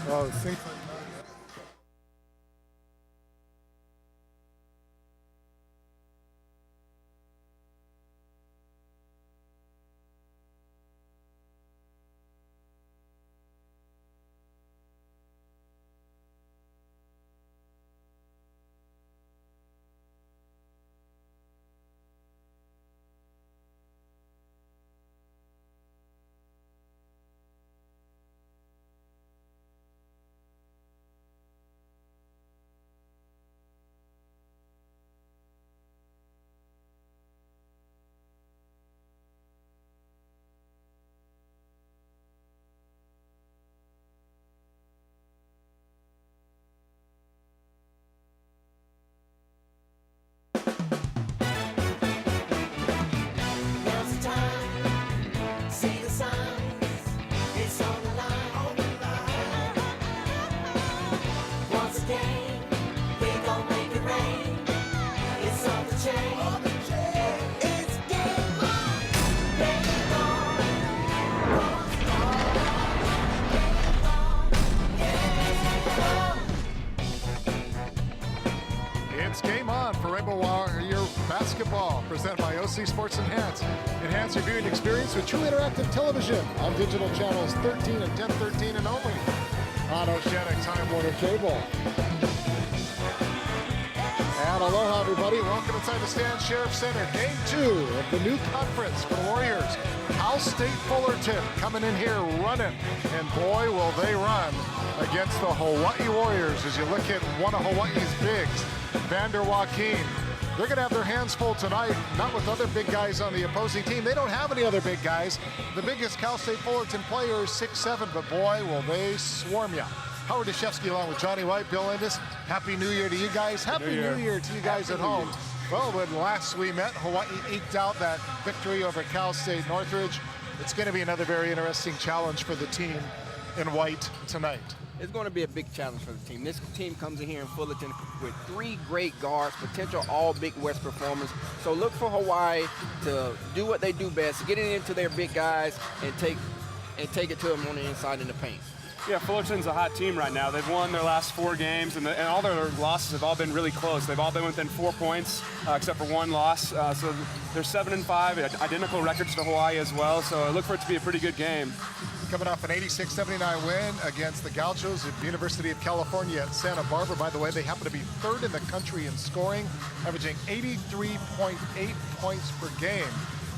Well, it seems It's game on for Rainbow Warrior basketball, presented by OC Sports Enhance. Enhance your viewing experience with true interactive television on digital channels 13 and 1013 and only on Oceanic Time Warner Cable. And aloha, everybody. Welcome inside the Stan Sheriff Center. Game 2 of the new conference for the Warriors. Cal State Fullerton coming in here running. And boy, will they run against the Hawaii Warriors as you look at one of Hawaii's bigs, Vander Joaquin. They're going to have their hands full tonight, not with other big guys on the opposing team. They don't have any other big guys. The biggest Cal State Fullerton player is 6'7", but boy, will they swarm you. Howard Deshevsky along with Johnny White, Bill Indus. Happy New Year to you guys. Happy New Year to you guys at home. Well, when last we met, Hawaii eked out that victory over Cal State Northridge. It's going to be another very interesting challenge for the team in white tonight. It's going to be a big challenge for the team. This team comes in here in Fullerton with 3 great guards, potential all Big West performers. So look for Hawaii to do what they do best, get it into their big guys and take it to them on the inside in the paint. Yeah, Fullerton's a hot team right now. They've won their last 4 games, and all their losses have all been really close. They've all been within 4 points, except for 1 loss. So they're 7-5, identical records to Hawaii as well. So I look for it to be a pretty good game. Coming off an 86-79 win against the Gauchos at the University of California at Santa Barbara. By the way, they happen to be 3rd in the country in scoring, averaging 83.8 points per game.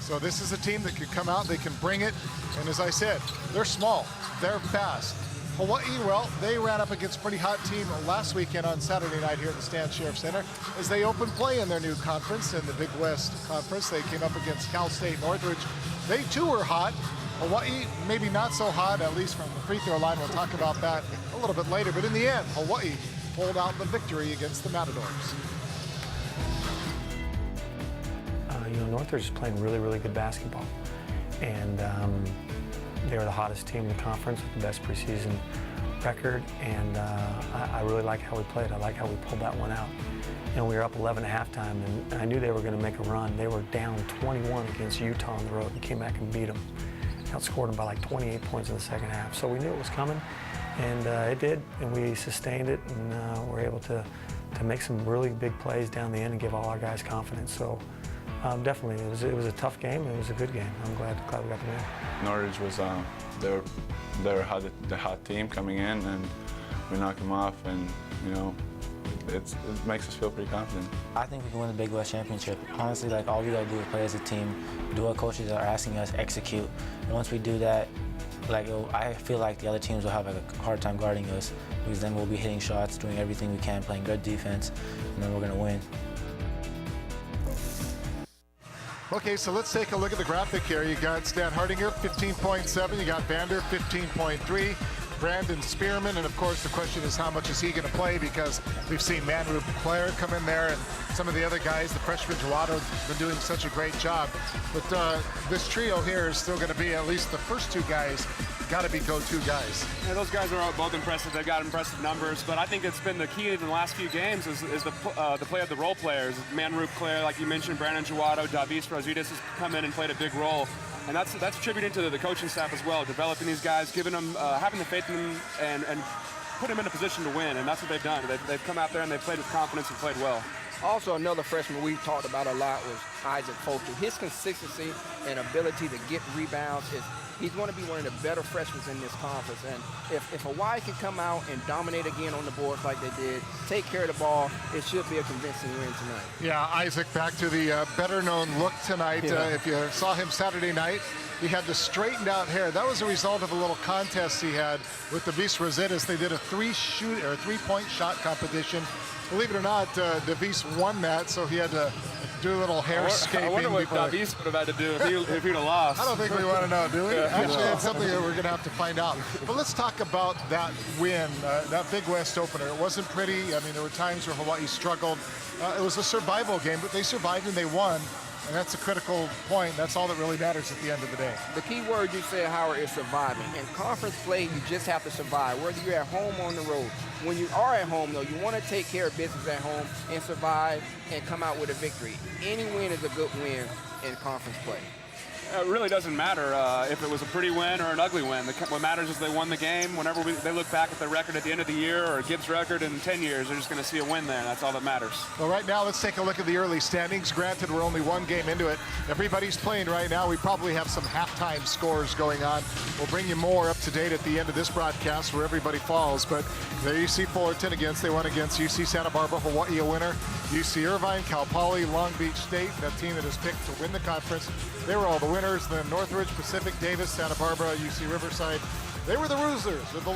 So this is a team that could come out, they can bring it, and as I said, they're small, they're fast. Hawaii, well, they ran up against a pretty hot team last weekend on Saturday night here at the Stan Sheriff Center as they opened play in their new conference, in the Big West Conference. They came up against Cal State Northridge. They too were hot. Hawaii, maybe not so hot, at least from the free throw line. We'll talk about that a little bit later. But in the end, Hawaii pulled out the victory against the Matadors. Northridge is playing really, really good basketball. And they were the hottest team in the conference with the best preseason record. And I really like how we played. I like how we pulled that one out. We were up 11 at halftime, and I knew they were going to make a run. They were down 21 against Utah on the road and came back and beat them. Outscored them by like 28 points in the second half. So we knew it was coming, and it did, and we sustained it, and were able to make some really big plays down the end and give all our guys confidence. So definitely, it was a tough game. It was a good game. I'm glad we got the win. Norwich was they were the hot team coming in, and we knocked them off, and it makes us feel pretty confident. I think we can win the Big West Championship. Honestly, all we gotta do is play as a team, do what coaches are asking us, execute. And once we do that, I feel like the other teams will have a hard time guarding us, because then we'll be hitting shots, doing everything we can, playing good defense, and then we're gonna win. Okay, so let's take a look at the graphic here. You got Stan Hardinger, 15.7. You got Vander, 15.3. Brandon Spearman, and of course the question is how much is he going to play, because we've seen Manru Claire come in there and some of the other guys, the freshman Joado, been doing such a great job. But this trio here is still going to be at least the first 2 guys got to be go-to guys. Yeah, those guys are both impressive. They've got impressive numbers, but I think it's been the key in the last few games is the play of the role players. Manru Claire, like you mentioned, Brandon Joado, Davis Rositas has come in and played a big role. And that's attributed to the coaching staff as well, developing these guys, giving them, having the faith in them, and put them in a position to win. And that's what they've done. They've come out there and they've played with confidence and played well. Also, another freshman we talked about a lot was Isaac Fullerton. His consistency and ability to get rebounds he's going to be one of the better freshmen in this conference. And if Hawaii can come out and dominate again on the boards like they did, take care of the ball, it should be a convincing win tonight. Yeah, Isaac back to the better-known look tonight. Yeah. If you saw him Saturday night, he had the straightened-out hair. That was a result of a little contest he had with the Vis Rositas. They did a three-point shot competition. Believe it or not, Davis won that, so he had to do a little hairscaping. I wonder what Davis would have had to do if he'd have lost. I don't think we want to know, do we? Actually, it's something that we're going to have to find out. But let's talk about that win, that Big West opener. It wasn't pretty. I mean, there were times where Hawaii struggled. It was a survival game, but they survived and they won. And that's a critical point. That's all that really matters at the end of the day. The key word you said, Howard, is surviving. In conference play, you just have to survive, whether you're at home or on the road. When you are at home, though, you want to take care of business at home and survive and come out with a victory. Any win is a good win in conference play. It really doesn't matter if it was a pretty win or an ugly win. What matters is they won the game. Whenever they look back at the record at the end of the year or Gibbs' record in 10 years, they're just going to see a win there. That's all that matters. Well, right now, let's take a look at the early standings. Granted, we're only one game into it. Everybody's playing right now. We probably have some halftime scores going on. We'll bring you more up to date at the end of this broadcast where everybody falls. But there you see Fullerton they won against UC Santa Barbara, Hawaii a winner. UC Irvine, Cal Poly, Long Beach State, that team that is picked to win the conference. They were all the winners. Then Northridge, Pacific, Davis, Santa Barbara, UC Riverside. They were the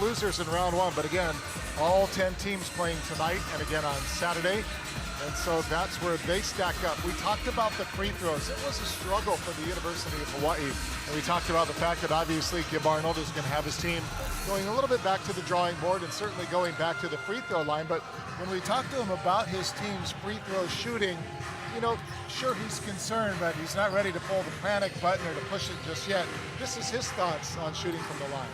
losers in round one. But again, all 10 teams playing tonight and again on Saturday. And so that's where they stack up. We talked about the free throws. It was a struggle for the University of Hawaii. And we talked about the fact that obviously Gib Arnold is going to have his team going a little bit back to the drawing board and certainly going back to the free throw line. But when we talked to him about his team's free throw shooting, you know, sure, he's concerned, but he's not ready to pull the panic button or to push it just yet. This is his thoughts on shooting from the line.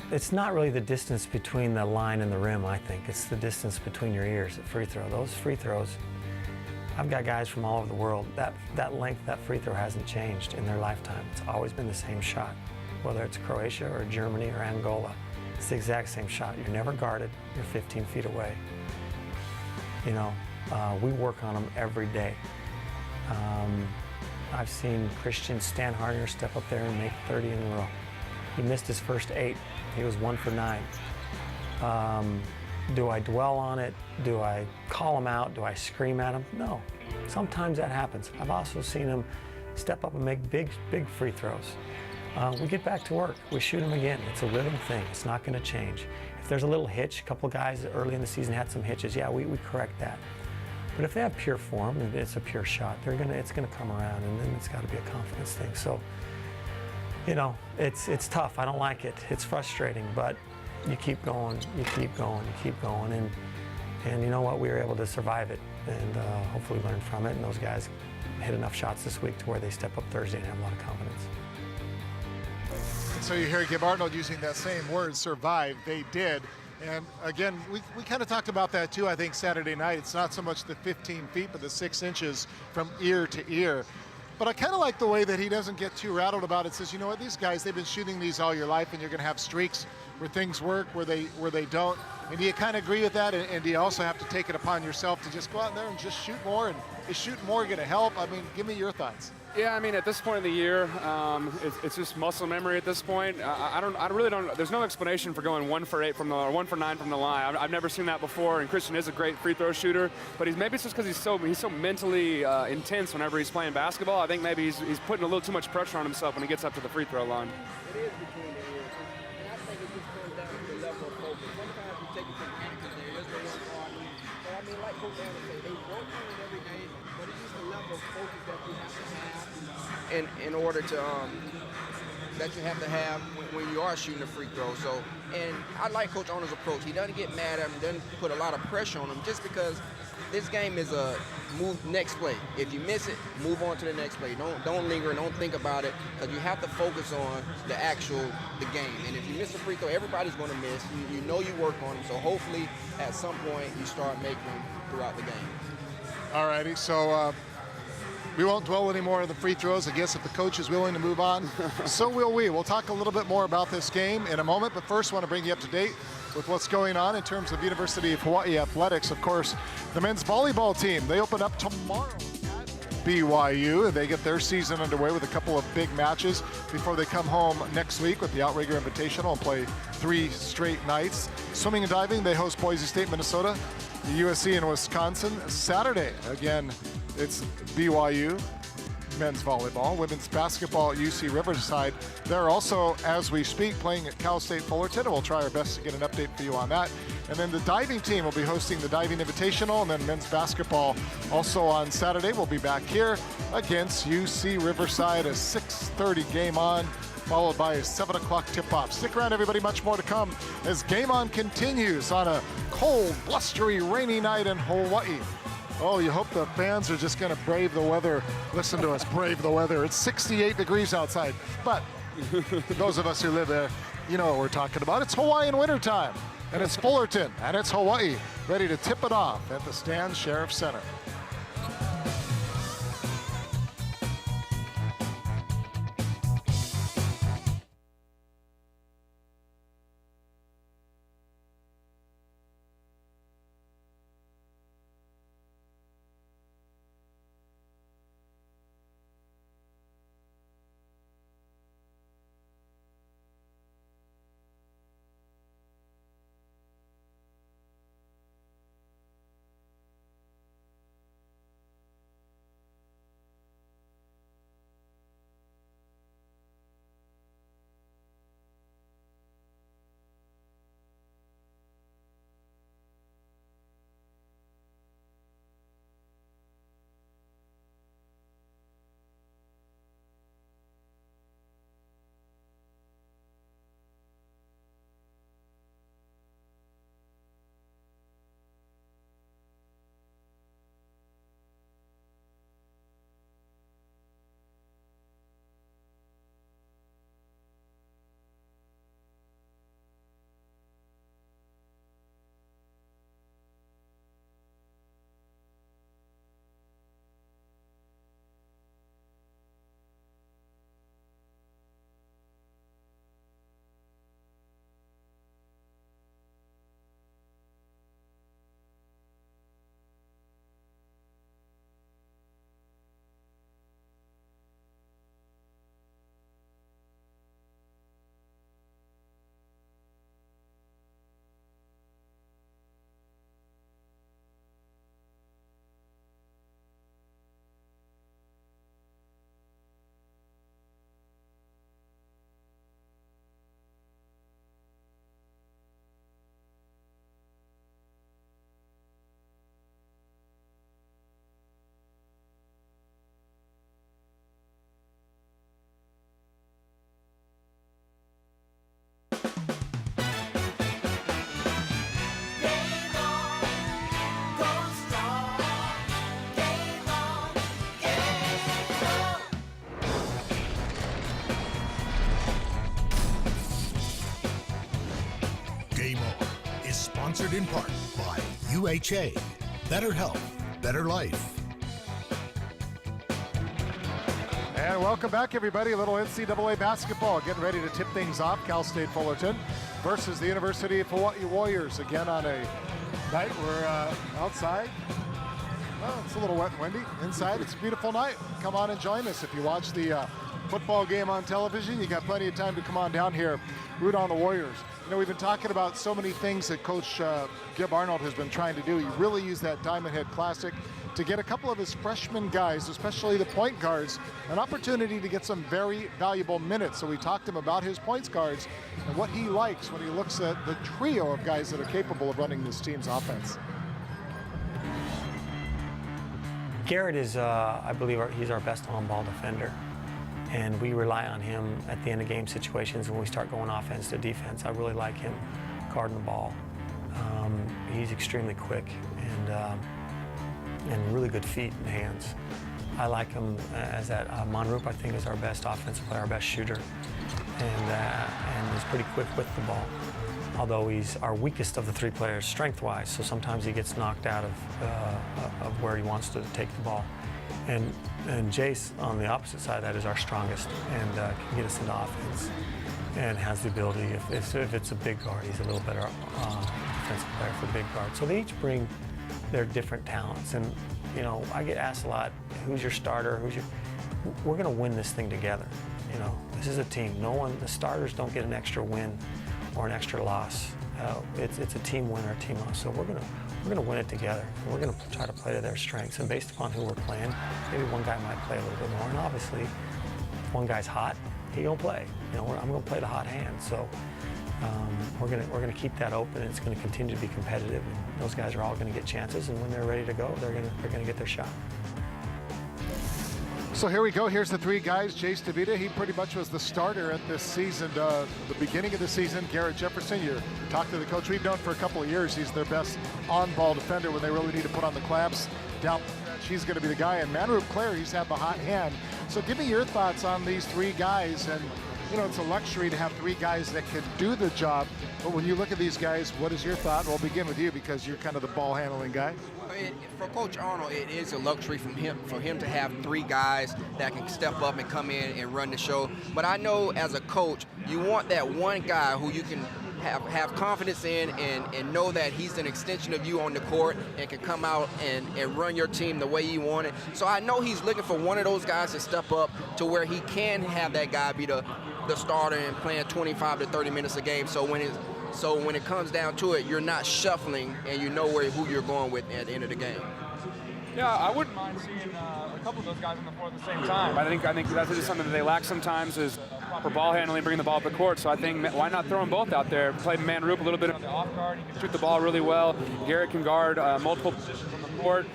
It's not really the distance between the line and the rim, I think. It's the distance between your ears at free throw. Those free throws, I've got guys from all over the world. That length, that free throw hasn't changed in their lifetime. It's always been the same shot, whether it's Croatia or Germany or Angola. It's the exact same shot. You're never guarded. You're 15 feet away. You know, we work on them every day. I've seen Christian Stanharder step up there and make 30 in a row. He missed his first 8. He was 1 for 9. Do I dwell on it? Do I call him out? Do I scream at him? No. Sometimes that happens. I've also seen him step up and make big free throws. We get back to work. We shoot them again. It's a living thing. It's not going to change. If there's a little hitch, a couple of guys early in the season had some hitches, yeah, we correct that. But if they have pure form and it's a pure shot, it's going to come around, and then it's got to be a confidence thing. So, you know, it's tough. I don't like it. It's frustrating, but you keep going, you keep going, you keep going, and you know what? We were able to survive it and hopefully learn from it. And those guys hit enough shots this week to where they step up Thursday and have a lot of confidence. So you hear Gib Arnold using that same word, survive. They did. And again, we kind of talked about that too, I think, Saturday night. It's not so much the 15 feet, but the 6 inches from ear to ear. But I kind of like the way that he doesn't get too rattled about it. Says, you know what, these guys, they've been shooting these all your life, and you're going to have streaks where things work, where they don't. And do you kind of agree with that? And do you also have to take it upon yourself to just go out there and just shoot more? And is shooting more going to help? I mean, give me your thoughts. Yeah, I mean, at this point in the year, it's just muscle memory at this point. I really don't. There's no explanation for going 1 for 8 from the or 1 for 9 from the line. I've never seen that before. And Christian is a great free throw shooter, but maybe it's just because he's so mentally intense whenever he's playing basketball. I think maybe he's putting a little too much pressure on himself when he gets up to the free throw line. It is between the ears, and I think it just comes down to the level of focus. Sometimes you take it for granted because there is no one guard. But I mean, like Coach Allen said, they work on it every day, but it's just the level of focus that you have to have in order to when you are shooting a free throw. So, and I like Coach Arnold's approach. He doesn't get mad at him, doesn't put a lot of pressure on him, just because this game is a move next play. If you miss it, move on to the next play. Don't linger and don't think about it, because you have to focus on the game. And if you miss a free throw, everybody's going to miss. You know you work on them, so hopefully at some point you start making them throughout the game. All righty, so We won't dwell anymore on the free throws. I guess if the coach is willing to move on, so will we. We'll talk a little bit more about this game in a moment, but first I want to bring you up to date with what's going on in terms of University of Hawaii athletics. Of course, the men's volleyball team, they open up tomorrow at BYU, and they get their season underway with a couple of big matches before they come home next week with the Outrigger Invitational and play 3 straight nights. Swimming and diving, they host Boise State, Minnesota, USC in Wisconsin. Saturday, again, it's BYU. Men's volleyball. Women's basketball at UC Riverside. They're also, as we speak, playing at Cal State Fullerton, and we'll try our best to get an update for you on that. And then the diving team will be hosting the Diving Invitational, and then men's basketball also on Saturday. We'll be back here against UC Riverside, a 6:30 game on, followed by a 7 o'clock tip-off. Stick around, everybody. Much more to come as Game On continues on a cold, blustery, rainy night in Hawaii. Oh, you hope the fans are just going to brave the weather. Listen to us, brave the weather. It's 68 degrees outside. But those of us who live there, you know what we're talking about. It's Hawaiian wintertime, and it's Fullerton, and it's Hawaii, ready to tip it off at the Stan Sheriff Center. Sponsored in part by UHA. Better health, better life. And welcome back, everybody. A little NCAA basketball. Getting ready to tip things off. Cal State Fullerton versus the University of Hawaii Warriors. Again on a night we're outside. Well, it's a little wet and windy. Inside, it's a beautiful night. Come on and join us. If you watch the football game on television, you got plenty of time to come on down here, root on the Warriors. You know, we've been talking about so many things that Coach Gib Arnold has been trying to do. He really used that Diamond Head Classic to get a couple of his freshman guys, especially the point guards, an opportunity to get some very valuable minutes. So we talked to him about his points guards and what he likes when he looks at the trio of guys that are capable of running this team's offense. Garrett is, I believe, he's our best on-ball defender. And we rely on him at the end of game situations when we start going offense to defense. I really like him guarding the ball. He's extremely quick and really good feet and hands. I like him as that. Monroop, I think, is our best offensive player, our best shooter, and he's pretty quick with the ball. Although he's our weakest of the three players strength-wise, so sometimes he gets knocked out of where he wants to take the ball. And Jace on the opposite side of that is our strongest and can get us into offense and has the ability, if it's a big guard, he's a little better defensive player for big guard. So they each bring their different talents. And, you know, I get asked a lot, who's your starter, we're gonna win this thing together. You know, this is a team. The starters don't get an extra win or an extra loss. It's a team win or a team loss. So we're gonna win it together. We're gonna try to play to their strengths. And based upon who we're playing, maybe one guy might play a little bit more. And obviously, if one guy's hot, he gonna play. You know, I'm gonna play the hot hand. So we're gonna keep that open. And it's gonna continue to be competitive. And those guys are all gonna get chances. And when they're ready to go, they're gonna get their shot. So here we go. Here's the three guys. Jace DeVita, he pretty much was the starter at this season. The beginning of the season, Garrett Jefferson, you talked to the coach. We've known for a couple of years he's their best on-ball defender when they really need to put on the clamps. Down the stretch, he's going to be the guy. And Manrup Claire, he's had the hot hand. So give me your thoughts on these three guys. And, you know, it's a luxury to have three guys that can do the job. But when you look at these guys, what is your thought? We'll begin with you because you're kind of the ball-handling guy. For Coach Arnold, it is a luxury for him to have three guys that can step up and come in and run the show. But I know as a coach, you want that one guy who you can have confidence in and know that he's an extension of you on the court and can come out and run your team the way you want it. So I know he's looking for one of those guys to step up to where he can have that guy be the starter and playing 25 to 30 minutes a game. So when it comes down to it, you're not shuffling and you know who you're going with at the end of the game. Yeah, I wouldn't mind seeing a couple of those guys on the floor at the same time. I think that's just something that they lack sometimes is proper ball handling, bringing the ball up the court. So I think why not throw them both out there? Play Manrup a little bit on the off guard. He can shoot the ball really well. Garrett can guard multiple positions on the court.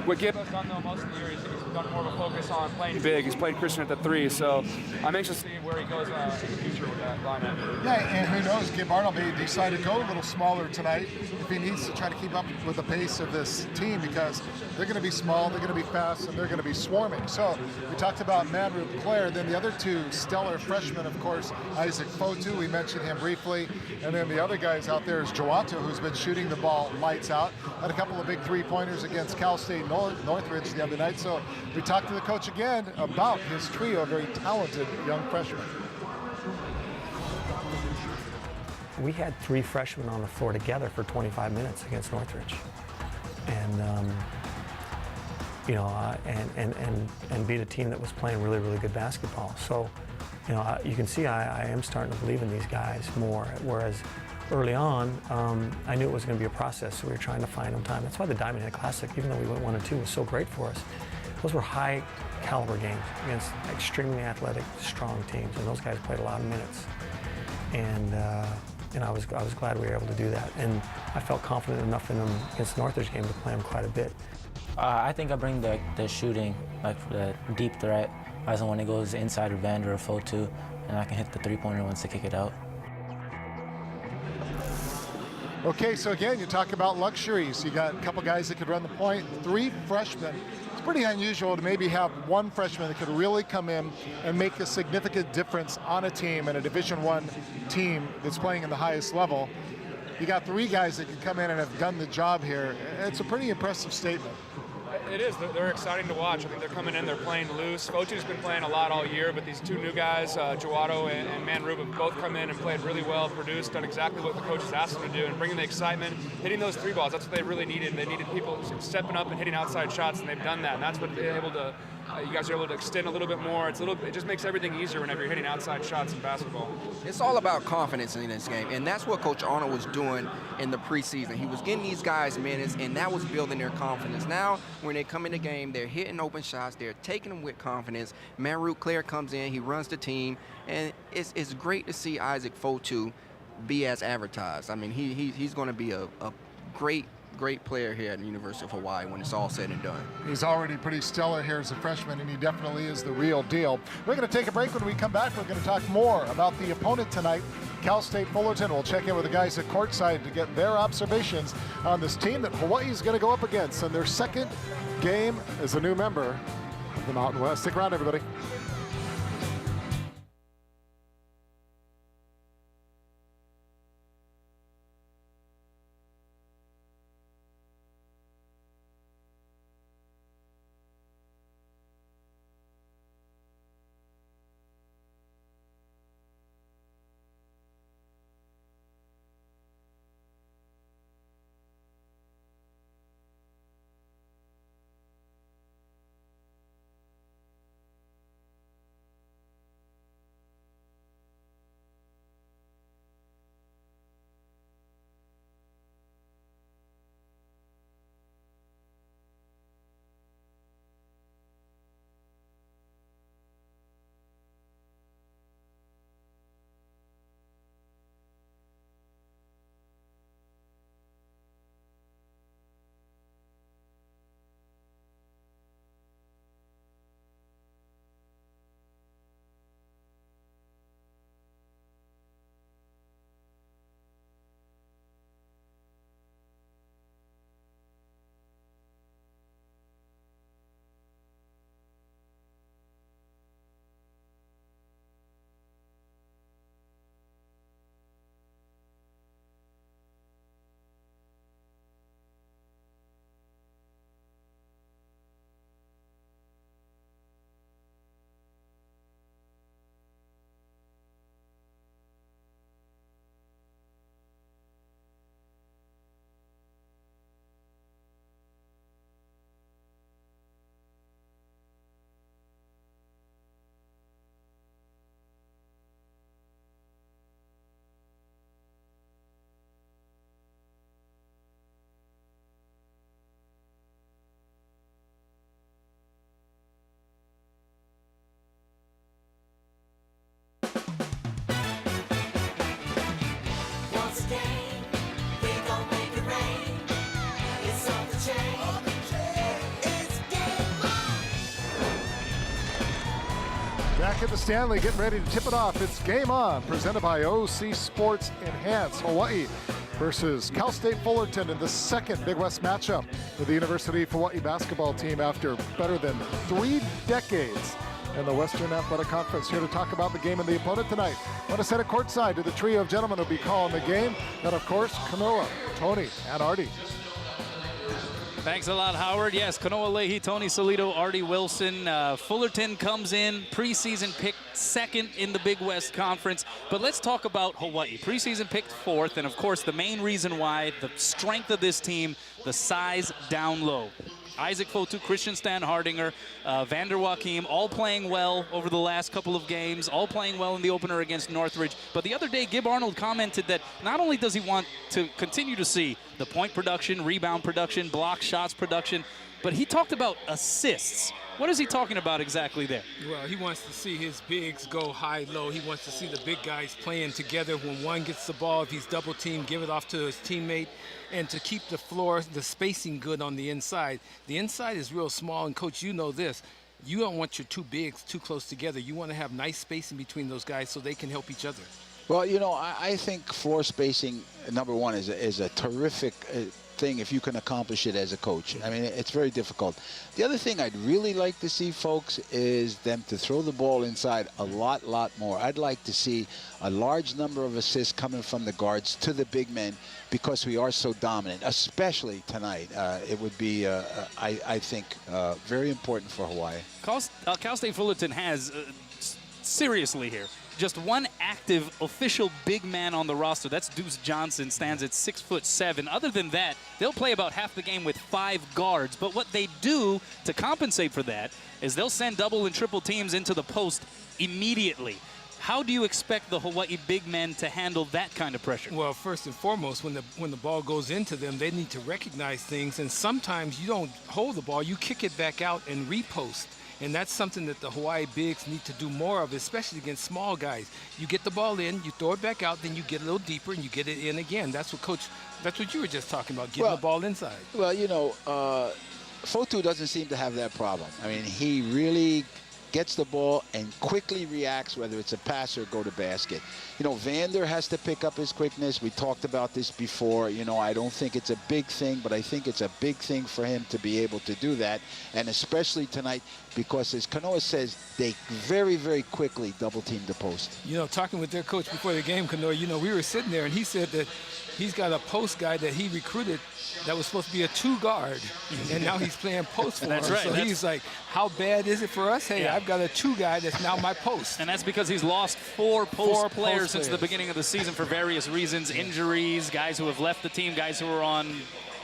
What Gibb has done though most of the year is he's done more of a focus on playing big. He's played Christian at the three, so I'm anxious to see where he goes in the future with that lineup. Yeah, and who knows, Gibb Arnold may decide to go a little smaller tonight if he needs to try to keep up with the pace of this team because they're going to be small, they're going to be fast, and they're going to be swarming. So we talked about Manrup Claire, then the other two stellar freshmen, of course, Isaac Fotu, we mentioned him briefly, and then the other guys out there is Joato, who's been shooting the ball lights out, had a couple of big three-pointers against Cal State Northridge the other night. So we talked to the coach again about his trio of very talented young freshmen. We had three freshmen on the floor together for 25 minutes against Northridge. And, you know, and beat a team that was playing really, really good basketball. So, you know, you can see I am starting to believe in these guys more, whereas early on, I knew it was going to be a process, so we were trying to find them time. That's why the Diamond Head Classic, even though we went 1-2, was so great for us. Those were high caliber games against extremely athletic, strong teams, and those guys played a lot of minutes. And I was glad we were able to do that. And I felt confident enough in them against the Northridge game to play them quite a bit. I think I bring the shooting, like the deep threat, as when it goes inside or Vander or Fotu, and I can hit the three-pointer once to kick it out. Okay, so again, you talk about luxuries. You got a couple guys that could run the point, three freshmen. It's pretty unusual to maybe have one freshman that could really come in and make a significant difference on a team and a Division I team that's playing in the highest level. You got three guys that can come in and have done the job here. It's a pretty impressive statement. It is. They're exciting to watch. I think they're coming in, they're playing loose. Fotu's been playing a lot all year, but these two new guys, Joato and Manrup, have both come in and played really well, produced, done exactly what the coaches asked them to do, and bringing the excitement, hitting those three balls. That's what they really needed. They needed people stepping up and hitting outside shots, and they've done that. And that's what they're able to. You guys are able to extend a little bit more. It just makes everything easier whenever you're hitting outside shots in basketball. It's all about confidence in this game, and that's what Coach Arnold was doing in the preseason. He was getting these guys minutes, and that was building their confidence. Now, when they come in the game, they're hitting open shots, they're taking them with confidence. Manrup Claire comes in, he runs the team, and it's great to see Isaac Fotu be as advertised. I mean, he's going to be a great player here at the University of Hawaii when it's all said and done. He's already pretty stellar here as a freshman, and he definitely is the real deal. We're going to take a break. When we come back, we're going to talk more about the opponent tonight, Cal State Fullerton. We'll check in with the guys at courtside to get their observations on this team that Hawaii is going to go up against in their second game as a new member of the Mountain West. Stick around, everybody. Back at the Stanley, getting ready to tip it off. It's Game On, presented by OC Sports Enhance. Hawaii versus Cal State Fullerton in the second Big West matchup with the University of Hawaii basketball team after better than 3 decades in the Western Athletic Conference. Here to talk about the game and the opponent tonight. I want to send it courtside to the trio of gentlemen who'll be calling the game. And of course, Kanoa, Tony, and Artie. Thanks a lot, Howard. Yes, Kanoa Leahy, Tony Solito, Artie Wilson. Fullerton comes in, preseason picked second in the Big West Conference. But let's talk about Hawaii. Preseason picked fourth, and of course the main reason why, the strength of this team, the size down low. Isaac Fotu, Christian Stan Hardinger, Vander Joachim, all playing well over the last couple of games, all playing well in the opener against Northridge. But the other day, Gib Arnold commented that not only does he want to continue to see the point production, rebound production, block shots production, but he talked about assists. What is he talking about exactly there? Well, he wants to see his bigs go high-low. He wants to see the big guys playing together. When one gets the ball, if he's double-teamed, give it off to his teammate, and to keep the floor, the spacing good on the inside. The inside is real small, and, Coach, you know this. You don't want your two bigs too close together. You want to have nice spacing between those guys so they can help each other. Well, you know, I think floor spacing, number one, is a terrific thing if you can accomplish it as a coach. I mean, it's very difficult. The other thing I'd really like to see, folks, is them to throw the ball inside a lot more. I'd like to see a large number of assists coming from the guards to the big men because we are so dominant, especially tonight. It would be, I think, very important for Hawaii. Cal State Fullerton has, seriously here, just one active official big man on the roster. That's Deuce Johnson, stands at 6'7". Other than that, they'll play about half the game with 5 guards. But what they do to compensate for that is they'll send double and triple teams into the post immediately. How do you expect the Hawaii big men to handle that kind of pressure? Well, first and foremost, when the ball goes into them, they need to recognize things. And sometimes you don't hold the ball, you kick it back out and repost. And that's something that the Hawaii bigs need to do more of, especially against small guys. You get the ball in, you throw it back out, then you get a little deeper and you get it in again. That's what, Coach, that's what you were just talking about, getting the ball inside. Well, you know, Fotu doesn't seem to have that problem. I mean, he really gets the ball and quickly reacts, whether it's a pass or go to basket. You know, Vander has to pick up his quickness. We talked about this before. You know, I don't think it's a big thing, but I think it's a big thing for him to be able to do that, and especially tonight because, as Kanoa says, they very quickly double-team the post. You know, talking with their coach before the game, Kanoa, you know, we were sitting there, and he said that he's got a post guy that he recruited that was supposed to be a 2-guard, and now he's playing post for That's him. right. So he's like, how bad is it for us? Hey, I've got a 2-guy that's now my post. And that's because he's lost 4 post players since the beginning of the season for various reasons, injuries, guys who have left the team, guys who are on,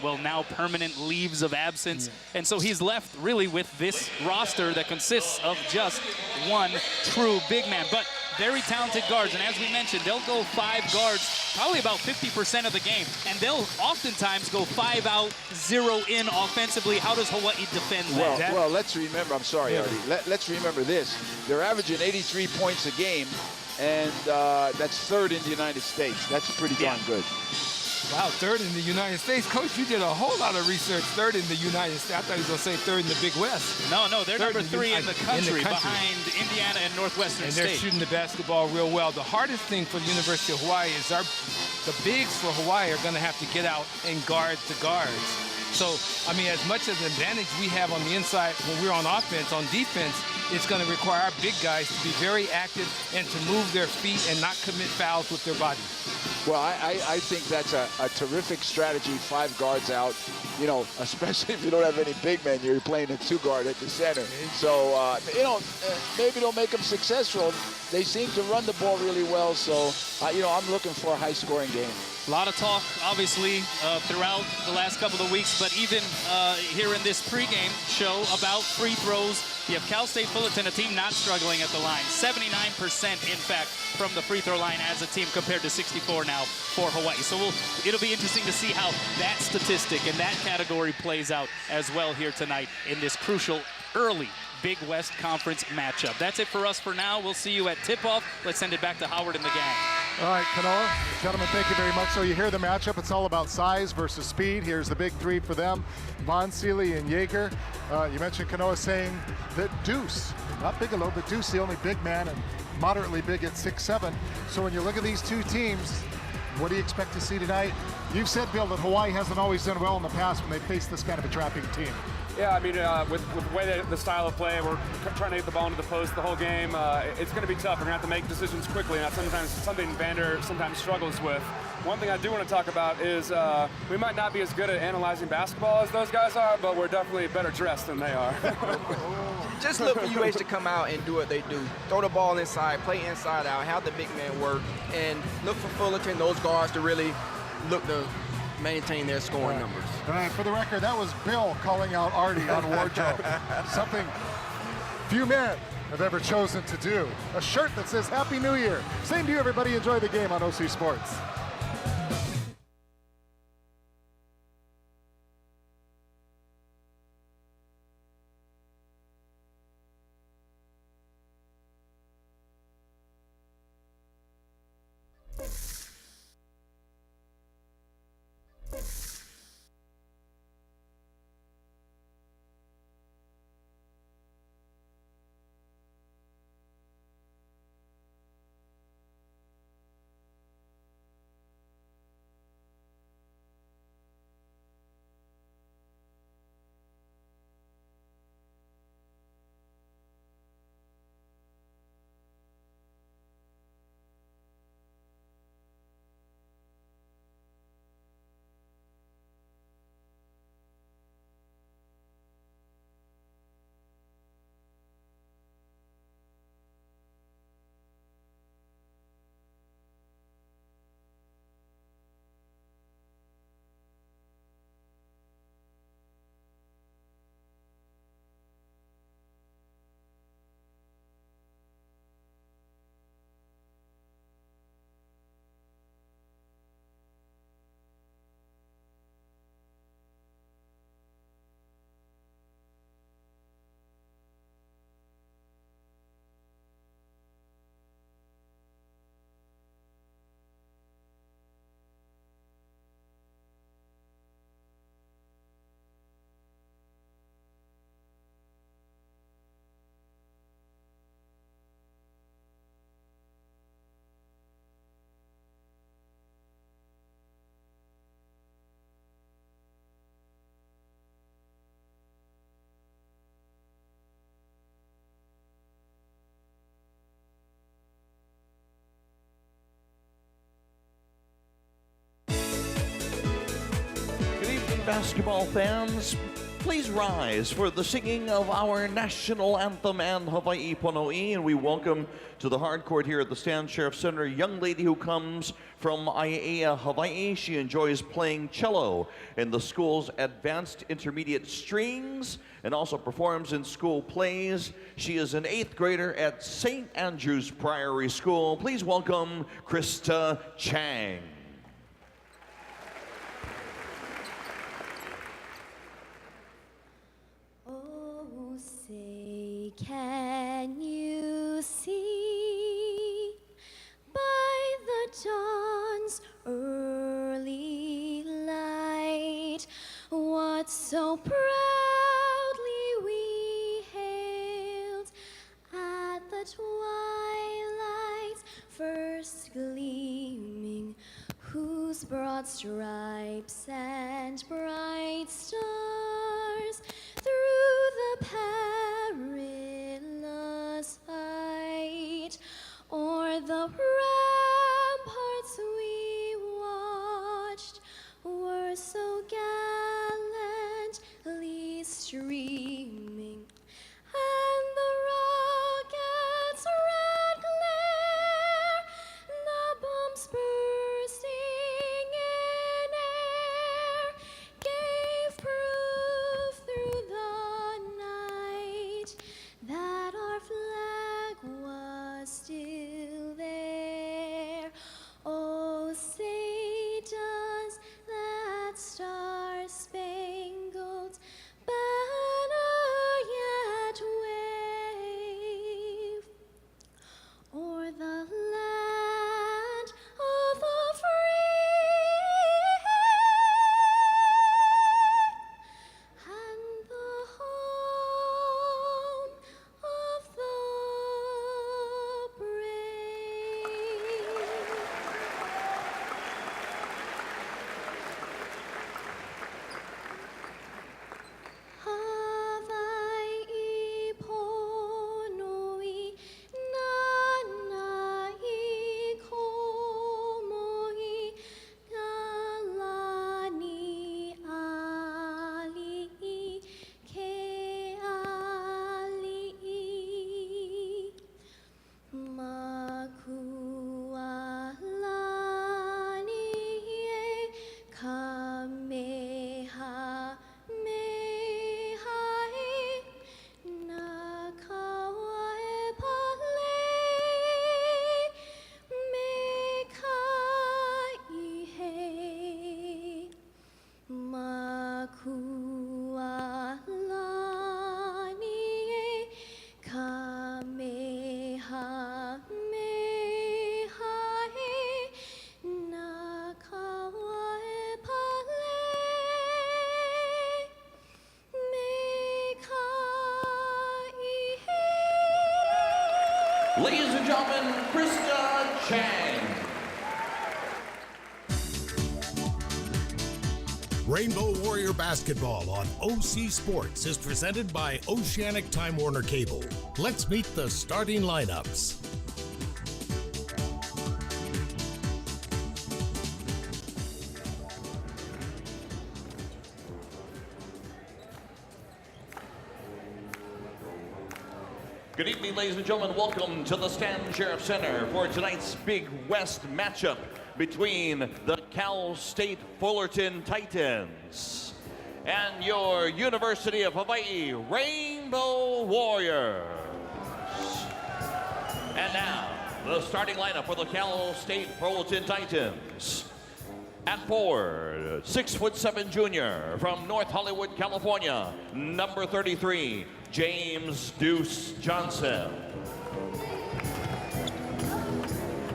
well, now permanent leaves of absence. And so he's left really with this roster that consists of just one true big man. But very talented guards, and as we mentioned, they'll go 5 guards probably about 50% of the game, and they'll oftentimes go 5 out, 0 in offensively. How does Hawaii defend that? Well, let's remember, I'm sorry, Artie, let's remember this. They're averaging 83 points a game, and that's 3rd in the United States. That's pretty darn good. Wow, 3rd in the United States. Coach, you did a whole lot of research. 3rd in the United States. I thought he was going to say 3rd in the Big West. No, they're number 3 in the country behind Indiana and Northwestern State. And they're shooting the basketball real well. The hardest thing for the University of Hawaii is the bigs for Hawaii are going to have to get out and guard the guards. So, I mean, as much as an advantage we have on the inside when we're on offense, on defense, it's going to require our big guys to be very active and to move their feet and not commit fouls with their bodies. Well, I think that's a terrific strategy, 5 guards out, you know, especially if you don't have any big men, you're playing a 2-guard at the center. So, you know, maybe they'll make them successful. They seem to run the ball really well, so, you know, I'm looking for a high-scoring game. A lot of talk, obviously, throughout the last couple of weeks, but even here in this pregame show about free throws. You have Cal State Fullerton, a team not struggling at the line. 79%, in fact, from the free throw line as a team compared to 64 now for Hawaii. So it'll be interesting to see how that statistic and that category plays out as well here tonight in this crucial early Big West Conference matchup. That's it for us for now. We'll see you at tip-off. Let's send it back to Howard and the gang. All right, Kanoa, gentlemen, thank you very much. So you hear the matchup. It's all about size versus speed. Here's the big 3 for them, Von Seeley and Yeager. You mentioned Kanoa saying that Deuce not Bigelow, but Ducey, only big man and moderately big at 6'7". So when you look at these two teams, what do you expect to see tonight? You've said, Bill, that Hawaii hasn't always done well in the past when they face this kind of a trapping team. Yeah, I mean, with the way the style of play, we're trying to get the ball into the post the whole game. It's going to be tough. We're going to have to make decisions quickly, and that's sometimes something Vander sometimes struggles with. One thing I do want to talk about is we might not be as good at analyzing basketball as those guys are, but we're definitely better dressed than they are. Just look for UH to come out and do what they do. Throw the ball inside, play inside out, have the big man work, and look for Fullerton, those guards, to really look to maintain their scoring numbers. For the record, that was Bill calling out Artie on wardrobe. Something few men have ever chosen to do. A shirt that says Happy New Year. Same to you, everybody. Enjoy the game on OC Sports. Basketball fans, please rise for the singing of our national anthem and Hawaii Pono'i. And we welcome to the hard court here at the Stan Sheriff Center a young lady who comes from Aiea, Hawaii. She enjoys playing cello in the school's advanced intermediate strings and also performs in school plays. She is an 8th grader at St. Andrew's Priory School. Please welcome Krista Chang. Can you see by the dawn's early light what so proudly we hailed at the twilight's first gleaming, whose broad stripes and bright stars through the perilous fight o'er the ramparts we watched were so gallantly streaming, and the rockets' red glare, the bombs bursting in air, gave proof Ladies and gentlemen, Krista Chang. Rainbow Warrior Basketball on OC Sports is presented by Oceanic Time Warner Cable. Let's meet the starting lineups. Good evening, ladies and gentlemen. Welcome to the Stan Sheriff Center for tonight's Big West matchup between the Cal State Fullerton Titans and your University of Hawaii Rainbow Warriors. And now, the starting lineup for the Cal State Fullerton Titans. At forward, 6'7" junior from North Hollywood, California, number 33, James Deuce Johnson.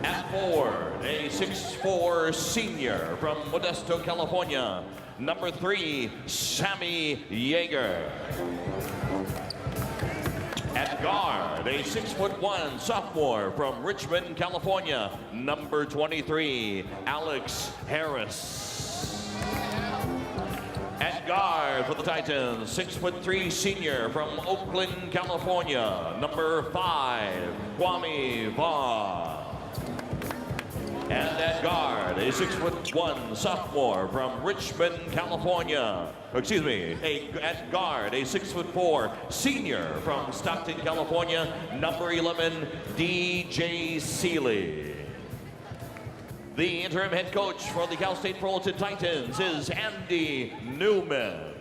At forward, a 6'4" senior from Modesto, California, number 3, Sammy Yeager. At guard, a 6'1" sophomore from Richmond, California, number 23, Alex Harris. At guard for the Titans, 6'3" senior from Oakland, California, number 5, Kwame Vaughn. And at guard, a 6'1" sophomore from Richmond, California. Excuse me, at guard, a 6'4" senior from Stockton, California, number 11, DJ Seeley. The interim head coach for the Cal State Fullerton Titans is Andy Newman.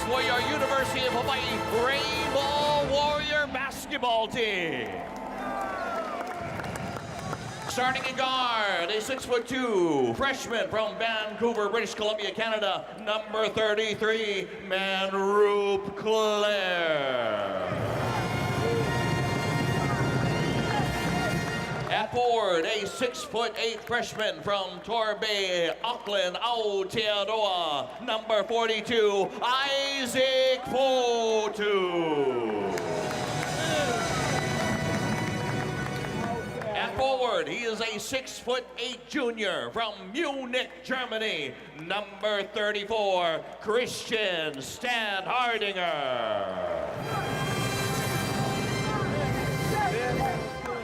For your University of Hawaii Rainbow Warrior basketball team. Starting at guard, a 6'2" freshman from Vancouver, British Columbia, Canada, number 33, Manroop Claire. At forward, a 6'8" freshman from Torbay, Auckland, Aotearoa, number 42, Isaac Fotu. At forward, he is a 6'8" junior from Munich, Germany, number 34, Christian Stadhardinger.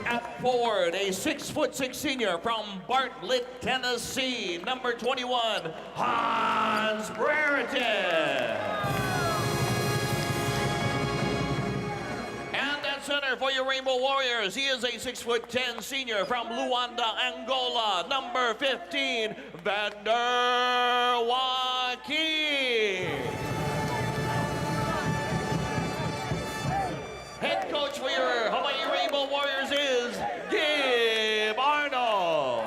At forward, a 6'6" senior from Bartlett, Tennessee, number 21, Hans Brereton. And at center for your Rainbow Warriors, he is a 6'10" senior from Luanda, Angola, number 15, Vander Joaquin. Head coach for your Hawaii Rainbow Warriors is Gib Arnold.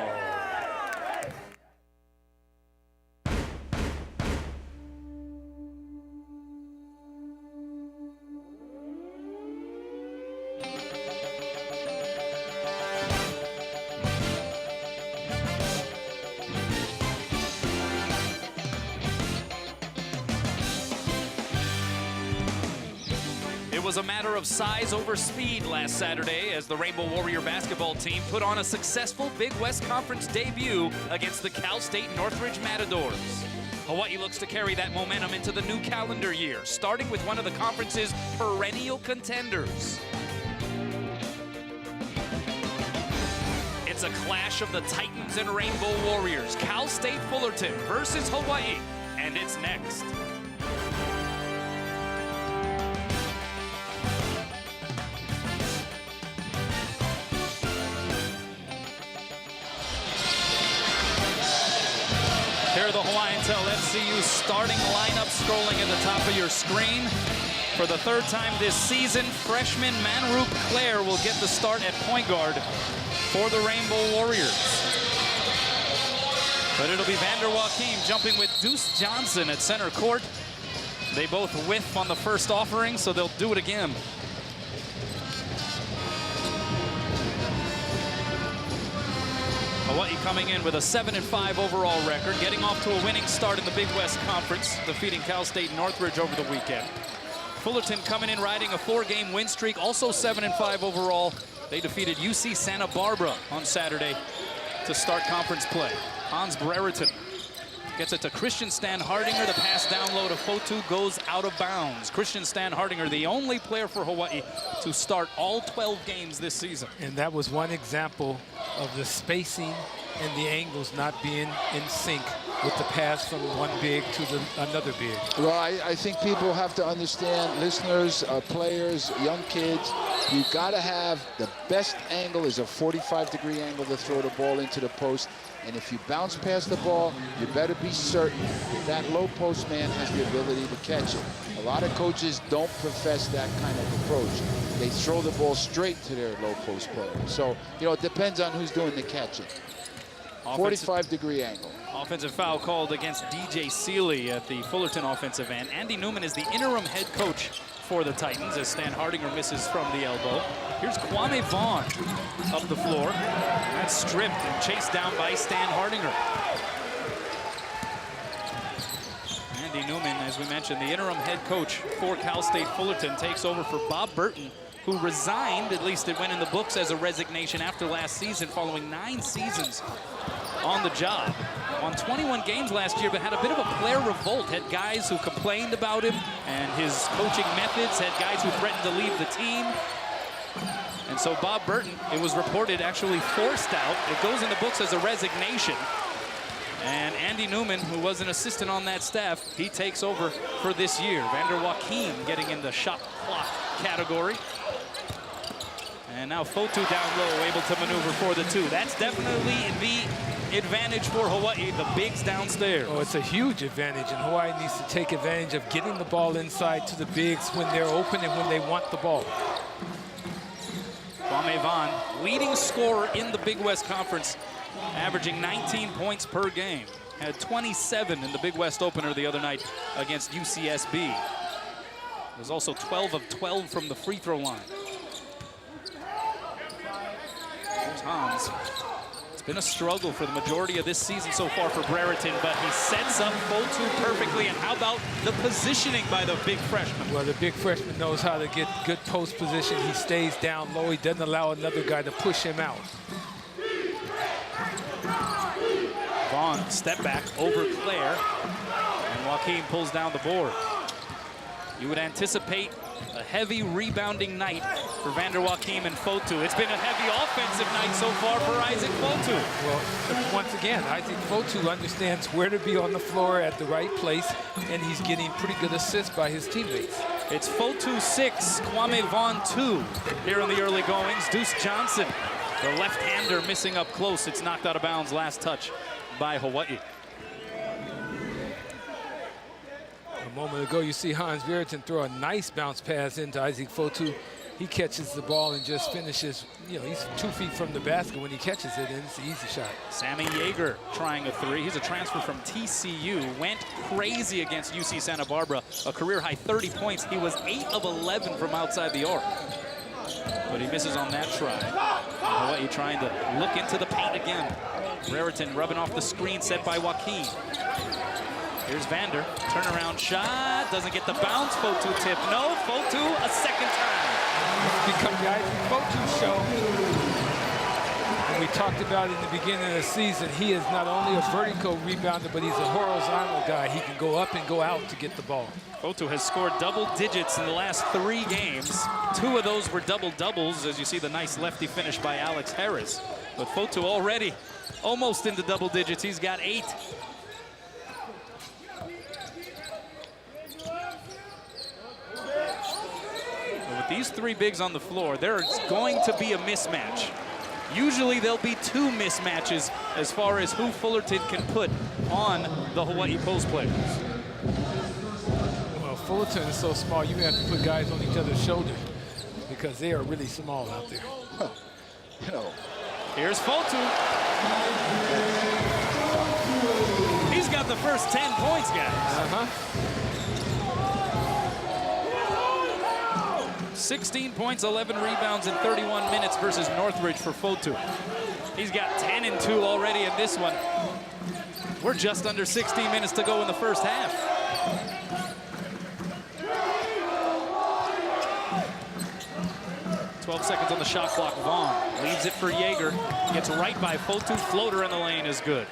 It was a matter of size over speed last Saturday as the Rainbow Warrior basketball team put on a successful Big West Conference debut against the Cal State Northridge Matadors. Hawaii looks to carry that momentum into the new calendar year, starting with one of the conference's perennial contenders. It's a clash of the Titans and Rainbow Warriors, Cal State Fullerton versus Hawaii, and it's next. Here are the Hawaiian Tel FCU starting lineup scrolling at the top of your screen. For the third time this season, freshman Manrup Claire will get the start at point guard for the Rainbow Warriors. But it'll be Vander Joachim jumping with Deuce Johnson at center court. They both whiff on the first offering, so they'll do it again. Hawaii coming in with a 7-5 overall record, getting off to a winning start in the Big West Conference, defeating Cal State Northridge over the weekend. Fullerton coming in riding a 4-game win streak, also 7-5 overall. They defeated UC Santa Barbara on Saturday to start conference play. Hans Brereton gets it to Christian Stan Hardinger. The pass down low to Fotu goes out of bounds. Christian Stan Hardinger, the only player for Hawaii to start all 12 games this season. And that was one example of the spacing and the angles not being in sync with the pass from one big to another big. Well, I think people have to understand, listeners, players, young kids, you got to have the best angle is a 45-degree angle to throw the ball into the post. And if you bounce past the ball, you better be certain that low post man has the ability to catch it. A lot of coaches don't profess that kind of approach. They throw the ball straight to their low post player. So, you know, it depends on who's doing the catching. 45-degree angle. Offensive foul called against DJ Seeley at the Fullerton offensive end. Andy Newman is the interim head coach for the Titans as Stan Hardinger misses from the elbow. Here's Kwame Vaughn up the floor. That's stripped and chased down by Stan Hardinger. Andy Newman, as we mentioned, the interim head coach for Cal State Fullerton, takes over for Bob Burton, who resigned, at least it went in the books as a resignation after last season, following 9 seasons on the job. Won 21 games last year, but had a bit of a player revolt. Had guys who complained about him and his coaching methods, had guys who threatened to leave the team. And so Bob Burton, it was reported, actually forced out. It goes in the books as a resignation. And Andy Newman, who was an assistant on that staff, he takes over for this year. Vander Joachim getting in the shot clock category. And now Fotu down low, able to maneuver for the 2. That's definitely the advantage for Hawaii, the bigs downstairs. Oh, it's a huge advantage, and Hawaii needs to take advantage of getting the ball inside to the bigs when they're open and when they want the ball. Kwame Vaughn, leading scorer in the Big West Conference, averaging 19 points per game. Had 27 in the Big West opener the other night against UCSB. Was also 12 of 12 from the free throw line. Here's Hans. It's been a struggle for the majority of this season so far for Brereton, but he sets up Fotu perfectly. And how about the positioning by the big freshman? Well, the big freshman knows how to get good post position. He stays down low. He doesn't allow another guy to push him out. Vaughn, step back over Claire, and Joachim pulls down the board. You would anticipate a heavy rebounding night for Vander Joachim and Fotu. It's been a heavy offensive night so far for Isaac Fotu. Well, once again, Isaac Fotu understands where to be on the floor at the right place, and he's getting pretty good assists by his teammates. It's Fotu 6, Kwame Vaughn 2 here in the early goings. Deuce Johnson, the left-hander, missing up close. It's knocked out of bounds, last touch by Hawaii. A moment ago, you see Hans Brereton throw a nice bounce pass into Isaac Fotu. He catches the ball and just finishes. You know, he's 2 feet from the basket when he catches it, and it's an easy shot. Sammy Yeager trying a 3. He's a transfer from TCU. Went crazy against UC Santa Barbara. A career-high 30 points. He was 8 of 11 from outside the arc. But he misses on that try. Hawaii trying to look into the paint again. Brereton rubbing off the screen set by Joachim. Here's Vander, turnaround shot, doesn't get the bounce, Fotu tip. No, Fotu a second time. It's become the Isaac Fotu show. And we talked about in the beginning of the season, he is not only a vertical rebounder, but he's a horizontal guy. He can go up and go out to get the ball. Fotu has scored double digits in the last 3 games. 2 of those were double doubles, as you see the nice lefty finish by Alex Harris. But Fotu already almost into double digits. He's got 8. With these 3 bigs on the floor, there's going to be a mismatch. Usually there'll be 2 mismatches as far as who Fullerton can put on the Hawaii post players. Well, Fullerton is so small, you have to put guys on each other's shoulders because they are really small out there. Well, you know. Here's Fullerton. He's got the first 10 points, guys. 16 points, 11 rebounds in 31 minutes versus Northridge for Fullerton. He's got 10 and 2 already in this one. We're just under 16 minutes to go in the first half. Seconds on the shot clock. Vaughn leaves it for Yeager. Gets right by Fullerton. Floater in the lane is good.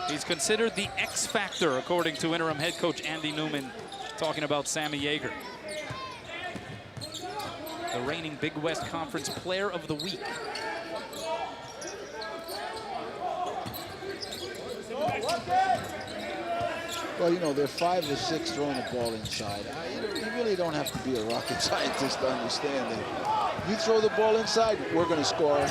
He's considered the X factor, according to interim head coach Andy Newman, talking about Sammy Yeager. The reigning Big West Conference Player of the Week. Well, you know, they're 5 or 6 throwing the ball inside. You really don't have to be a rocket scientist to understand that. You throw the ball inside, we're going to score.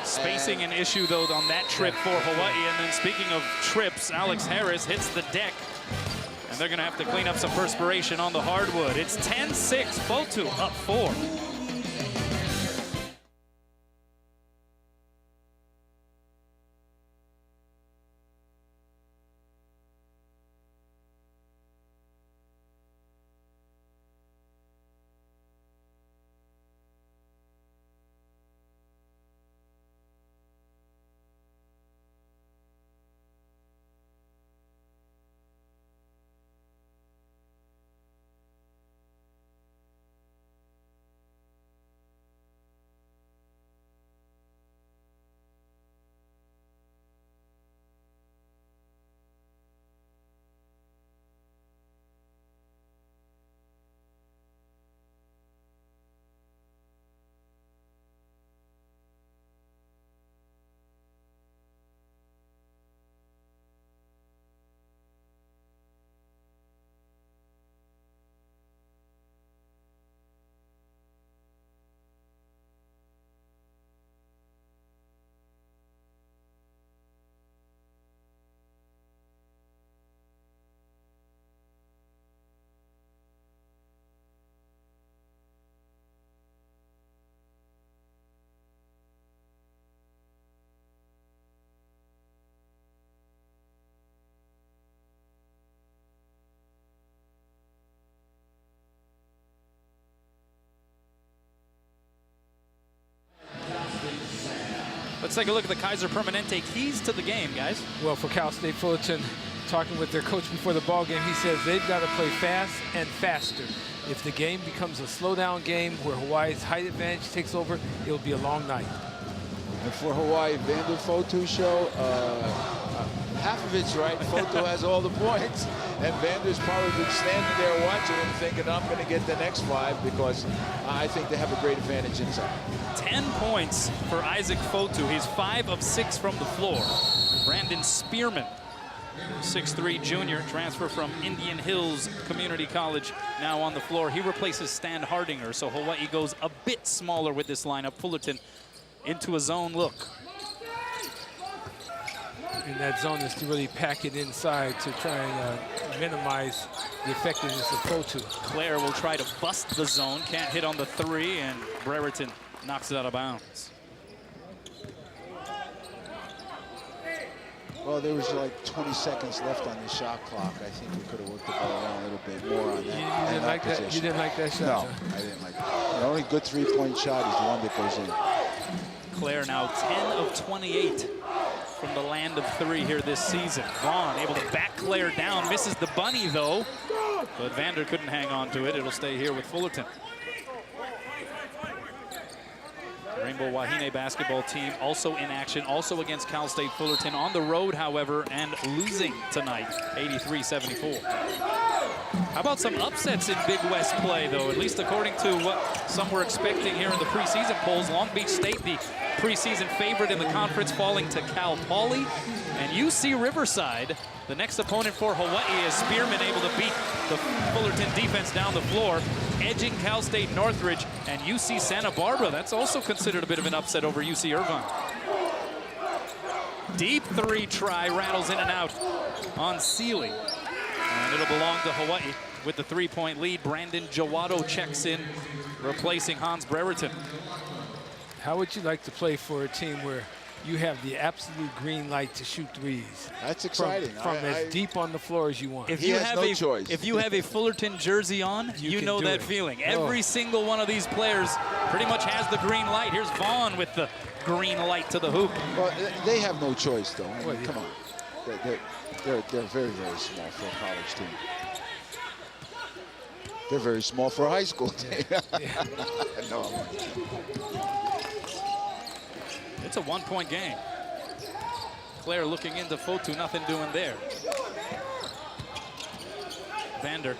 Spacing an issue, though, on that trip for Hawaii. And then speaking of trips, Alex Harris hits the deck. And they're going to have to clean up some perspiration on the hardwood. It's 10-6, Fullerton up 4. Let's take a look at the Kaiser Permanente keys to the game, guys. Well, for Cal State Fullerton, talking with their coach before the ball game, he says they've got to play fast and faster. If the game becomes a slow-down game where Hawaii's height advantage takes over, it'll be a long night. And for Hawaii, Vander Fotu show, half of it's right. Fotu has all the points. And Vander's probably been standing there watching him thinking, I'm going to get the next 5 because I think they have a great advantage inside. 10 points for Isaac Fotu. He's 5 of 6 from the floor. Brandon Spearman, 6'3" junior, transfer from Indian Hills Community College, now on the floor. He replaces Stan Hardinger, so Hawaii goes a bit smaller with this lineup. Fullerton into a zone look. And that zone is to really pack it inside to try and minimize the effectiveness of Fotu. Claire will try to bust the zone, can't hit on the 3, and Brereton knocks it out of bounds. Well, there was like 20 seconds left on the shot clock. I think we could have worked the ball around a little bit more on that. You didn't like that? You didn't like that shot? No, I didn't like it. The only good three-point shot is the one that goes in. Claire now 10 of 28 from the land of 3 here this season. Vaughn able to back Claire down, misses the bunny though, but Vander couldn't hang on to it. It'll stay here with Fullerton. Rainbow Wahine basketball team also in action, also against Cal State Fullerton on the road, however, and losing tonight, 83-74. How about some upsets in Big West play, though? At least according to what some were expecting here in the preseason polls. Long Beach State, the preseason favorite in the conference, falling to Cal Poly. And UC Riverside, the next opponent for Hawaii, is Spearman able to beat the Fullerton defense down the floor, edging Cal State Northridge and UC Santa Barbara. That's also considered a bit of an upset over UC Irvine. Deep 3 try, rattles in and out on Sealy. And it'll belong to Hawaii with the 3-point lead. Brandon Jowato checks in, replacing Hans Brereton. How would you like to play for a team where you have the absolute green light to shoot threes? That's exciting. From as deep on the floor as you want. If He you has have no choice. If you have a Fullerton jersey on, you can know do that it. feeling. Oh. Every single one of these players pretty much has the green light. Here's Vaughn with the green light to the hoop. Well, they have no choice, though. I mean, Well, yeah. come on. They're very, very small for a college team. They're very small for a high school team. No. It's a 1-point game. Claire looking into Fotu, nothing doing there. Vander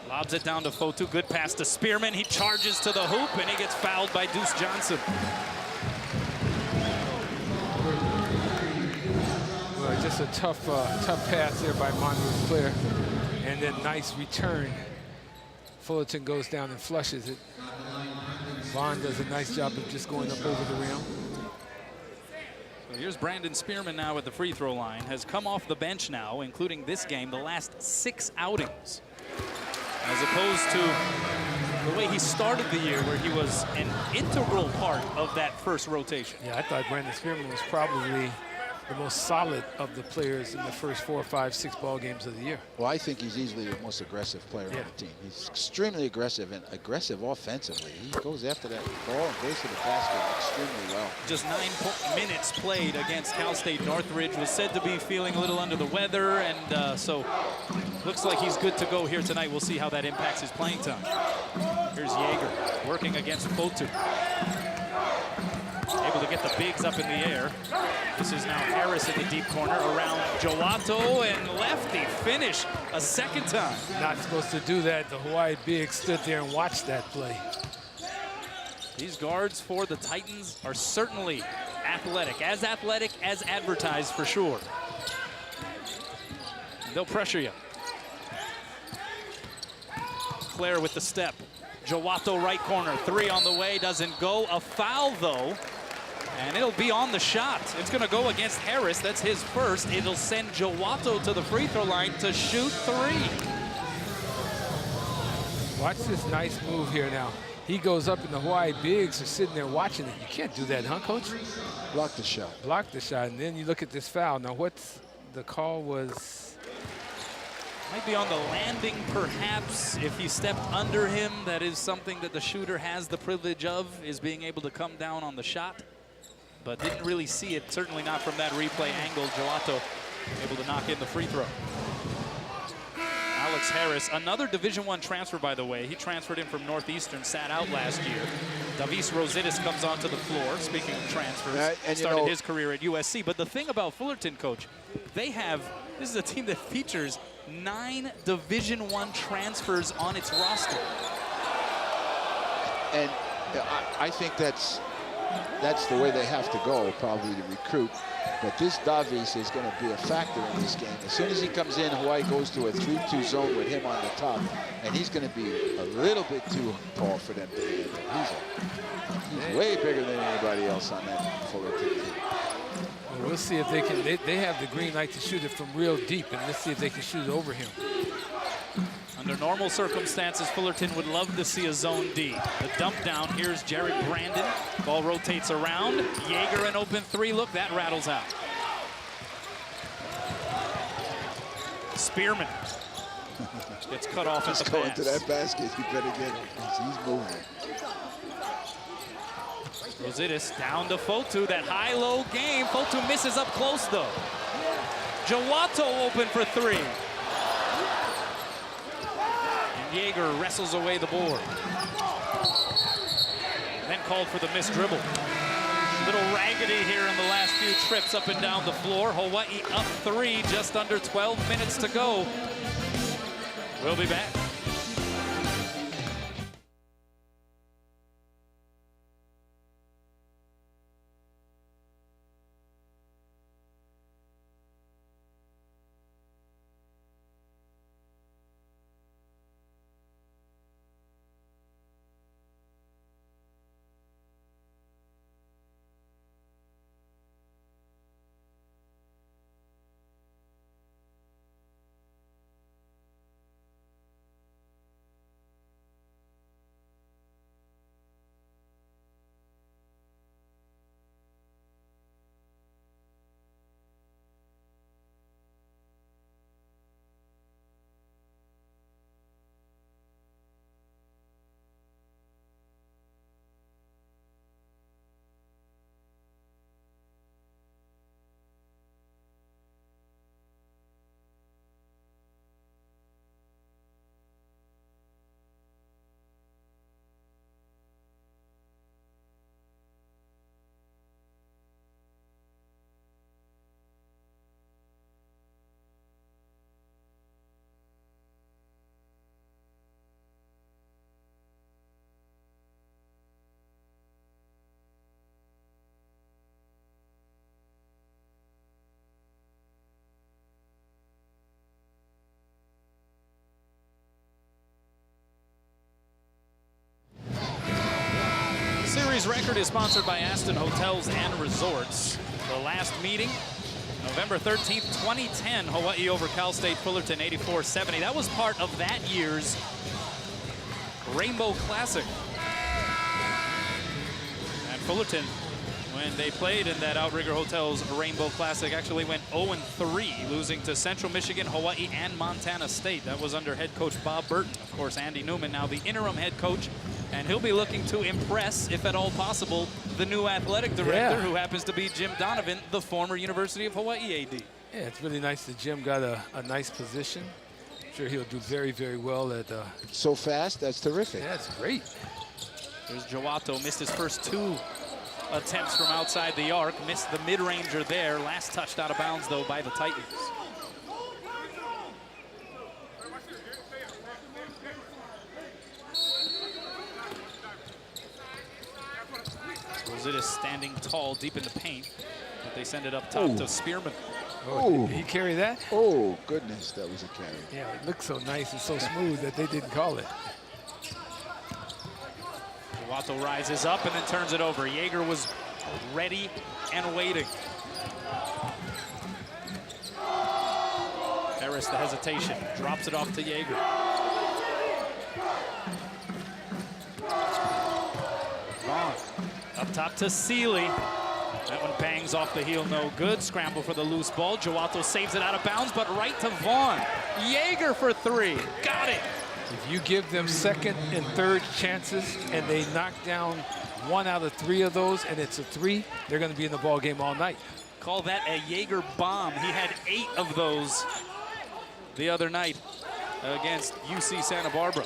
lobs it down to Fotu. Good pass to Spearman. He charges to the hoop, and he gets fouled by Deuce Johnson. Well, just a tough pass there by Monroe's player. And then nice return. Fullerton goes down and flushes it. Vaughn does a nice job of just going up over the rim. So here's Brandon Spearman now at the free throw line. Has come off the bench now, including this game, the last 6 outings. As opposed to the way he started the year, where he was an integral part of that first rotation. Yeah, I thought Brandon Spearman was probably the most solid of the players in the first 4, 5, 6 ball games of the year. Well, I think he's easily the most aggressive player on the team. He's extremely aggressive and aggressive offensively. He goes after that ball and goes to the basket extremely well. Just 9 minutes played against Cal State Northridge. Was said to be feeling a little under the weather, and so looks like he's good to go here tonight. We'll see how that impacts his playing time. Here's Yeager working against Fotu. Able to get the bigs up in the air. This is now Harris in the deep corner around Jowato, and lefty finish a second time. Not supposed to do that. The Hawaii big stood there and watched that play. These guards for the Titans are certainly athletic as advertised for sure. And they'll pressure you. Claire with the step. Jowato right corner, 3 on the way, doesn't go. A foul though, and it'll be on the shot. It's gonna go against Harris, that's his first. It'll send Jowato to the free throw line to shoot 3. Watch this nice move here now. He goes up and the Hawaii bigs are sitting there watching it. You can't do that, huh, Coach? Block the shot. Block the shot, and then you look at this foul. Now, what's the call was? Might be on the landing, perhaps. If he stepped under him, that is something that the shooter has the privilege of, is being able to come down on the shot. But didn't really see it, certainly not from that replay angle. Jowato able to knock in the free throw. Alex Harris, another Division I transfer, by the way. He transferred in from Northeastern, sat out last year. Davis Rositas comes onto the floor, speaking of transfers. And started his career at USC. But the thing about Fullerton, Coach, this is a team that features 9 Division I transfers on its roster. And I think that's the way they have to go, probably, to recruit. But this Davis is going to be a factor in this game. As soon as he comes in, Hawaii goes to a 3-2 zone with him on the top, and he's going to be a little bit too tall for them to get there. He's way bigger than anybody else on that Fullerton team. Well, we'll see if they can. They have the green light to shoot it from real deep, and let's see if they can shoot it over him. Under normal circumstances, Fullerton would love to see a zone D. The dump down, here's Jared Brandon. Ball rotates around. Yeager an open 3. Look, that rattles out. Spearman gets cut off at the going pass. to that basket. You better get it. He's moving. Rositas down to Fotu. That high-low game. Fotu misses up close, though. Jowato open for 3. Yeager wrestles away the board. Then called for the missed dribble. Little raggedy here in the last few trips up and down the floor. Hawaii up 3, just under 12 minutes to go. We'll be back. series record is sponsored by Aston Hotels and Resorts. The last meeting, November 13th, 2010, Hawaii over Cal State Fullerton 84-70. That was part of that year's Rainbow Classic. And Fullerton, when they played in that Outrigger Hotels Rainbow Classic, actually went 0-3, losing to Central Michigan, Hawaii, and Montana State. That was under head coach Bob Burton. Of course, Andy Newman, now the interim head coach, and he'll be looking to impress, if at all possible, the new athletic director, who happens to be Jim Donovan, the former University of Hawaii AD. Yeah, it's really nice that Jim got a nice position. I'm sure he'll do very, very well at... So fast, that's terrific. Yeah, it's great. There's Joato, missed his first 2 attempts from outside the arc, missed the mid-ranger there. Last touched out of bounds, though, by the Titans. Rosita standing tall deep in the paint, but they send it up top to Spearman. Oh, did he carry that? Oh, goodness, that was a carry. Yeah, it looked so nice and so smooth that they didn't call it. Joato rises up and then turns it over. Yeager was ready and waiting. Harris, the hesitation, drops it off to Yeager. Vaughn up top to Seeley. That one bangs off the heel, no good. Scramble for the loose ball. Joato saves it out of bounds, but right to Vaughn. Yeager for 3. Got it. If you give them second and third chances and they knock down 1 out of 3 of those and it's a 3, they're going to be in the ball game all night. Call that a Yeager bomb. He had 8 of those the other night against UC Santa Barbara.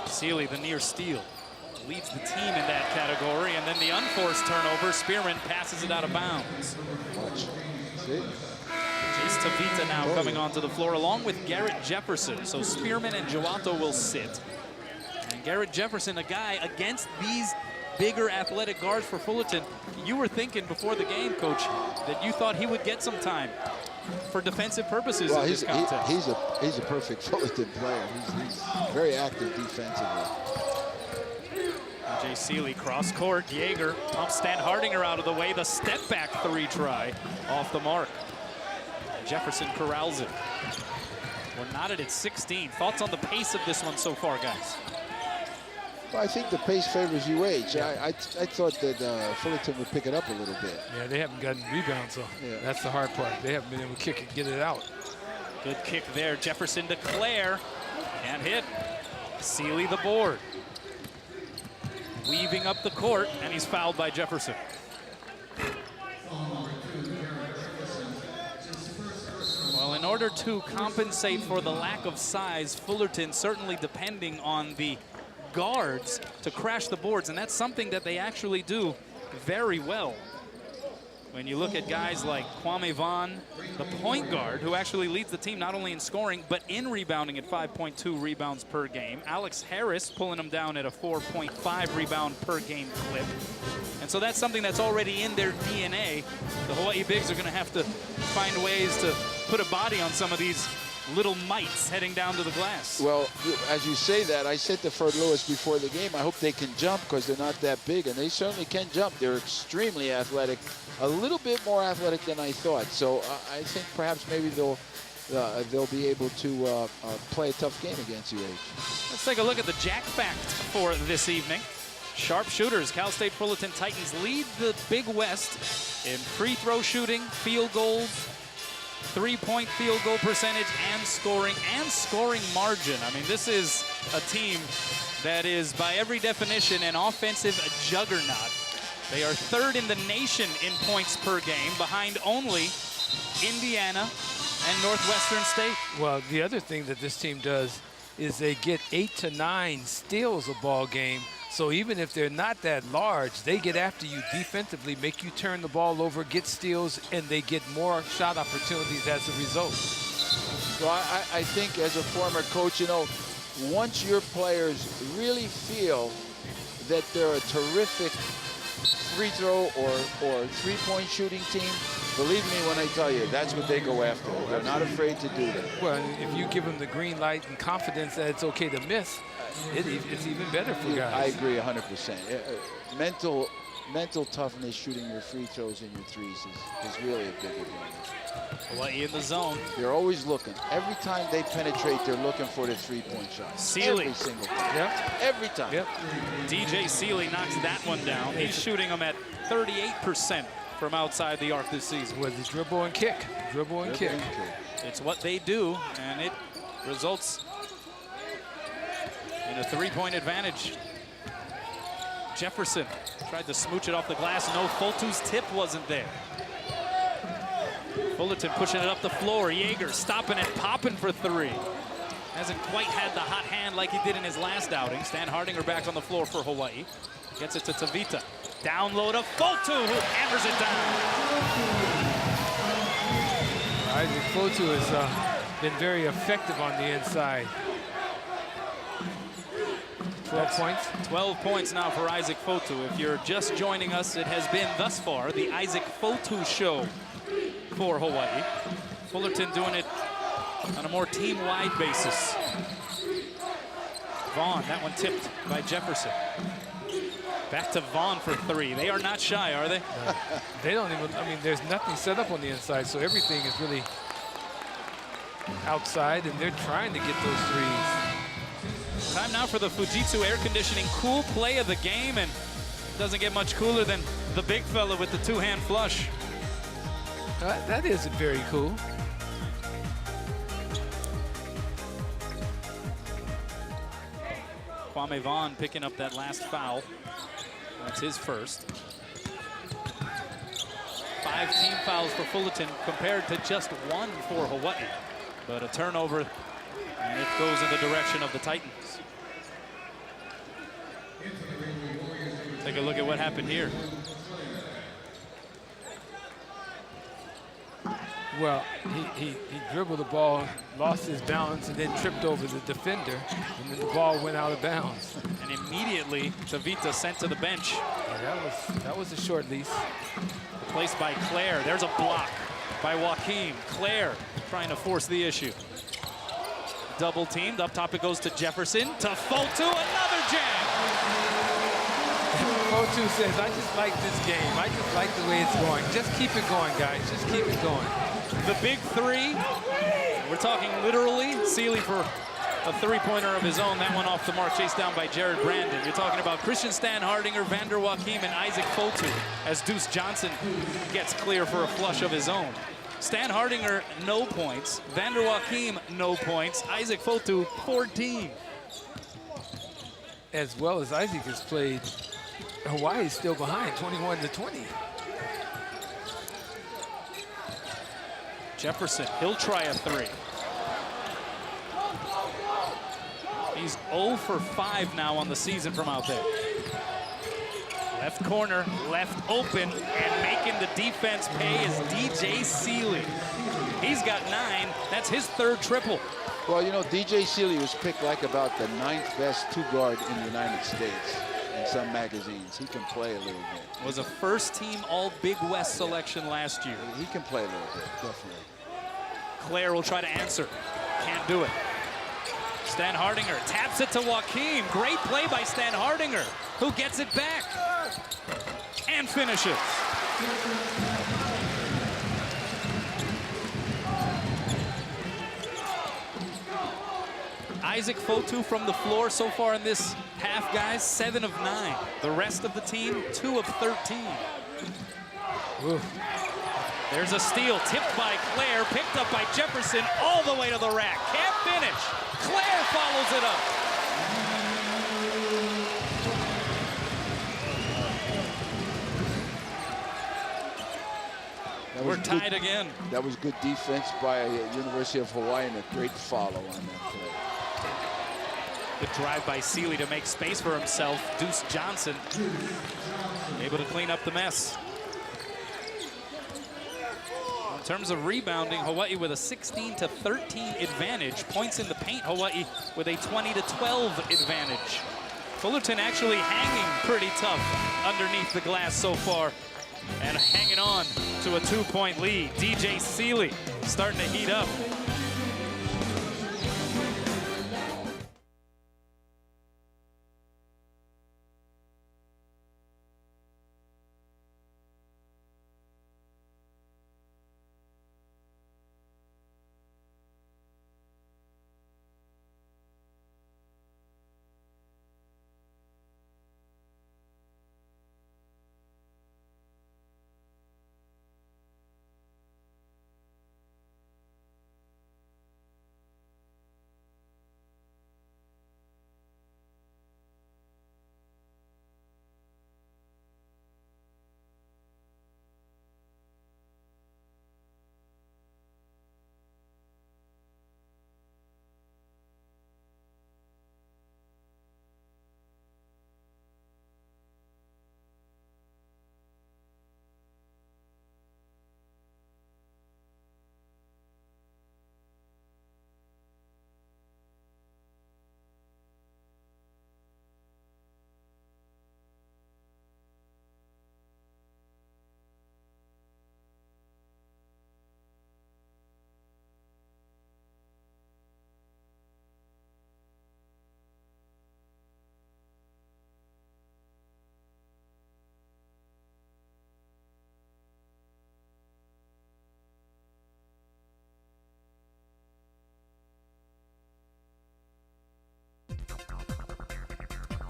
Seeley, the near steal, leads the team in that category, and then the unforced turnover. Spearman passes it out of bounds. Jace Tavita now coming onto the floor along with Garrett Jefferson. So Spearman and Joato will sit. And Garrett Jefferson, a guy against these bigger athletic guards for Fullerton. You were thinking before the game, Coach, that you thought he would get some time for defensive purposes in this contest. He's a perfect Fullerton player. He's very active defensively. Jay Seeley cross court. Yeager pumps Stan Hardinger out of the way. The step back 3 try off the mark. Jefferson corrals it. We're knotted at 16. Thoughts on the pace of this one so far, guys? Well, I think the pace favors UH. I thought that Fullerton would pick it up a little bit. Yeah, they haven't gotten rebounds, so that's the hard part. They haven't been able to kick it, get it out. Good kick there. Jefferson to Claire. Can't hit. Seeley the board. Weaving up the court, and he's fouled by Jefferson. Well, in order to compensate for the lack of size, Fullerton certainly depending on the guards to crash the boards, and that's something that they actually do very well. When you look at guys like Kwame Vaughn, the point guard, who actually leads the team not only in scoring, but in rebounding at 5.2 rebounds per game. Alex Harris pulling him down at a 4.5 rebound per game clip. And so that's something that's already in their DNA. The Hawaii Bigs are going to have to find ways to put a body on some of these little mites heading down to the glass. Well, as you say that, I said to Fred Lewis before the game, I hope they can jump because they're not that big, and they certainly can jump. They're extremely athletic, a little bit more athletic than I thought. So I think perhaps maybe they'll be able to play a tough game against UH. Let's take a look at the Jack Fact for this evening. Sharpshooters, Cal State Fullerton Titans lead the Big West in free throw shooting, field goals, 3-point field goal percentage, and scoring margin. I mean, this is a team that is, by every definition, an offensive juggernaut. They are 3rd in the nation in points per game, behind only Indiana and Northwestern State. Well, the other thing that this team does is they get 8 to 9 steals a ball game. So even if they're not that large, they get after you defensively, make you turn the ball over, get steals, and they get more shot opportunities as a result. Well, I think as a former coach, you know, once your players really feel that they're a terrific free throw or 3-point shooting team, Believe me when I tell you, that's what they go after. They're not afraid to do that. Well, if you give them the green light and confidence that it's okay to miss, it's even better for guys. I agree 100%. Mental toughness, shooting your free throws and your threes is really a big advantage. Hawaii in the zone. They're always looking. Every time they penetrate, they're looking for the three-point shot. Sealy. Every single time. Yep. Every time. Yep. DJ Sealy knocks that one down. He's shooting them at 38% from outside the arc this season. With the dribble and kick. Dribble and kick. It's what they do, and it results in a three-point advantage. Jefferson tried to smooch it off the glass. No, Fultu's tip wasn't there. Fullerton pushing it up the floor. Yeager stopping it, popping for three. Hasn't quite had the hot hand like he did in his last outing. Stan Hardinger back on the floor for Hawaii. Gets it to Tavita. Down low to Fultu, who hammers it down. Isaac Fultu has been very effective on the inside. 12 points. 12 points now for Isaac Fultu. If you're just joining us, it has been thus far the Isaac Fultu show for Hawaii. Fullerton doing it on a more team-wide basis. Vaughn, that one tipped by Jefferson. Back to Vaughn for three. They are not shy, are they? No. They don't even, I mean, there's nothing set up on the inside, so everything is really outside, and they're trying to get those threes. Time now for the Fujitsu air conditioning cool play of the game, and doesn't get much cooler than the big fella with the two-hand flush. That is very cool. Kwame Vaughn picking up that last foul. That's his first. 5 team fouls for Fullerton compared to just 1 for Hawaii. But a turnover, and it goes in the direction of the Titans. Take a look at what happened here. Well, he dribbled the ball, lost his balance, and then tripped over the defender, and then the ball went out of bounds. And immediately, Tavita sent to the bench. Yeah, that was a short lease. Placed by Claire. There's a block by Joaquim. Claire trying to force the issue. Double teamed. Up top it goes to Jefferson. To Fultu. Another jam. Fultu says, I just like this game. I just like the way it's going. Just keep it going, guys. Just keep it going. The big three. We're talking literally. Sealy for a three-pointer of his own. That one off the mark, chased down by Jared Brandon. You're talking about Christian Stan Hardinger, Vander Joachim, and Isaac Fultu as Deuce Johnson gets clear for a flush of his own. Stan Hardinger, no points. Vander Joachim, no points. Isaac Fultu, 14. As well as Isaac has played, Hawaii's still behind, 21-20. Jefferson, he'll try a three. He's 0 for 5 now on the season from out there. Left corner, left open, and making the defense pay is DJ Sealy. He's got 9. That's his 3rd triple. Well, you know, DJ Sealy was picked like about the 9th best two-guard in the United States in some magazines. He can play a little bit. Was a first-team All-Big West selection last year. He can play a little bit, definitely. Claire will try to answer. Can't do it. Stan Hardinger taps it to Joaquim. Great play by Stan Hardinger, who gets it back and finishes. Isaac Fultu from the floor so far in this half, guys, 7 of 9. The rest of the team, 2 of 13. Ooh. There's a steal, tipped by Claire, picked up by Jefferson, all the way to the rack. Can't finish. Claire follows it up. We're tied again. That was good defense by University of Hawaii and a great follow on that play. Good drive by Sealy to make space for himself. Deuce Johnson able to clean up the mess. In terms of rebounding, Hawaii with a 16-13 advantage. Points in the paint, Hawaii with a 20-12 advantage. Fullerton actually hanging pretty tough underneath the glass so far and hanging on to a 2-point lead. DJ Seeley starting to heat up.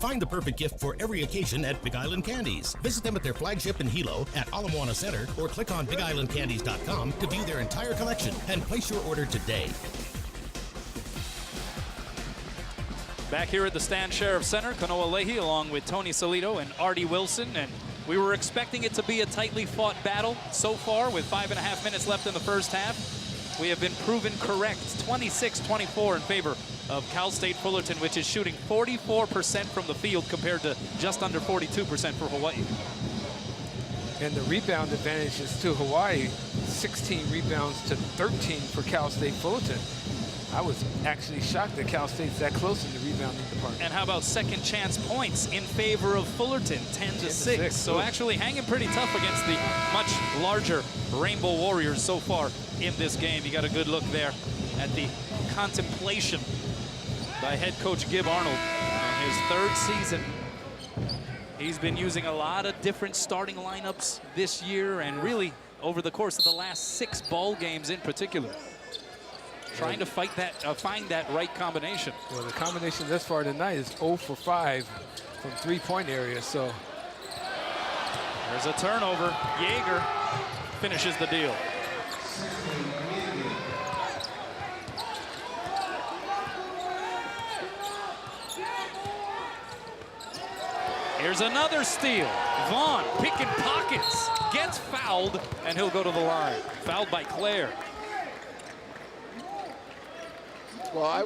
Find the perfect gift for every occasion at Big Island Candies. Visit them at their flagship in Hilo at Ala Moana Center or click on BigIslandCandies.com to view their entire collection and place your order today. Back here at the Stan Sheriff Center, Kanoa Leahy along with Tony Solito and Artie Wilson, and we were expecting it to be a tightly fought battle so far with 5.5 minutes left in the first half. We have been proven correct, 26-24 in favor of Cal State Fullerton, which is shooting 44% from the field compared to just under 42% for Hawaii. And the rebound advantage is to Hawaii, 16 rebounds to 13 for Cal State Fullerton. I was actually shocked that Cal State's that close in the rebounding department. And how about second chance points in favor of Fullerton, 10-6. So actually hanging pretty tough against the much larger Rainbow Warriors so far in this game. You got a good look there at the contemplation by head coach Gib Arnold in his third season. He's been using a lot of different starting lineups this year and really over the course of the last 6 ball games in particular. Trying to find that right combination. Well, the combination thus far tonight is 0 for 5 from three-point area, so. There's a turnover. Jaeger finishes the deal. Here's another steal. Vaughn picking pockets, gets fouled, and he'll go to the line. Fouled by Claire. Well, I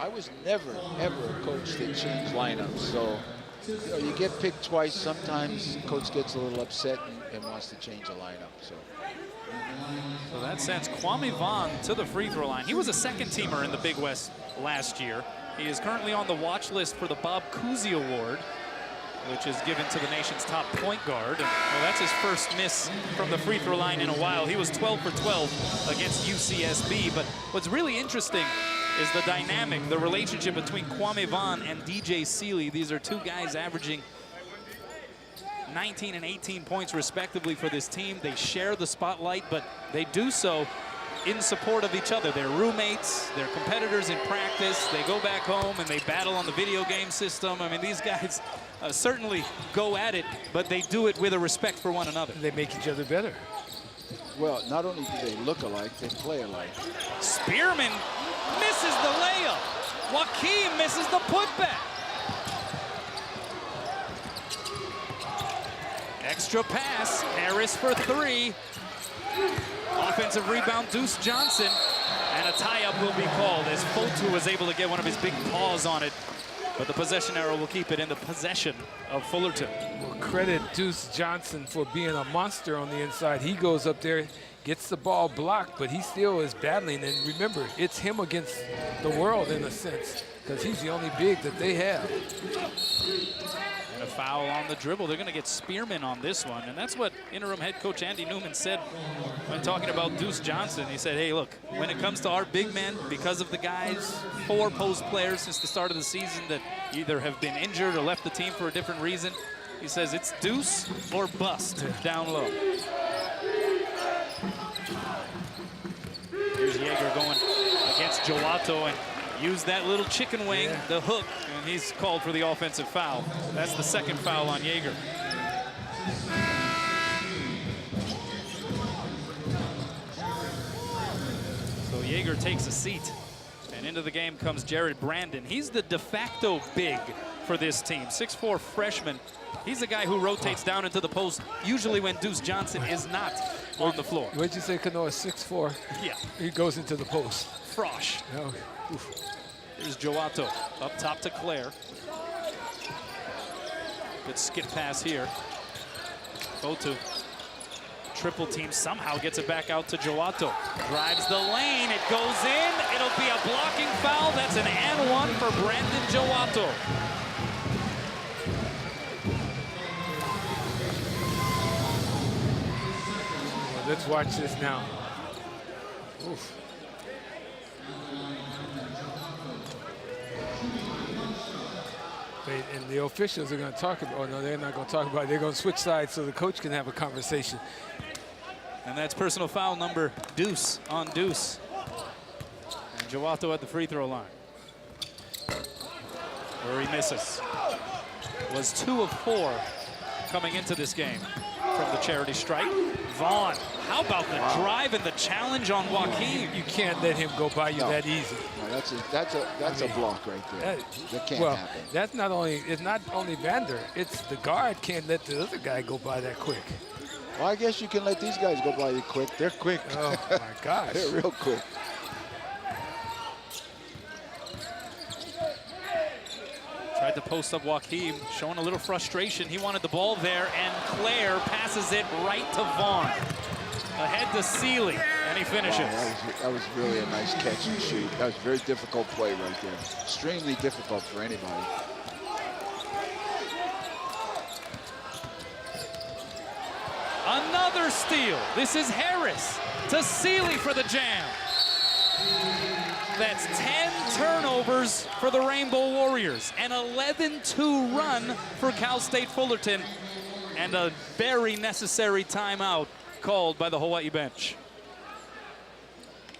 was never, ever a coach that changed lineups. So, you get picked twice. Sometimes coach gets a little upset and wants to change a lineup. So that sends Kwame Vaughn to the free throw line. He was a second teamer in the Big West last year. He is currently on the watch list for the Bob Cousy Award, which is given to the nation's top point guard. And, well, that's his first miss from the free throw line in a while. He was 12 for 12 against UCSB. But what's really interesting is the dynamic, the relationship between Kwame Vaughn and DJ Seeley. These are two guys averaging 19 and 18 points respectively for this team. They share the spotlight, but they do so in support of each other. They're roommates, they're competitors in practice. They go back home and they battle on the video game system. I mean, these guys certainly go at it, but they do it with a respect for one another. They make each other better. Well, not only do they look alike, they play alike. Spearman misses the layup. Joaquim misses the putback. Extra pass, Harris for 3. Offensive rebound, Deuce Johnson. And a tie-up will be called as Fotu was able to get one of his big paws on it. But the possession arrow will keep it in the possession of Fullerton. Well, credit Deuce Johnson for being a monster on the inside. He goes up there, gets the ball blocked, but he still is battling. And remember, it's him against the world in a sense, because he's the only big that they have. And a foul on the dribble. They're going to get Spearman on this one. And that's what interim head coach Andy Newman said when talking about Deuce Johnson. He said, hey, look, when it comes to our big men, because of the guys, 4 post players since the start of the season that either have been injured or left the team for a different reason, he says it's deuce or bust down low. Here's Yeager going against Joato and used that little chicken wing, the hook, and he's called for the offensive foul. That's the second foul on Yeager. So Yeager takes a seat, and into the game comes Jared Brandon. He's the de facto big for this team, 6'4" freshman. He's the guy who rotates down into the post, usually when Deuce Johnson is not on the floor. What'd you say, Kanoa? 6'4"? Yeah. He goes into the post. Frosh. Oh. Here's Joato up top to Claire. Good skip pass here. Fotu. Triple team somehow gets it back out to Joato. Drives the lane, it goes in. It'll be a blocking foul. That's an and one for Brandon Joato. Well, let's watch this now. Oof. And the officials are going to talk about, oh no, they're not going to talk about it. They're going to switch sides so the coach can have a conversation. And that's personal foul number Deuce on Deuce. And Joato at the free throw line, where he misses. Was 2 of 4 coming into this game from the charity stripe. Vaughn, how about the drive and the challenge on Joaquin? You can't let him go by you that easy. No, that's a block right there. That can't happen. That's not only, it's not only Vander, it's the guard can't let the other guy go by that quick. Well, I guess you can let these guys go by you quick. They're quick. Oh my gosh. They're real quick. Tried to post up Joaquin, showing a little frustration. He wanted the ball there, and Claire passes it right to Vaughn. Ahead to Seeley, and he finishes. Wow, that was really a nice catch and shoot. That was a very difficult play right there. Extremely difficult for anybody. Another steal. This is Harris to Seeley for the jam. That's 10 turnovers for the Rainbow Warriors, an 11-2 run for Cal State Fullerton, and a very necessary timeout called by the Hawaii bench.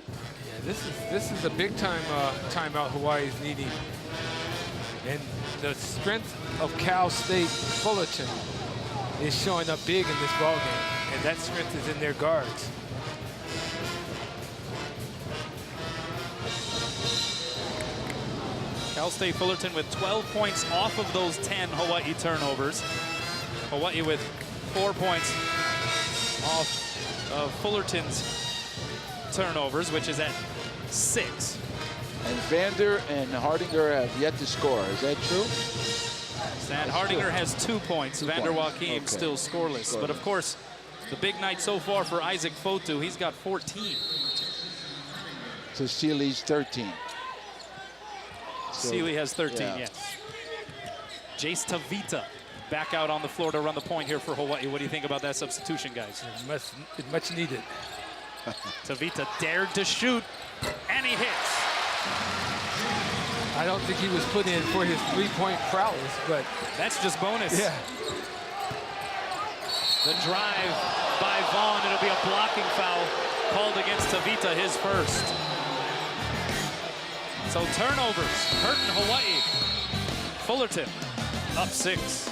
Yeah, this is a big time timeout Hawaii is needing. And the strength of Cal State Fullerton is showing up big in this ballgame, and that strength is in their guards. Cal State Fullerton with 12 points off of those 10 Hawaii turnovers. Hawaii with 4 points off of Fullerton's turnovers, which is at 6. And Vander and Hardinger have yet to score. Is that true? Stan Hardinger has 2 points. Vander Joachim still scoreless. But of course, the big night so far for Isaac Fotu. He's got 14. So Seeley's 13. Seeley has 13, yes. Jace Tavita back out on the floor to run the point here for Hawaii. What do you think about that substitution, guys? It's much needed. Tavita dared to shoot, and he hits. I don't think he was put in for his three-point prowess, but that's just bonus. Yeah. The drive by Vaughn, it'll be a blocking foul called against Tavita, his first. So turnovers hurting Hawaii. Fullerton up 6.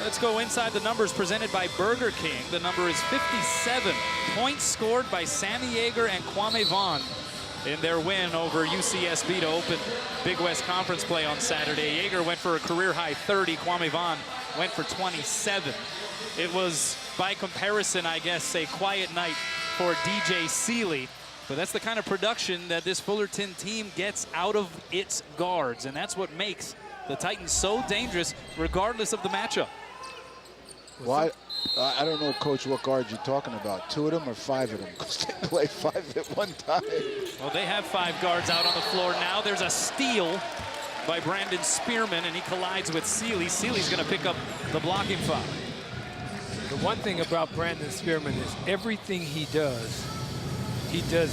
Let's go inside the numbers presented by Burger King. The number is 57. Points scored by Sammy Yeager and Kwame Vaughn in their win over UCSB to open Big West Conference play on Saturday. Yeager went for a career-high 30. Kwame Vaughn went for 27. It was, by comparison, I guess, a quiet night for DJ Seeley. But that's the kind of production that this Fullerton team gets out of its guards. And that's what makes the Titans so dangerous, regardless of the matchup. Well, I don't know, Coach, what guards you're talking about. 2 of them or 5 of them? Because they play 5 at one time. Well, they have 5 guards out on the floor now. There's a steal by Brandon Spearman, and he collides with Seeley. Seeley's going to pick up the blocking foul. The one thing about Brandon Spearman is everything he does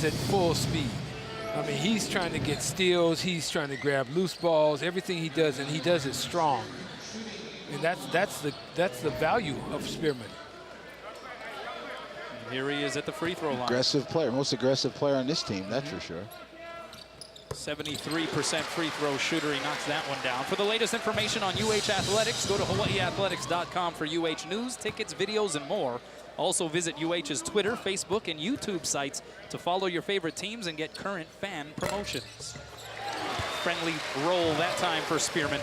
at full speed. I mean, he's trying to get steals. He's trying to grab loose balls. Everything he does, and he does it strong. And that's the value of Spearman. And here he is at the free throw line. Aggressive player, most aggressive player on this team, that's for sure. 73% free throw shooter. He knocks that one down. For the latest information on UH Athletics, go to hawaiiathletics.com for UH news, tickets, videos, and more. Also visit UH's Twitter, Facebook, and YouTube sites to follow your favorite teams and get current fan promotions. Friendly roll that time for Spearman.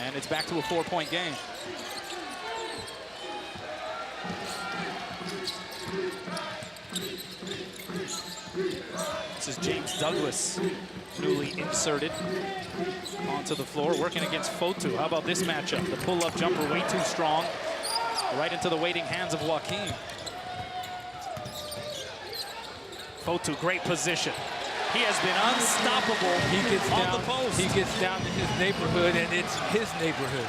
And it's back to a 4-point game. This is James Douglas, newly inserted onto the floor, working against Fotu. How about this matchup? The pull-up jumper way too strong. Right into the waiting hands of Joaquin. Fotu, great position. He has been unstoppable on the post. He gets down to his neighborhood, and it's his neighborhood.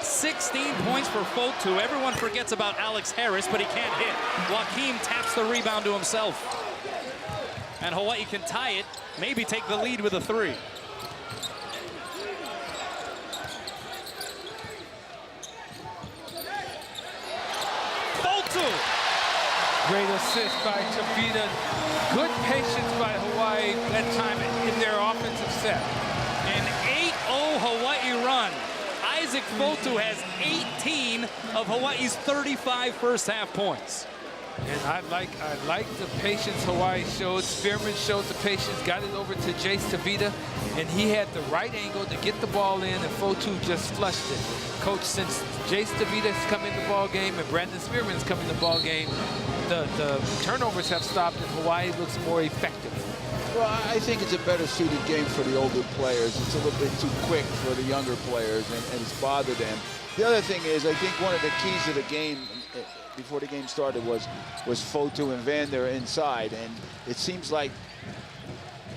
16 points for Fotu. Everyone forgets about Alex Harris, but he can't hit. Joaquin taps the rebound to himself. And Hawaii can tie it, maybe take the lead with a 3. Fotu! Great assist by Tavita. Good patience by Hawaii that time in their offensive set. An 8-0 Hawaii run. Isaac Fotu has 18 of Hawaii's 35 first half points. And I like the patience Hawaii showed. Spearman showed the patience, got it over to Jace Tavita, and he had the right angle to get the ball in, and Fotu just flushed it. Coach, since Jace Tavita's come in the ball game and Brandon Spearman's come in the ball game, the turnovers have stopped and Hawaii looks more effective. Well, I think it's a better suited game for the older players. It's a little bit too quick for the younger players, and it's bothered them. The other thing is, I think one of the keys of the game before the game started was Fotu and Vander inside, and it seems like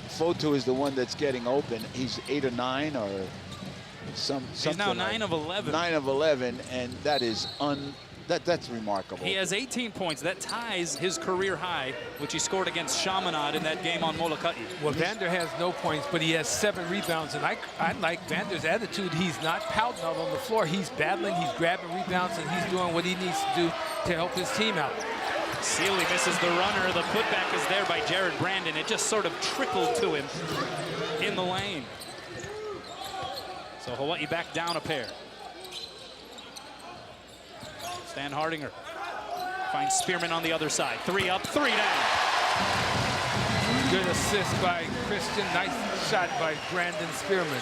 Fotu is the one that's getting open. He's 8 or 9 or something. He's now 9 of 11. 9 of 11, and that is that's remarkable. He has 18 points. That ties his career high, which he scored against Chaminade in that game on Molokai. Well, Vander has no points, but he has 7 rebounds, and I like Vander's attitude. He's not pouting out on the floor. He's battling, he's grabbing rebounds, and he's doing what he needs to do to help his team out. Seeley misses the runner. The putback is there by Jared Brandon. It just sort of trickled to him in the lane. So Hawaii back down a pair. Stan Hardinger finds Spearman on the other side. 3 up, 3 down. Good assist by Christian. Nice shot by Brandon Spearman.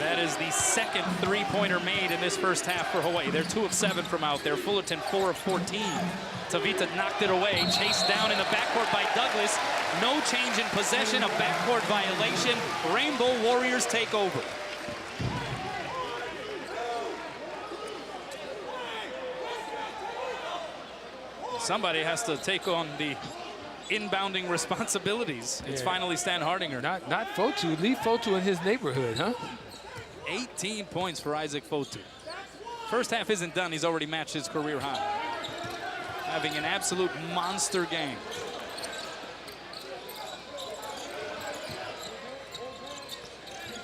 That is the second three-pointer made in this first half for Hawaii. They're 2 of 7 from out there. Fullerton 4 of 14. Tavita knocked it away. Chased down in the backcourt by Douglas. No change in possession. A backcourt violation. Rainbow Warriors take over. Somebody has to take on the inbounding responsibilities. It's finally Stan Hardinger. Not Fotu. Leave Fotu in his neighborhood, huh? 18 points for Isaac Fotu. First half isn't done. He's already matched his career high. Having an absolute monster game.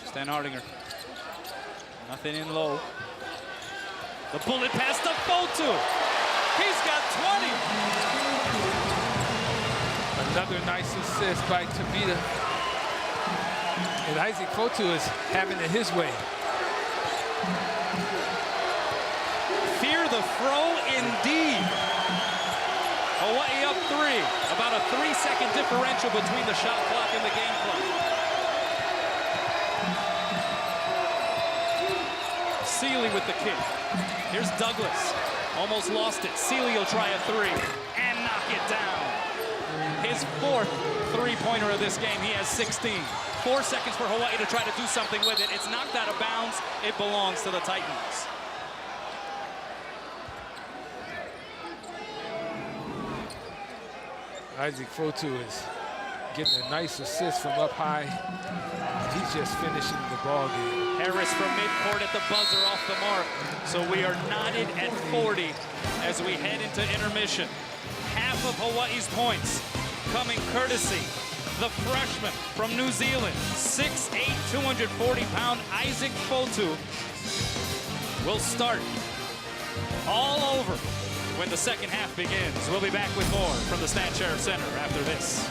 Stan Hardinger. Nothing in low. The bullet pass to Fotu. He's got 20. Another nice assist by Tavita. And Isaac Fotu is having it his way. About a 3-second differential between the shot clock and the game clock. Seeley with the kick. Here's Douglas. Almost lost it. Seeley will try a three and knock it down. His 4th three-pointer of this game. He has 16. 4 seconds for Hawaii to try to do something with it. It's knocked out of bounds. It belongs to the Titans. Isaac Fotu is getting a nice assist from up high. He's just finishing the ball game. Harris from midcourt at the buzzer off the mark. So we are knotted at 40 as we head into intermission. Half of Hawaii's points coming courtesy the freshman from New Zealand, 6'8", 240-pound Isaac Fotu will start all over when the second half begins. We'll be back with more from the Stan Sheriff Center after this.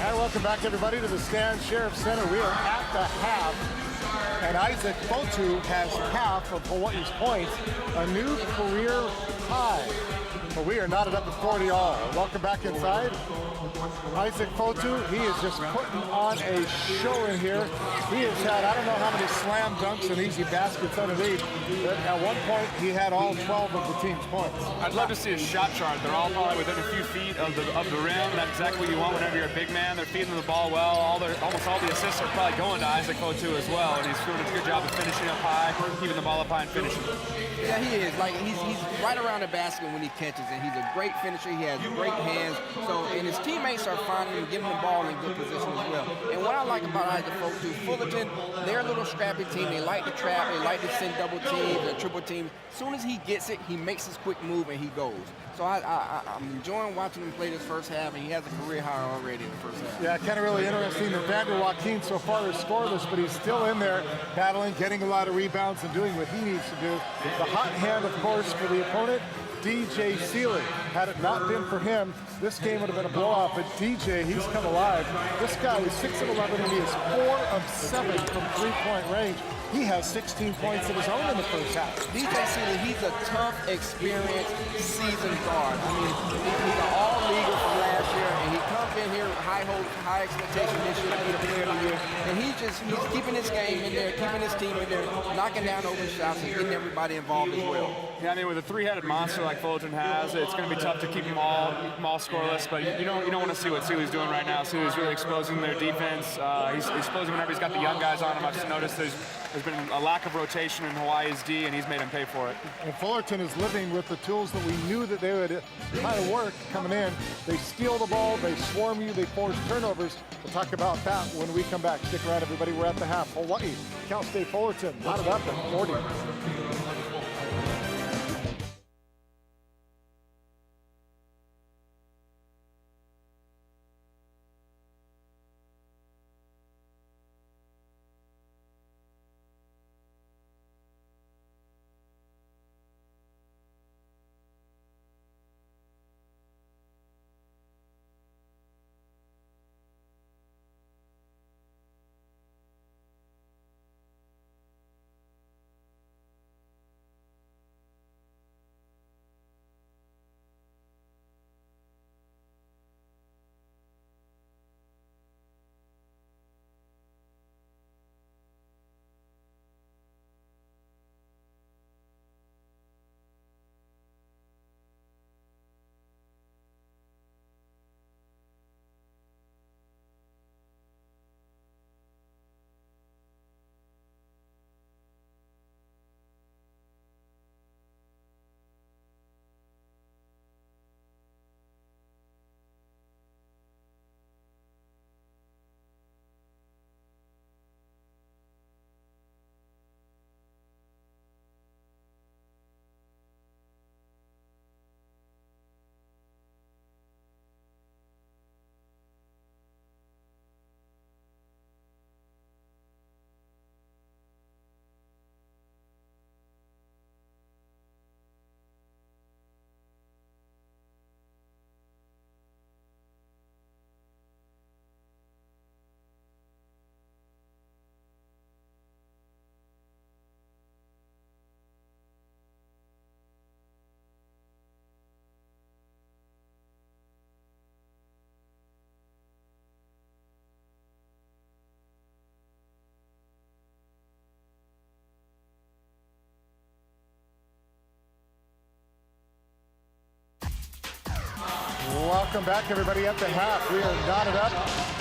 And welcome back, everybody, to the Stan Sheriff Center. We are at the half, and Isaac Fotu has half of Hawaii's points, a new career high. But we are knotted up at 40 all. Welcome back inside. Isaac Fotu, he is just putting on a show in here. He has had, I don't know how many slam dunks and easy baskets underneath, but at one point he had all 12 of the team's points. I'd love to see a shot chart. They're all probably within a few feet of the rim. That's exactly what you want whenever you're a big man. They're feeding the ball well. Almost all the assists are probably going to Isaac Fotu as well, and he's doing a good job of finishing up high, keeping the ball up high and finishing. Yeah, he is. Like he's right around the basket when he catches it. He's a great finisher. He has great hands. So, and his teammates are finding him, giving the ball in good position as well. And what I like about Isaac Fotu, Fullerton, they're a little scrappy team. They like to trap. They like to send double teams and triple teams. As soon as he gets it, he makes his quick move and he goes. So I'm enjoying watching him play this first half, and he has a career high already in the first half. Yeah, kind of really interesting that Vander Joaquin so far is scoreless, but he's still in there battling, getting a lot of rebounds and doing what he needs to do. The hot hand, of course, for the opponent, DJ Seeley. Had it not been for him, this game would have been a blowout, but DJ, he's come alive. This guy is 6 of 11, and he is 4 of 7 from three-point range. He has 16 points of his own in the first half. DJ Seeley, he's a tough, experienced, seasoned guard. I mean, he's an all-leaguer from last year, and he comes in here high hopes, high expectation this year to be the player of the year. And he's keeping his game in there, keeping his team in there, knocking down open shots and getting everybody involved as well. Yeah, I mean, with a three-headed monster like Fullerton has, it's going to be tough to keep them all scoreless. But you don't want to see what Seeley's doing right now. Seeley's really exposing their defense. He's exposing whenever he's got the young guys on him. I've just noticed there's there's been a lack of rotation in Hawaii's D, and he's made him pay for it. And Fullerton is living with the tools that we knew that they would kind of work coming in. They steal the ball, they swarm you, they force turnovers. We'll talk about that when we come back. Stick around, everybody. We're at the half. Hawaii, Cal State Fullerton, knotted up at 40. Welcome back, everybody, at the half. We are knotted up.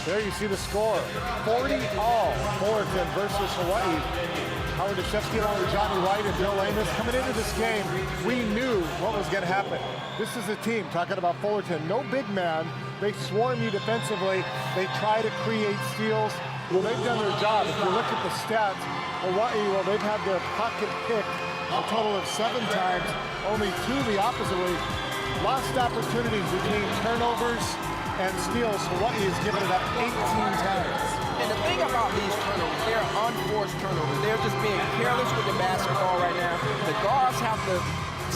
There you see the score. 40 all, Fullerton versus Hawaii. Howard Deshevsky along with Johnny White and Bill Amos. Coming into this game, we knew what was going to happen. This is a team, talking about Fullerton, no big man. They swarm you defensively. They try to create steals. Well, they've done their job. If you look at the stats, Hawaii, well, they've had their pocket pick a total of 7 times, only 2 the opposite way. Lost opportunities between turnovers and steals. Hawaii has given it up 18 times. And the thing about these turnovers, they're unforced turnovers. They're just being careless with the basketball right now. The guards have to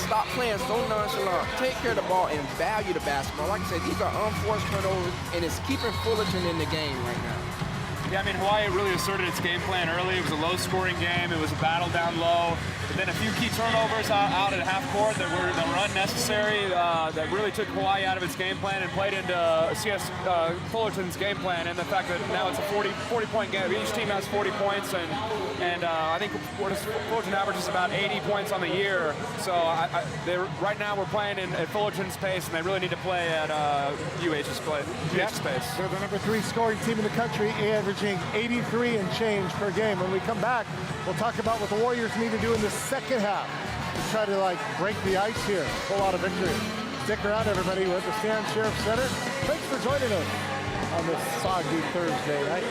stop playing so nonchalant, take care of the ball, and value the basketball. Like I said, these are unforced turnovers, and it's keeping Fullerton in the game right now. Yeah, I mean, Hawaii really asserted its game plan early. It was a low-scoring game. It was a battle down low. But then a few key turnovers out at half court that were unnecessary, that really took Hawaii out of its game plan and played into Fullerton's game plan, and the fact that now it's a 40-point game. Each team has 40 points, and I think Fullerton averages about 80 points on the year. So right now we're playing at Fullerton's pace, and they really need to play at UH's pace. They're the number 3 scoring team in the country, averaging 83 and change per game. When we come back, we'll talk about what the Warriors need to do in the second half to try to break the ice here, pull out a victory. Stick around, everybody. We're at the Stan Sheriff Center. Thanks for joining us on this soggy Thursday night.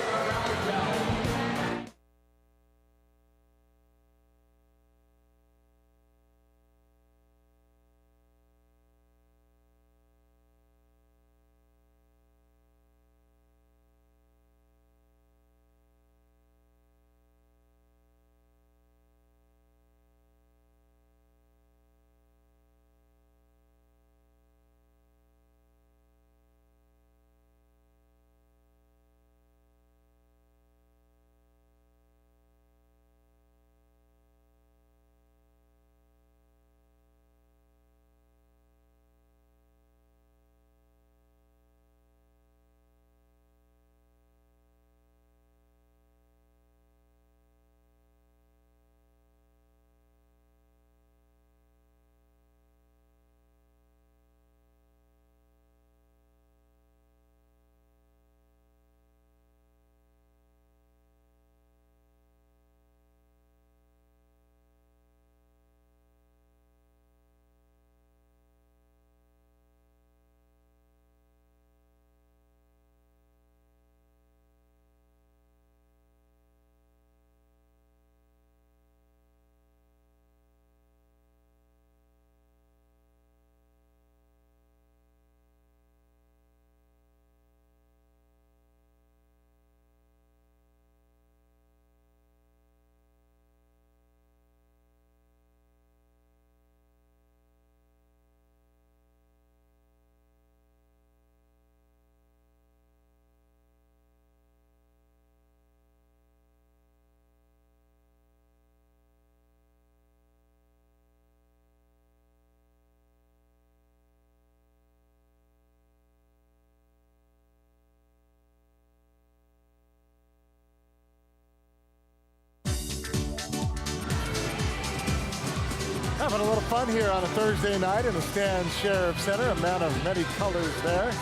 Having a little fun here on a Thursday night in the Stan Sheriff Center. A man of many colors there.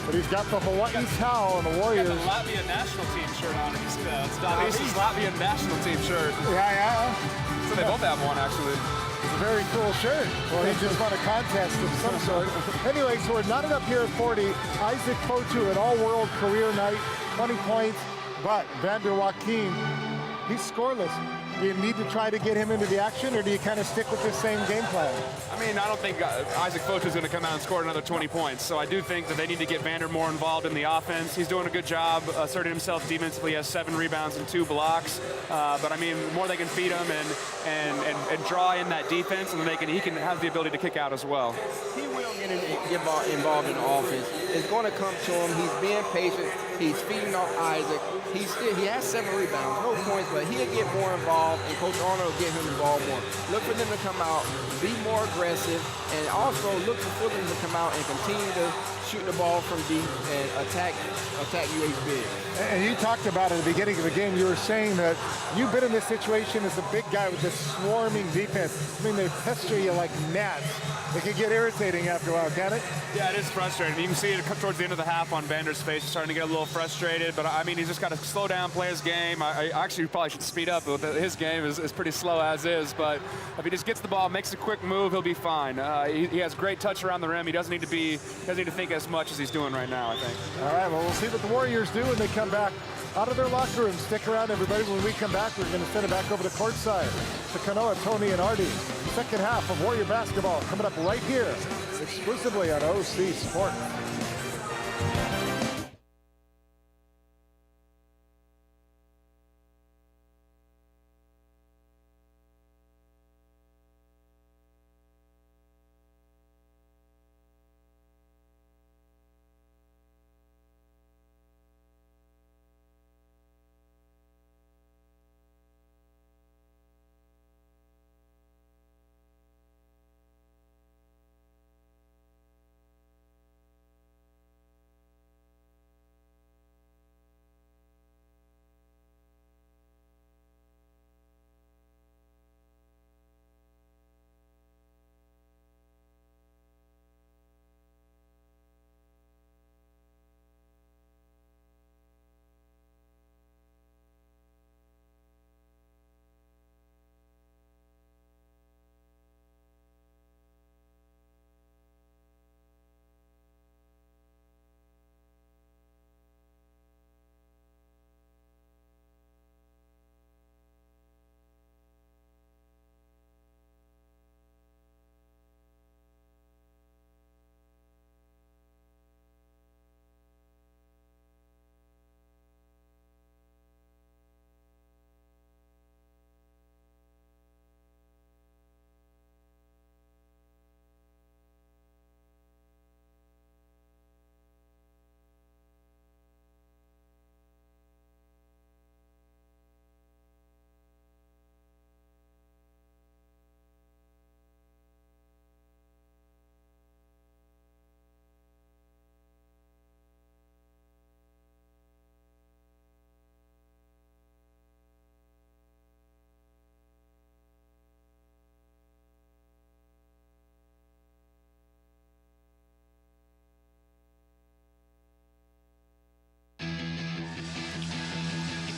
But he's got the Hawaii towel and the Warriors. He's got the Latvian national team shirt on. It's Davies' Latvian national team shirt. Yeah. So they both have one, actually. It's a very cool shirt. Well, he just won a contest of some sort. Anyway, so we're knotted up here at 40. Isaac Fotu, an all-world career night, 20 points. But Vander Joachim, he's scoreless. Do you need to try to get him into the action, or do you kind of stick with this same game plan? I mean, I don't think Isaac Fotu is going to come out and score another 20 points. So I do think that they need to get Vander more involved in the offense. He's doing a good job asserting himself defensively. He has 7 rebounds and 2 blocks. But I mean, the more they can feed him and draw in that defense, and then he can have the ability to kick out as well. He will get involved in the offense. It's going to come to him. He's being patient. He's feeding off Isaac. He has 7 rebounds, no points, but he'll get more involved, and Coach Arnold will get him involved more. Look for them to come out, be more aggressive, and also look for Fullerton to come out and continue to shoot the ball from deep and attack UA's big. And you talked about at the beginning of the game, you were saying that you've been in this situation as a big guy with this swarming defense. I mean, they pester you like gnats. It can get irritating after a while, can it? Yeah, it is frustrating. You can see it towards the end of the half on Vander's face. He's starting to get a little frustrated, but I mean, he's just got to slow down, play his game. I actually probably should speed up, but his game is pretty slow as is, but if he just gets the ball, makes a quick move, he'll be fine. He has great touch around the rim. He doesn't need to think as much as he's doing right now, I think. All right, well, we'll see what the Warriors do when they come back out of their locker room. Stick around, everybody. When we come back, we're going to send it back over to courtside to Kanoa, Tony, and Artie. Second half of Warrior basketball coming up right here, exclusively on OC Sports.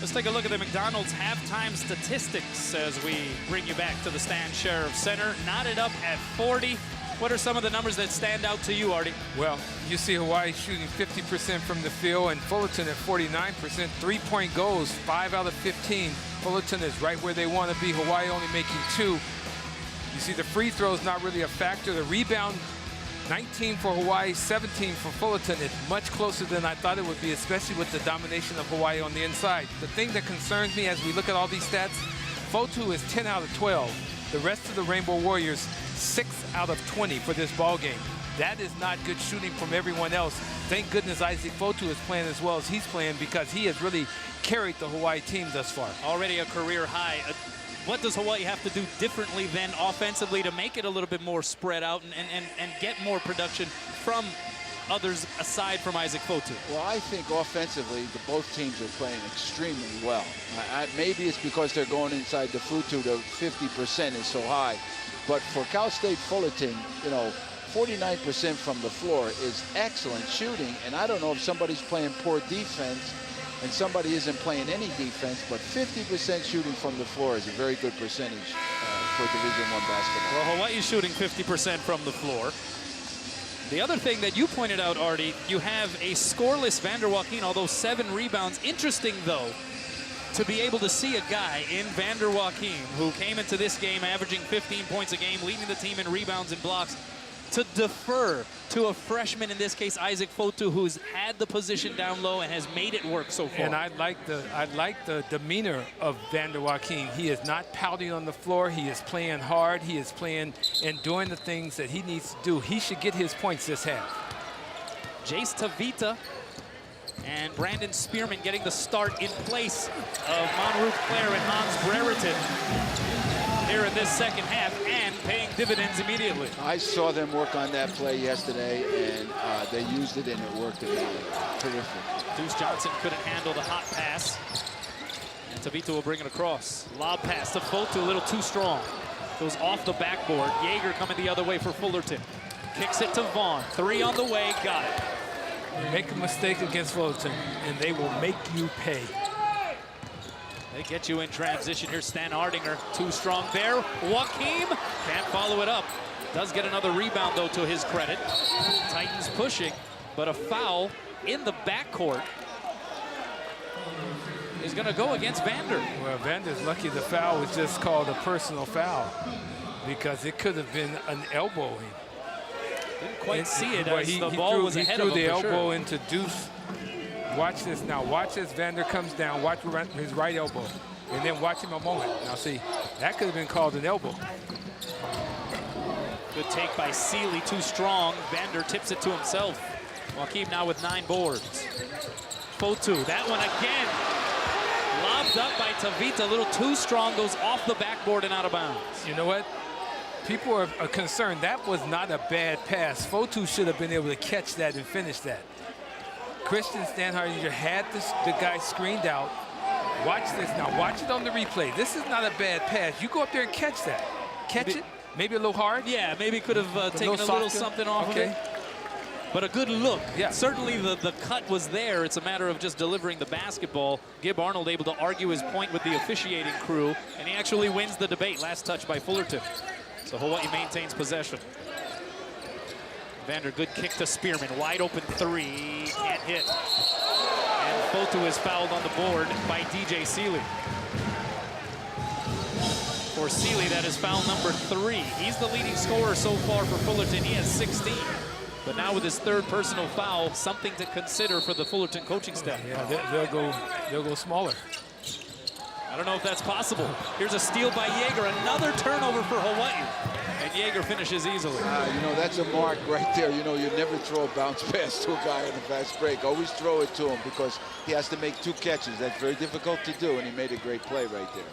Let's take a look at the McDonald's halftime statistics as we bring you back to the Stan Sheriff Center. Knotted up at 40. What are some of the numbers that stand out to you, Artie? Well, you see Hawaii shooting 50% from the field and Fullerton at 49%. Three-point goals, 5 out of 15. Fullerton is right where they want to be. Hawaii only making 2. You see the free throws not really a factor. The rebound, 19 for Hawaii, 17 for Fullerton. It's much closer than I thought it would be, especially with the domination of Hawaii on the inside. The thing that concerns me as we look at all these stats, Fotu is 10 out of 12. The rest of the Rainbow Warriors, 6 out of 20 for this ball game. That is not good shooting from everyone else. Thank goodness Isaac Fotu is playing as well as he's playing, because he has really carried the Hawaii team thus far. Already a career high. What does Hawaii have to do differently then offensively to make it a little bit more spread out and get more production from others aside from Isaac Fotu? Well, I think offensively, both teams are playing extremely well. Maybe it's because they're going inside the Futu, the 50% is so high. But for Cal State Fullerton, you know, 49% from the floor is excellent shooting. And I don't know if somebody's playing poor defense and somebody isn't playing any defense, but 50% shooting from the floor is a very good percentage for Division I basketball. Well, Hawaii's shooting 50% from the floor. The other thing that you pointed out, Artie, you have a scoreless Vander Joaquin, although 7 rebounds. Interesting, though, to be able to see a guy in Vander Joaquin who came into this game averaging 15 points a game, leading the team in rebounds and blocks, to defer to a freshman, in this case Isaac Fotu, who's had the position down low and has made it work so far. And I like the demeanor of Vander Joaquin. He is not pouting on the floor. He is playing hard. He is playing and doing the things that he needs to do. He should get his points this half. Jace Tavita and Brandon Spearman getting the start in place of Monroe Claire and Hans Brereton here in this second half, and paying dividends immediately. I saw them work on that play yesterday, and they used it, and it worked immediately. Terrific. Deuce Johnson couldn't handle the hot pass, and Tavita will bring it across. Lob pass to Fotu, a little too strong. Goes off the backboard. Yeager coming the other way for Fullerton. Kicks it to Vaughn. 3 on the way, got it. Make a mistake against Fullerton, and they will make you pay. They get you in transition here. Stan Ardinger, too strong there. Joaquim can't follow it up. Does get another rebound, though, to his credit. Titans pushing, but a foul in the backcourt is going to go against Vander. Well, Vander's lucky the foul was just called a personal foul, because it could have been an elbowing. Didn't quite see it as he the ball was ahead of him. He threw the for elbow sure. into Deuce. Watch this now. Watch as Vander comes down. Watch his right elbow. And then watch him a moment. Now see, that could have been called an elbow. Good take by Seeley, too strong. Vander tips it to himself. Joaquim now with 9 boards. Fotu, that one again. Lobbed up by Tavita, a little too strong, goes off the backboard and out of bounds. You know what? People are concerned. That was not a bad pass. Fotu should have been able to catch that and finish that. Christian Stanhardinger had the guy screened out. Watch this now. Watch it on the replay. This is not a bad pass. You go up there and catch that. Catch it. Maybe a little hard. Yeah, maybe could have taken a little something off of it. But a good look. Yeah. Certainly the cut was there. It's a matter of just delivering the basketball. Gib Arnold able to argue his point with the officiating crew, and he actually wins the debate. Last touch by Fullerton. So Hawaii maintains possession. Vander, good kick to Spearman. Wide open 3, can't hit. And Fotu is fouled on the board by DJ Seeley. For Seeley, that is foul number 3. He's the leading scorer so far for Fullerton. He has 16. But now with his 3rd personal foul, something to consider for the Fullerton coaching staff. Yeah, they'll go smaller. I don't know if that's possible. Here's a steal by Yeager. Another turnover for Hawaii. And Yeager finishes easily. You know, that's a mark right there. You know, you never throw a bounce pass to a guy in a fast break. Always throw it to him because he has to make 2 catches. That's very difficult to do, and he made a great play right there.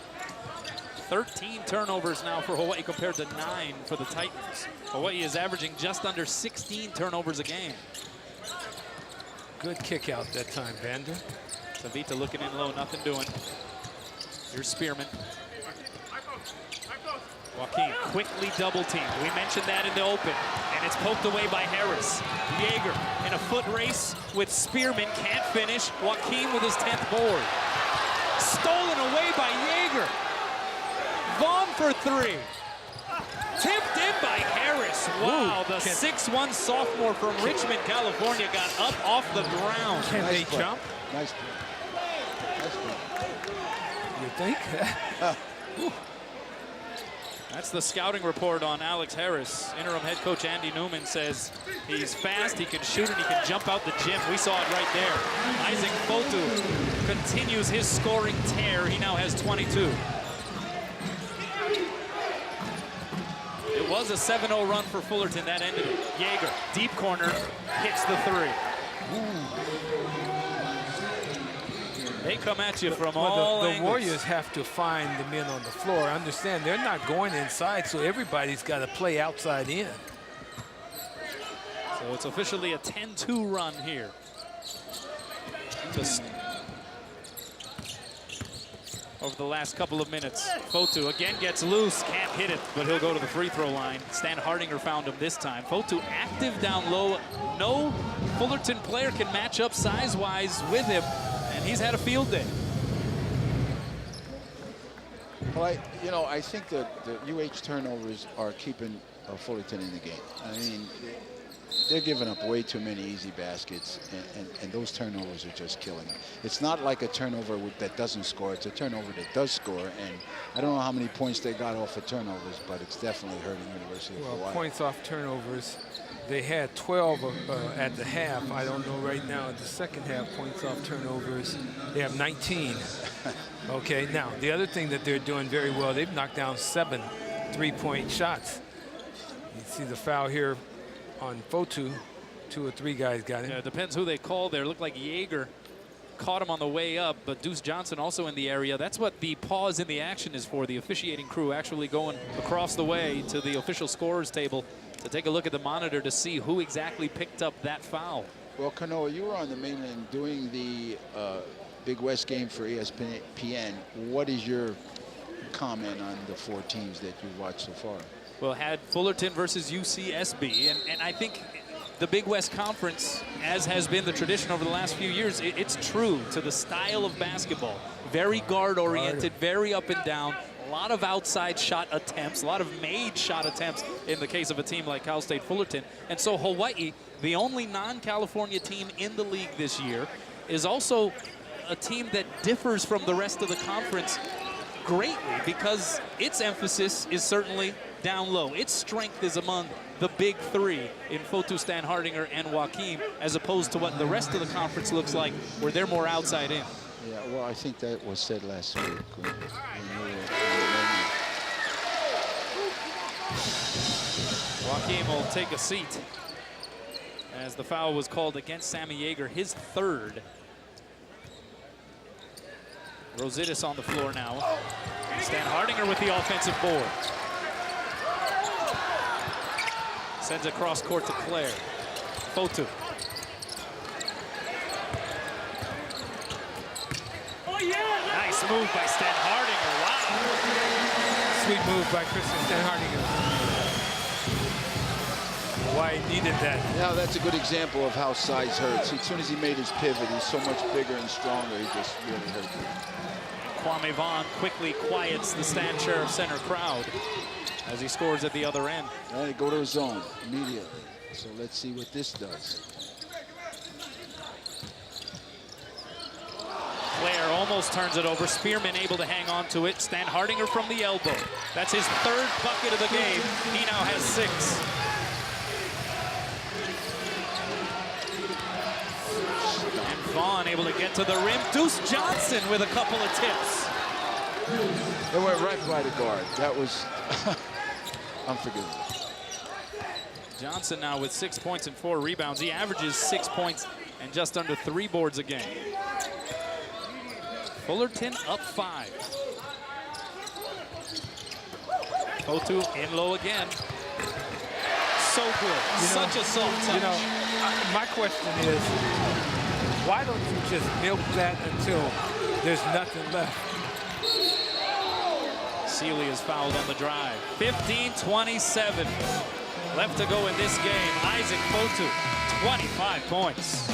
13 turnovers now for Hawaii compared to 9 for the Titans. Hawaii is averaging just under 16 turnovers a game. Good kick out that time, Vander. Tavita looking in low, nothing doing. Here's Spearman. Joaquim quickly double teamed. We mentioned that in the open, and it's poked away by Harris. Yeager in a foot race with Spearman, can't finish. Joaquim with his 10th board. Stolen away by Yeager. Vaughn for 3. Tipped in by Harris. Wow, the 6'1" sophomore from Richmond, California got up off the ground. Can they jump? Nice play. Nice play. You think? That's the scouting report on Alex Harris. Interim head coach Andy Newman says he's fast, he can shoot, and he can jump out the gym. We saw it right there. Isaac Fotu continues his scoring tear. He now has 22. It was a 7-0 run for Fullerton. That ended it. Yeager, deep corner, hits the 3. They come at you from all angles. The Warriors have to find the men on the floor. Understand, they're not going inside, so everybody's got to play outside in. So it's officially a 10-2 run here. Just over the last couple of minutes. Fotu again gets loose, can't hit it, but he'll go to the free throw line. Stan Hardinger found him this time. Fotu active down low. No Fullerton player can match up size-wise with him, and he's had a field day. Well, I think the UH turnovers are keeping Fullerton in the game. I mean, they're giving up way too many easy baskets, and those turnovers are just killing them. It's not like a turnover that doesn't score. It's a turnover that does score, and I don't know how many points they got off of turnovers, but it's definitely hurting University of Hawaii. Points off turnovers, they had 12 at the half. I don't know right now at the second half, points off turnovers. They have 19. Okay, now the other thing that they're doing very well, they've knocked down 7 3-point shots. You see the foul here on Fotu. 2 or 3 guys got it. Yeah, it depends who they call there. Looked like Yeager caught him on the way up, but Deuce Johnson also in the area. That's what the pause in the action is for, the officiating crew actually going across the way to the official scorers table to take a look at the monitor to see who exactly picked up that foul. Well, Kanoa, you were on the mainland doing the Big West game for ESPN. What is your comment on the 4 teams that you've watched so far? Well, had Fullerton versus UCSB, and I think the Big West Conference, as has been the tradition over the last few years, it's true to the style of basketball. Very guard-oriented, very up and down, a lot of outside shot attempts, a lot of made shot attempts in the case of a team like Cal State Fullerton. And so Hawaii, the only non-California team in the league this year, is also a team that differs from the rest of the conference greatly because its emphasis is certainly down low. Its strength is among the big 3 in Fotu, Stan Hardinger, and Joaquim, as opposed to what the rest of the conference looks like, where they're more outside in. Yeah, well, I think that was said last week. Joaquim will take a seat as the foul was called against Sammy Yeager, his 3rd. Rositas on the floor now. Stan Hardinger with the offensive board. Sends it cross court to Claire. Fotu. Oh, yeah! Nice move by Stan Hardinger. Wow. Sweet move by Christian Stan Hardinger. Hawaii needed that. Yeah, that's a good example of how size hurts. As soon as he made his pivot, he's so much bigger and stronger. He just really hurt him. Kwame Vaughn quickly quiets the Stan Sheriff Center crowd as he scores at the other end. All right, go to a zone immediately. So let's see what this does. Claire almost turns it over. Spearman able to hang on to it. Stan Hardinger from the elbow. That's his 3rd bucket of the game. He now has 6. And Vaughn able to get to the rim. Deuce Johnson with a couple of tips. It went right by the guard. That was unforgivable. Johnson now with 6 points and 4 rebounds. He averages 6 points and just under 3 boards a game. Fullerton up 5. Fotu in low again. So good. Such a soft touch. You know, my question is, why don't you just milk that until there's nothing left? Sealy is fouled on the drive. 15-27 left to go in this game. Isaac Fotu, 25 points.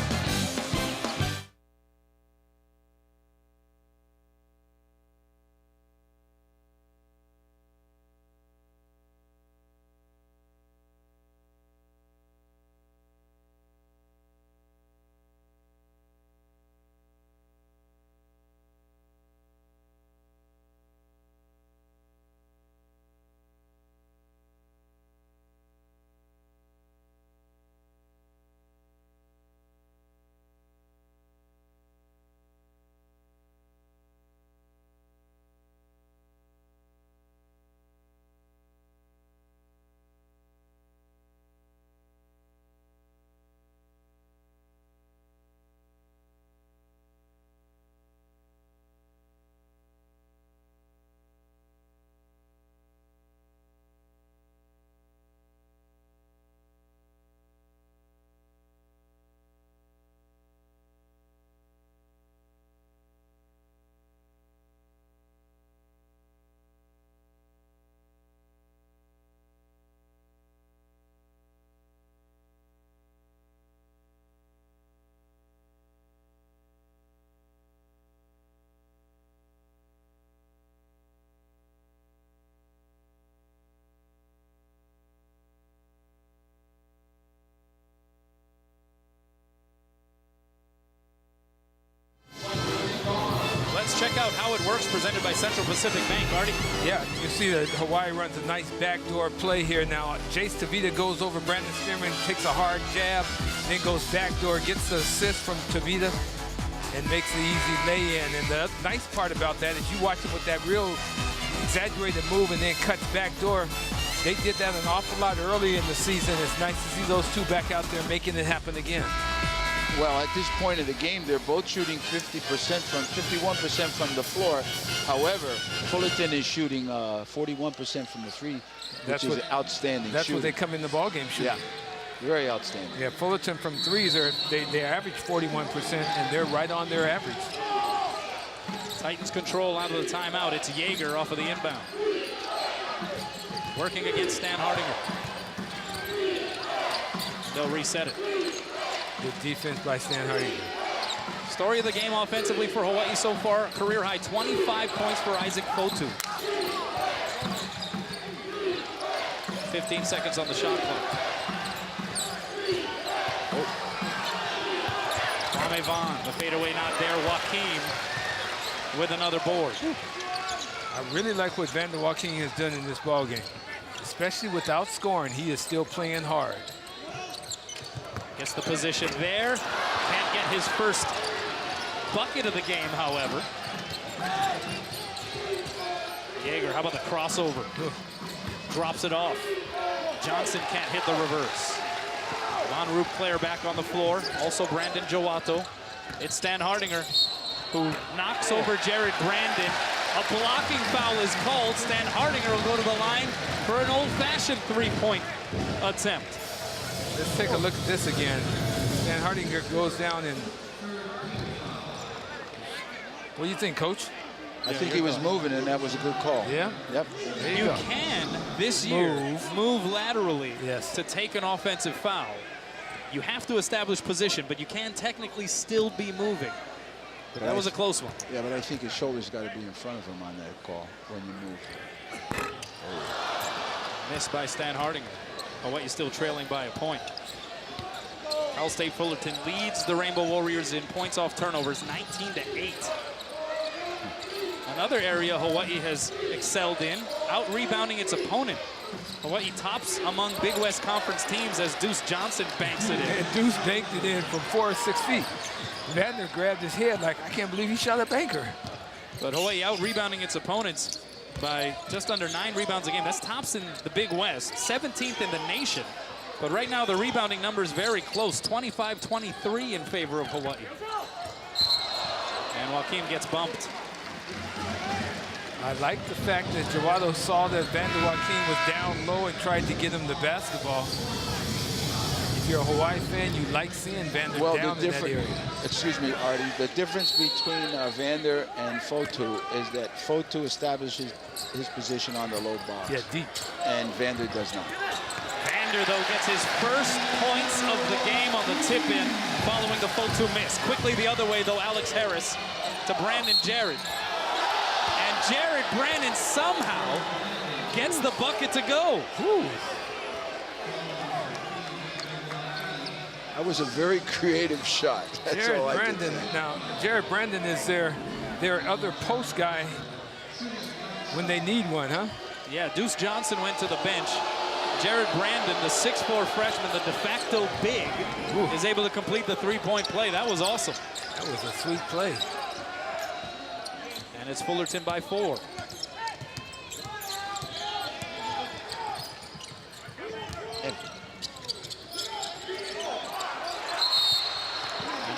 out how it works, presented by Central Pacific Bank. Artie? Yeah, you see that Hawaii runs a nice backdoor play here now. Jace Tavita goes over Brandon Spearman, takes a hard jab, then goes backdoor, gets the assist from Tavita, and makes the easy lay-in. And the nice part about that is you watch him with that real exaggerated move and then cuts backdoor. They did that an awful lot early in the season. It's nice to see those two back out there making it happen again. Well, at this point of the game, they're both shooting 51% from the floor. However, Fullerton is shooting 41% from the three, which is outstanding. That's what they come in the ball game shooting. Yeah, very outstanding. Yeah, Fullerton from threes, they average 41%, and they're right on their average. Titans control out of the timeout. It's Jaeger off of the inbound. Working against Stan Hardinger. They'll reset it. Good defense by Stan Hardinger. Story of the game offensively for Hawaii so far. Career high 25 points for Isaac Fotu. 15 seconds on the shot clock. Kwame Vaughn, the fadeaway not there. Joaquim with another board. I really like what Vander Joaquim has done in this ball game. Especially without scoring, he is still playing hard. Gets the position there. Can't get his first bucket of the game, however. Jaeger, how about the crossover? Drops it off. Johnson can't hit the reverse. Non-Roop player back on the floor. Also Brandon Joato. It's Stan Hardinger who knocks over Jared Brandon. A blocking foul is called. Stan Hardinger will go to the line for an old-fashioned three-point attempt. Let's take a look at this again. Stan Hardinger goes down and... What do you think, Coach? I think he was moving, and that was a good call. Yeah? Yep. There You go. can, this year, move laterally Yes. to take an offensive foul. You have to establish position, but you can technically still be moving. But That was a close one. Yeah, but I think his shoulder's got to be in front of him on that call when you move. Missed by Stan Hardinger. Hawaii still trailing by a point. Cal State Fullerton leads the Rainbow Warriors in points off turnovers, 19-8. Another area Hawaii has excelled in, out-rebounding its opponent. Hawaii tops among Big West Conference teams as Deuce Johnson banks it in. And Deuce banked it in from 4 or 6 feet. Vander grabbed his head like, I can't believe he shot a banker. But Hawaii out-rebounding its opponents by just under 9 rebounds a game. That's tops in the Big West, 17th in the nation. But right now the rebounding number is very close, 25-23 in favor of Hawaii. And Joaquim gets bumped. I like the fact that Joato saw that Vander Joaquim was down low and tried to get him the basketball. If you're a Hawaii fan, you like seeing Vander down in that area. Excuse me, Artie. The difference between Vander and Fotu is that Fotu establishes his position on the low box. Yeah, deep. And Vander does not. Vander, though, gets his first points of the game on the tip-in following the Fotu miss. Quickly the other way, though, Alex Harris to Brandon Jared. And Jared Brandon somehow gets the bucket to go. Whew. That was a very creative shot. That's Jared all I can Brandon, say. now, Jared Brandon is their other post guy when they need one, huh? Yeah, Deuce Johnson went to the bench. Jared Brandon, the 6'4" freshman, the de facto big, is able to complete the three-point play. That was awesome. That was a sweet play. And it's Fullerton by 4. And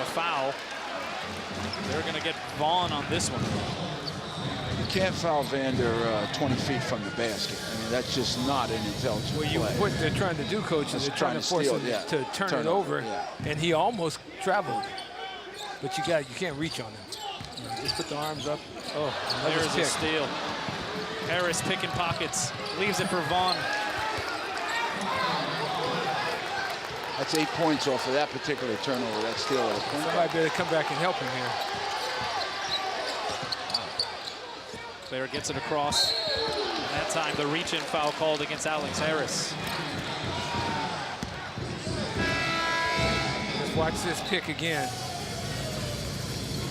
a foul. They're going to get Vaughn on this one. You can't foul Vander 20 feet from the basket. I mean, that's just not an intelligent play. What they're trying to do, Coach, is they're trying to force him to turn it over, and he almost traveled. But you can't reach on him. You know, just put the arms up. Oh, there's a steal. Harris picking pockets, leaves it for Vaughn. That's 8 points off of that particular turnover. That steal at a point. Somebody better come back and help him here. Player gets it across. And that time, the reach-in foul called against Alex Harris. Let's watch this pick again.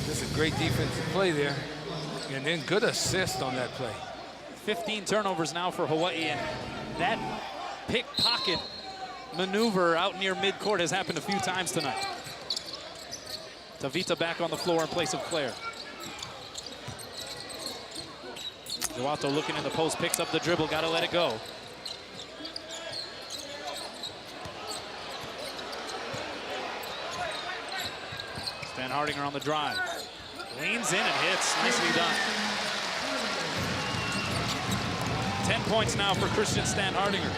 This is a great defensive play there. And then good assist on that play. 15 turnovers now for Hawaii, and that pickpocket maneuver out near midcourt has happened a few times tonight. Tavita back on the floor in place of Claire. Joato looking in the post, picks up the dribble, gotta let it go. Stan Hardinger on the drive. Leans in and hits, nicely done. 10 points now for Christian Stan Hardinger.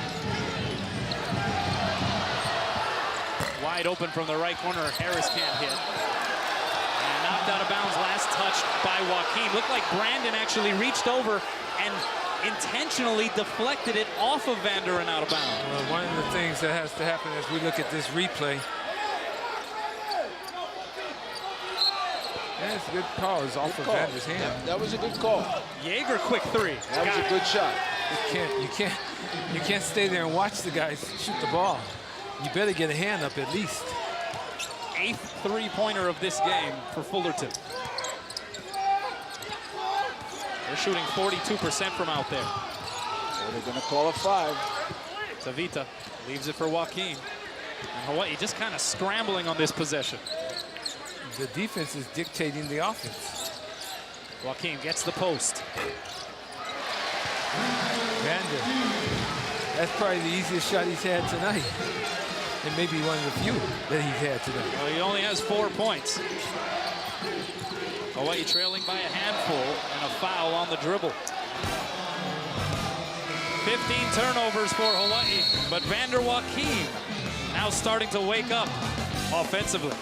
Wide open from the right corner, Harris can't hit. And knocked out of bounds, last touch by Joaquin. Looked like Brandon actually reached over and intentionally deflected it off of Vander and out of bounds. Well, one of the things that has to happen as we look at this replay. That's a good call. It's off of Vander's hand. Yeah, that was a good call. Jaeger, quick three. That was a good shot. You can't stay there and watch the guys shoot the ball. You better get a hand up at least. 8th three-pointer of this game for Fullerton. They're shooting 42% from out there. So they're going to call a 5. Tavita leaves it for Joaquin. And Hawaii just kind of scrambling on this possession. The defense is dictating the offense. Joaquin gets the post. Vander. That's probably the easiest shot he's had tonight. And maybe one of the few that he's had tonight. Well, he only has 4 points. Hawaii trailing by a handful and a foul on the dribble. 15 turnovers for Hawaii, but Vander Joaquin now starting to wake up offensively.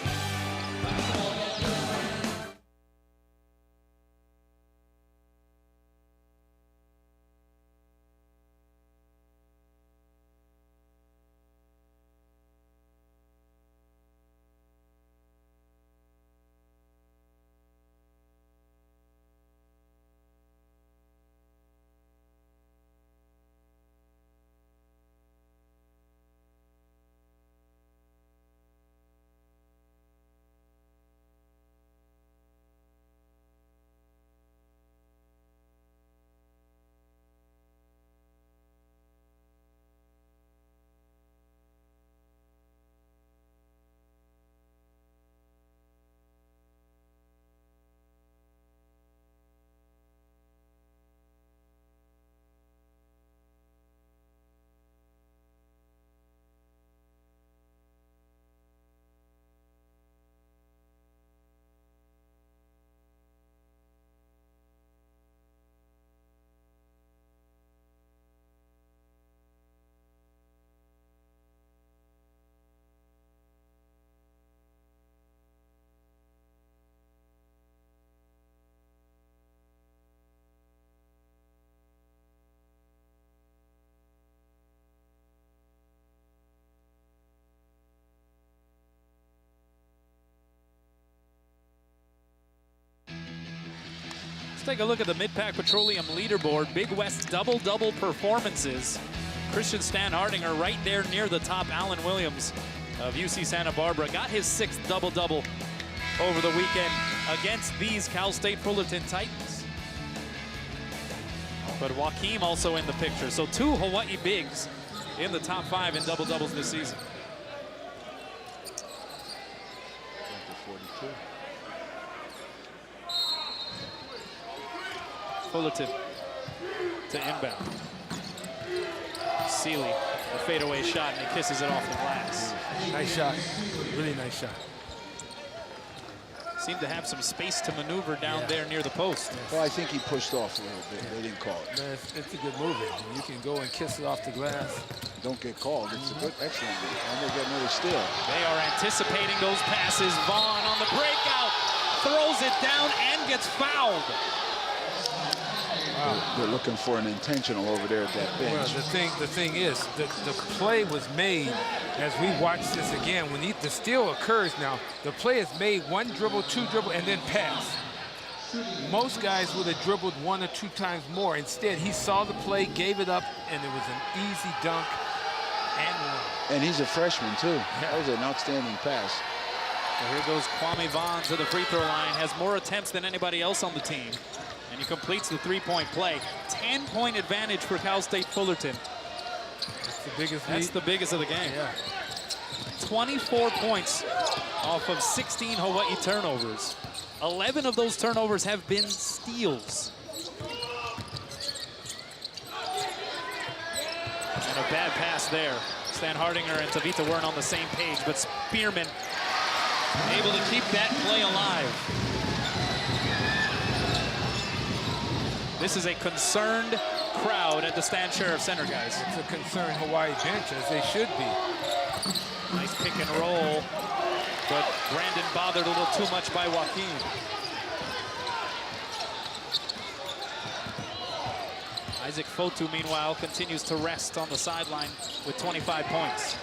Let's take a look at the Mid-Pack Petroleum leaderboard. Big West double-double performances. Christian Stan Hardinger right there near the top. Alan Williams of UC Santa Barbara got his 6th double-double over the weekend against these Cal State Fullerton Titans. But Joaquin also in the picture. So 2 Hawaii bigs in the top 5 in double-doubles this season. Fullerton to inbound. Seeley, the fadeaway shot, and he kisses it off the glass. Nice shot, really nice shot. Seemed to have some space to maneuver down there near the post. Well, I think he pushed off a little bit. They didn't call it. Man, it's a good move. You can go and kiss it off the glass. Don't get called. It's a good, excellent move. And they get another steal. They are anticipating those passes. Vaughn on the breakout, throws it down and gets fouled. Wow. They're looking for an intentional over there at that bench. Well, the thing is, the play was made as we watch this again. When the steal occurs now, the play is made 1 dribble, 2 dribble, and then pass. Most guys would have dribbled 1 or 2 times more. Instead, he saw the play, gave it up, and it was an easy dunk and one. And he's a freshman, too. That was an outstanding pass. So here goes Kwame Vaughn to the free throw line. Has more attempts than anybody else on the team. And he completes the three-point play. 10-point advantage for Cal State Fullerton. That's the biggest lead. That's the biggest of the game. Yeah. 24 points off of 16 Hawaii turnovers. 11 of those turnovers have been steals. And a bad pass there. Stan Hardinger and Tavita weren't on the same page, but Spearman able to keep that play alive. This is a concerned crowd at the Stan Sheriff Center, guys. It's a concerned Hawaii bench, as they should be. Nice pick and roll, but Brandon bothered a little too much by Joaquin. Isaac Fotu, meanwhile, continues to rest on the sideline with 25 points.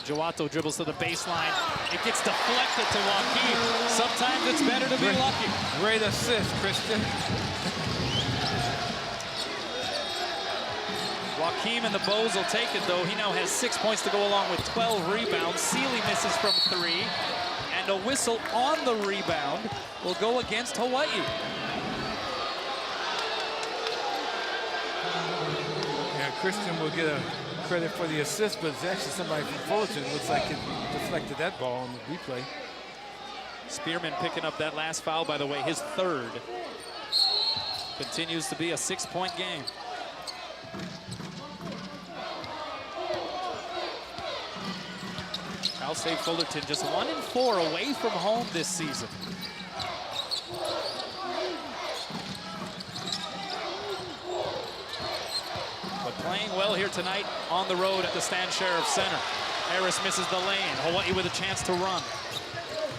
Joato dribbles to the baseline. It gets deflected to Joaquin. Sometimes it's better to be lucky. Great assist, Christian. Joaquin and the Bows will take it, though. He now has 6 points to go along with 12 rebounds. Sealy misses from 3, and a whistle on the rebound will go against Hawaii. Yeah, Christian will get a credit for the assist, but it's actually somebody from Fullerton. Looks like it deflected that ball on the replay. Spearman picking up that last foul, by the way, his 3rd. Continues to be a 6-point game. Cal State Fullerton just 1-4 away from home this season. But playing well here tonight on the road at the Stan Sheriff Center. Harris misses the lane. Hawaii with a chance to run,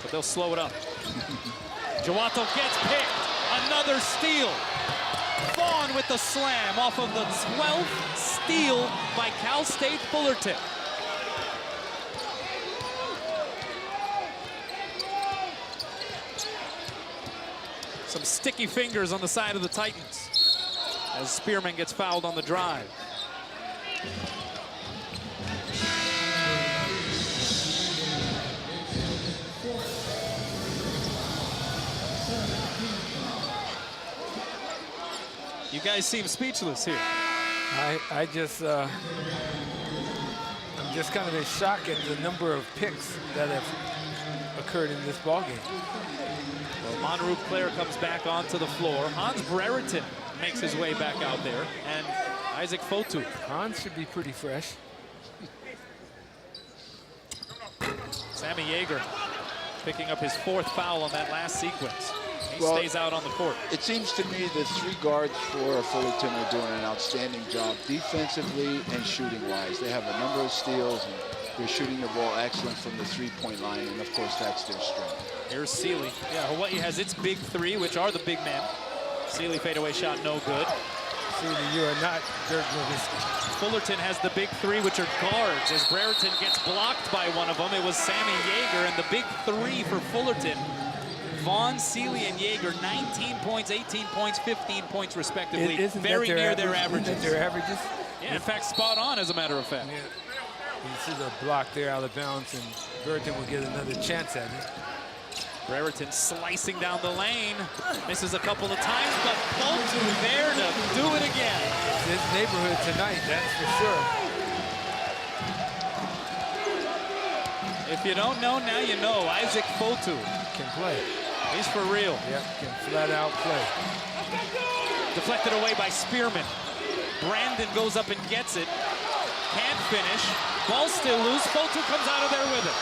but they'll slow it up. Joato gets picked. Another steal. Vaughn with the slam off of the 12th steal by Cal State Fullerton. Some sticky fingers on the side of the Titans as Spearman gets fouled on the drive. You guys seem speechless here. I'm just kind of in shock at the number of picks that have occurred in this ballgame. Well, Monroe Claire comes back onto the floor. Hans Brereton makes his way back out there, and Isaac Fotu. Hans should be pretty fresh. Sammy Yeager picking up his 4th foul on that last sequence. He stays out on the court. It seems to me the 3 guards for Fullerton are doing an outstanding job defensively and shooting-wise. They have a number of steals, and they're shooting the ball excellent from the 3-point line, and of course that's their strength. Here's Sealy. Yeah, Hawaii has its big 3, which are the big men. Sealy fadeaway shot, no good. Sealy, you are not Dirk Nowitzki. Fullerton has the big 3, which are guards. As Brereton gets blocked by one of them, it was Sammy Yeager, and the big 3 for Fullerton. Vaughn, Sealy, and Yeager, 19 points, 18 points, 15 points, respectively. Very near their averages. Isn't that their averages? Yeah, in fact, spot on, as a matter of fact. Yeah. You see the block there out of bounds, and Brereton will get another chance at it. Brereton slicing down the lane. Misses a couple of times, but Fotu there to do it again. It's his neighborhood tonight, that's for sure. If you don't know, now you know. Isaac Fotu can play. He's for real. Yep, can flat out play. Deflected away by Spearman. Brandon goes up and gets it. Can't finish. Ball still loose. Fotu comes out of there with it.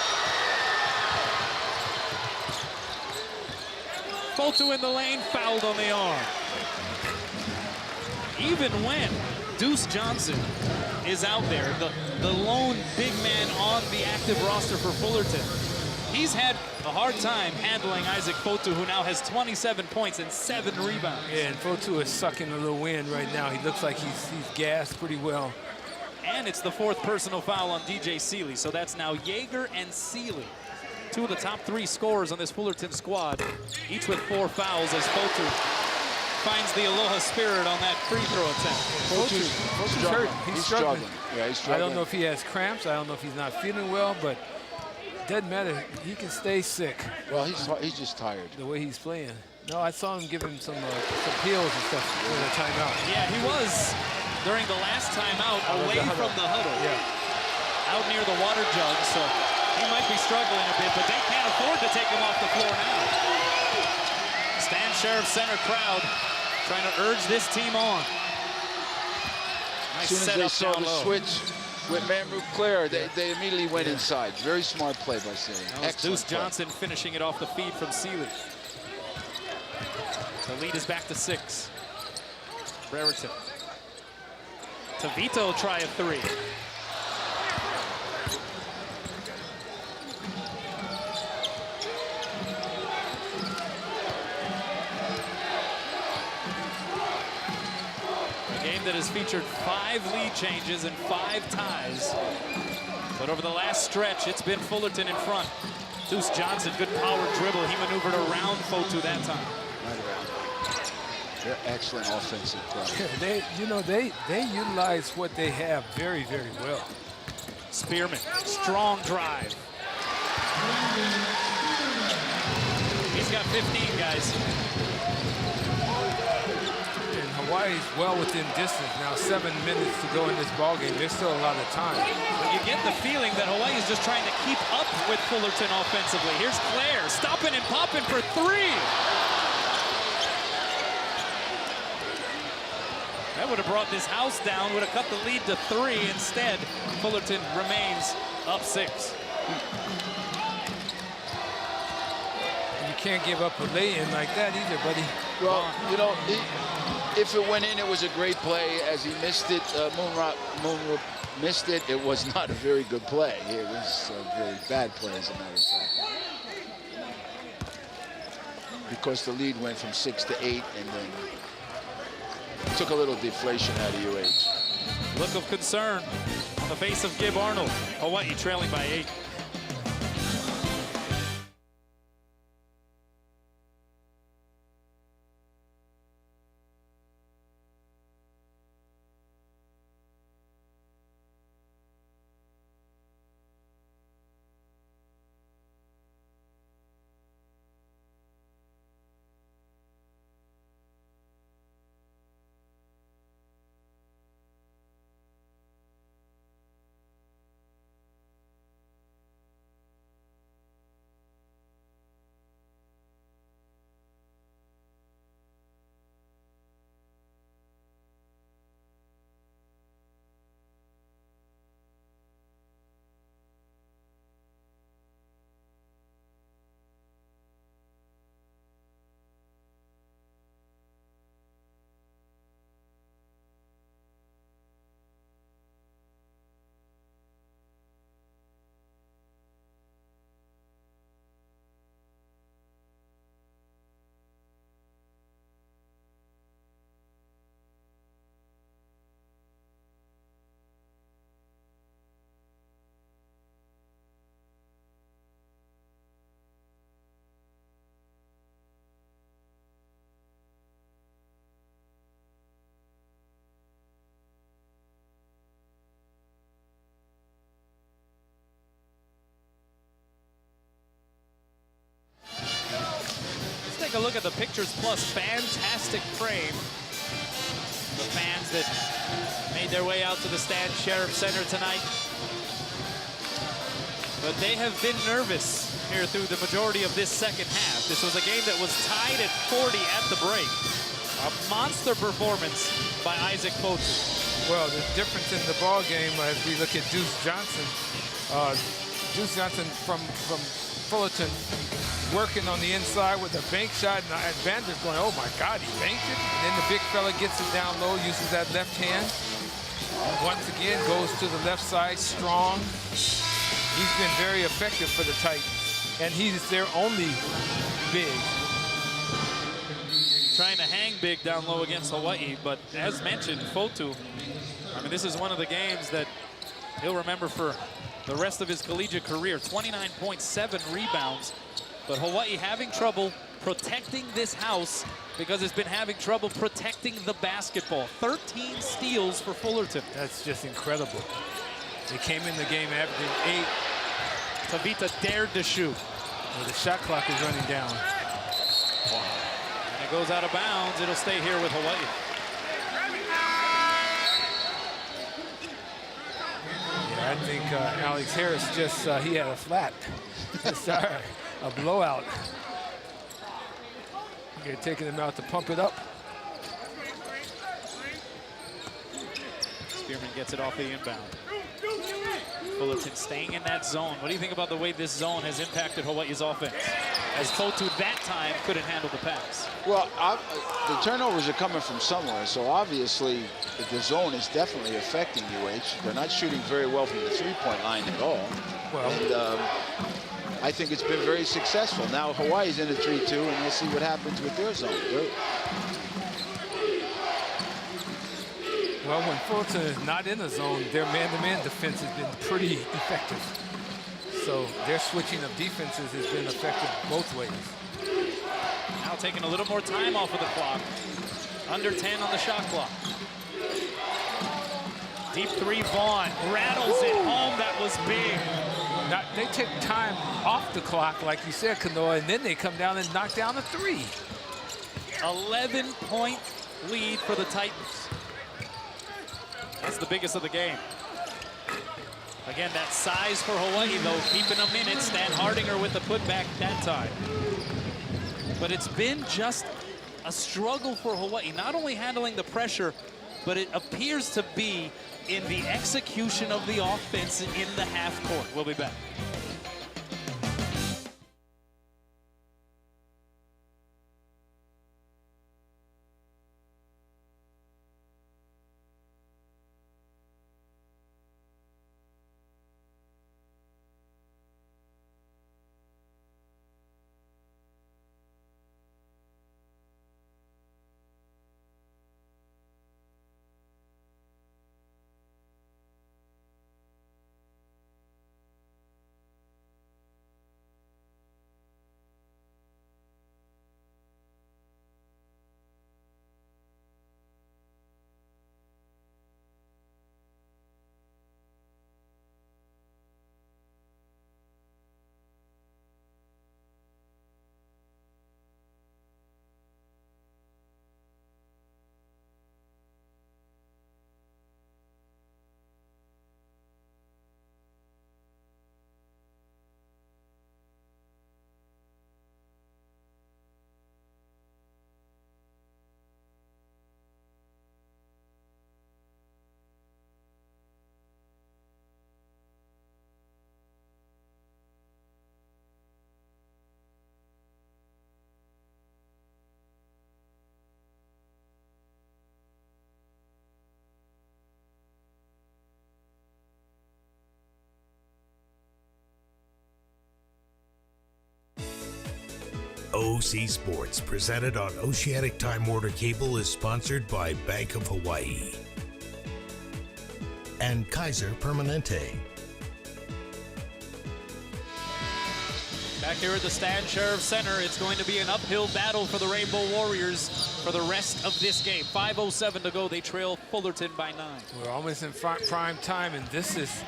Fotu in the lane, fouled on the arm. Even when Deuce Johnson is out there, the lone big man on the active roster for Fullerton, he's had a hard time handling Isaac Fotu, who now has 27 points and 7 rebounds. Yeah, and Fotu is sucking a little wind right now. He looks like he's gassed pretty well. And it's the 4th personal foul on DJ Sealy, so that's now Yeager and Sealy. 2 of the top 3 scorers on this Fullerton squad, each with 4 fouls as Fotu finds the Aloha spirit on that free throw attempt. Fotu's hurt. He's struggling. Yeah, he's struggling. I don't know if he has cramps. I don't know if he's not feeling well, but it doesn't matter. He can stay sick. Well, he's just tired. The way he's playing. No, I saw him give him some peels and stuff in the timeout. Yeah, he was during the last timeout away from the huddle. Yeah. Out near the water jug, so he might be struggling a bit, but they can't afford to take him off the floor now. Stan Sheriff Center crowd trying to urge this team on. As soon as they saw the switch with Manroof Claire, they immediately went inside. Very smart play by Sealy. Deuce Johnson finishing it off the feed from Sealy. The lead is back to 6. Brereton. Tavito try a 3. A game that has featured 5 lead changes and 5 ties. But over the last stretch, it's been Fullerton in front. Deuce Johnson, good power dribble. He maneuvered around Fotu that time. Right around. They're excellent offensive play. They utilize what they have very, very well. Spearman, strong drive. He's got 15, guys. And Hawaii's well within distance now. 7 minutes to go in this ballgame. There's still a lot of time. But you get the feeling that Hawaii is just trying to keep up with Fullerton offensively. Here's Claire, stopping and popping for 3. That would have brought this house down, would have cut the lead to 3. Instead, Fullerton remains up 6. You can't give up a lay-in like that either, buddy. Well, if it went in, it was a great play. As he missed it, Moonrock missed it. It was not a very good play. It was a very bad play, as a matter of fact. Because the lead went from 6 to 8, and then took a little deflation out of UH. Look of concern on the face of Gib Arnold. Hawaii trailing by 8. Take a look at the Pictures Plus fantastic frame. The fans that made their way out to the Stan Sheriff Center tonight. But they have been nervous here through the majority of this second half. This was a game that was tied at 40 at the break. A monster performance by Isaac Fotu. Well, the difference in the ball game as we look at Deuce Johnson. Deuce Johnson from Fullerton working on the inside with a bank shot, and Vander's going, oh my God, he banked it. And then the big fella gets it down low, uses that left hand. Once again, goes to the left side, strong. He's been very effective for the Titans, and he's their only big. Trying to hang big down low against Hawaii, but as mentioned, Fotu, I mean, this is one of the games that he'll remember for the rest of his collegiate career. 29.7 rebounds. But Hawaii having trouble protecting this house because it's been having trouble protecting the basketball. 13 steals for Fullerton. That's just incredible. They came in the game averaging 8. Tavita dared to shoot. Well, the shot clock is running down. it goes out of bounds. It'll stay here with Hawaii. Yeah, I think Alex Harris just, he had a flat. Sorry, a blowout. They're taking him out to pump it up. Spearman gets it off the inbound. Fullerton staying in that zone. What do you think about the way this zone has impacted Hawaii's offense? As Fotu that time couldn't handle the pass. Well, the turnovers are coming from somewhere, so obviously the zone is definitely affecting UH. They're not shooting very well from the three-point line at all. Well, and, I think it's been very successful. Now Hawaii's in a 3-2, and we'll see what happens with their zone. Well, when Fullerton is not in the zone, their man-to-man defense has been pretty effective. So their switching of defenses has been effective both ways. Now taking a little more time off of the clock. Under 10 on the shot clock. Deep three, Vaughn rattles it home. That was big. Now, they take time off the clock, like you said, Kanoa, and then they come down and knock down a three. 11-point lead for the Titans. That's the biggest of the game. Again, that size for Hawaii, though, keeping them in it. Stan Hardinger with the putback that time. But it's been just a struggle for Hawaii, not only handling the pressure, but it appears to be in the execution of the offense in the half court. We'll be back. OC Sports, presented on Oceanic Time Warner Cable, is sponsored by Bank of Hawaii and Kaiser Permanente. Back here at the Stan Sheriff Center, it's going to be an uphill battle for the Rainbow Warriors for the rest of this game. 5:07 to go. They trail Fullerton by 9. We're almost in prime time, and this is,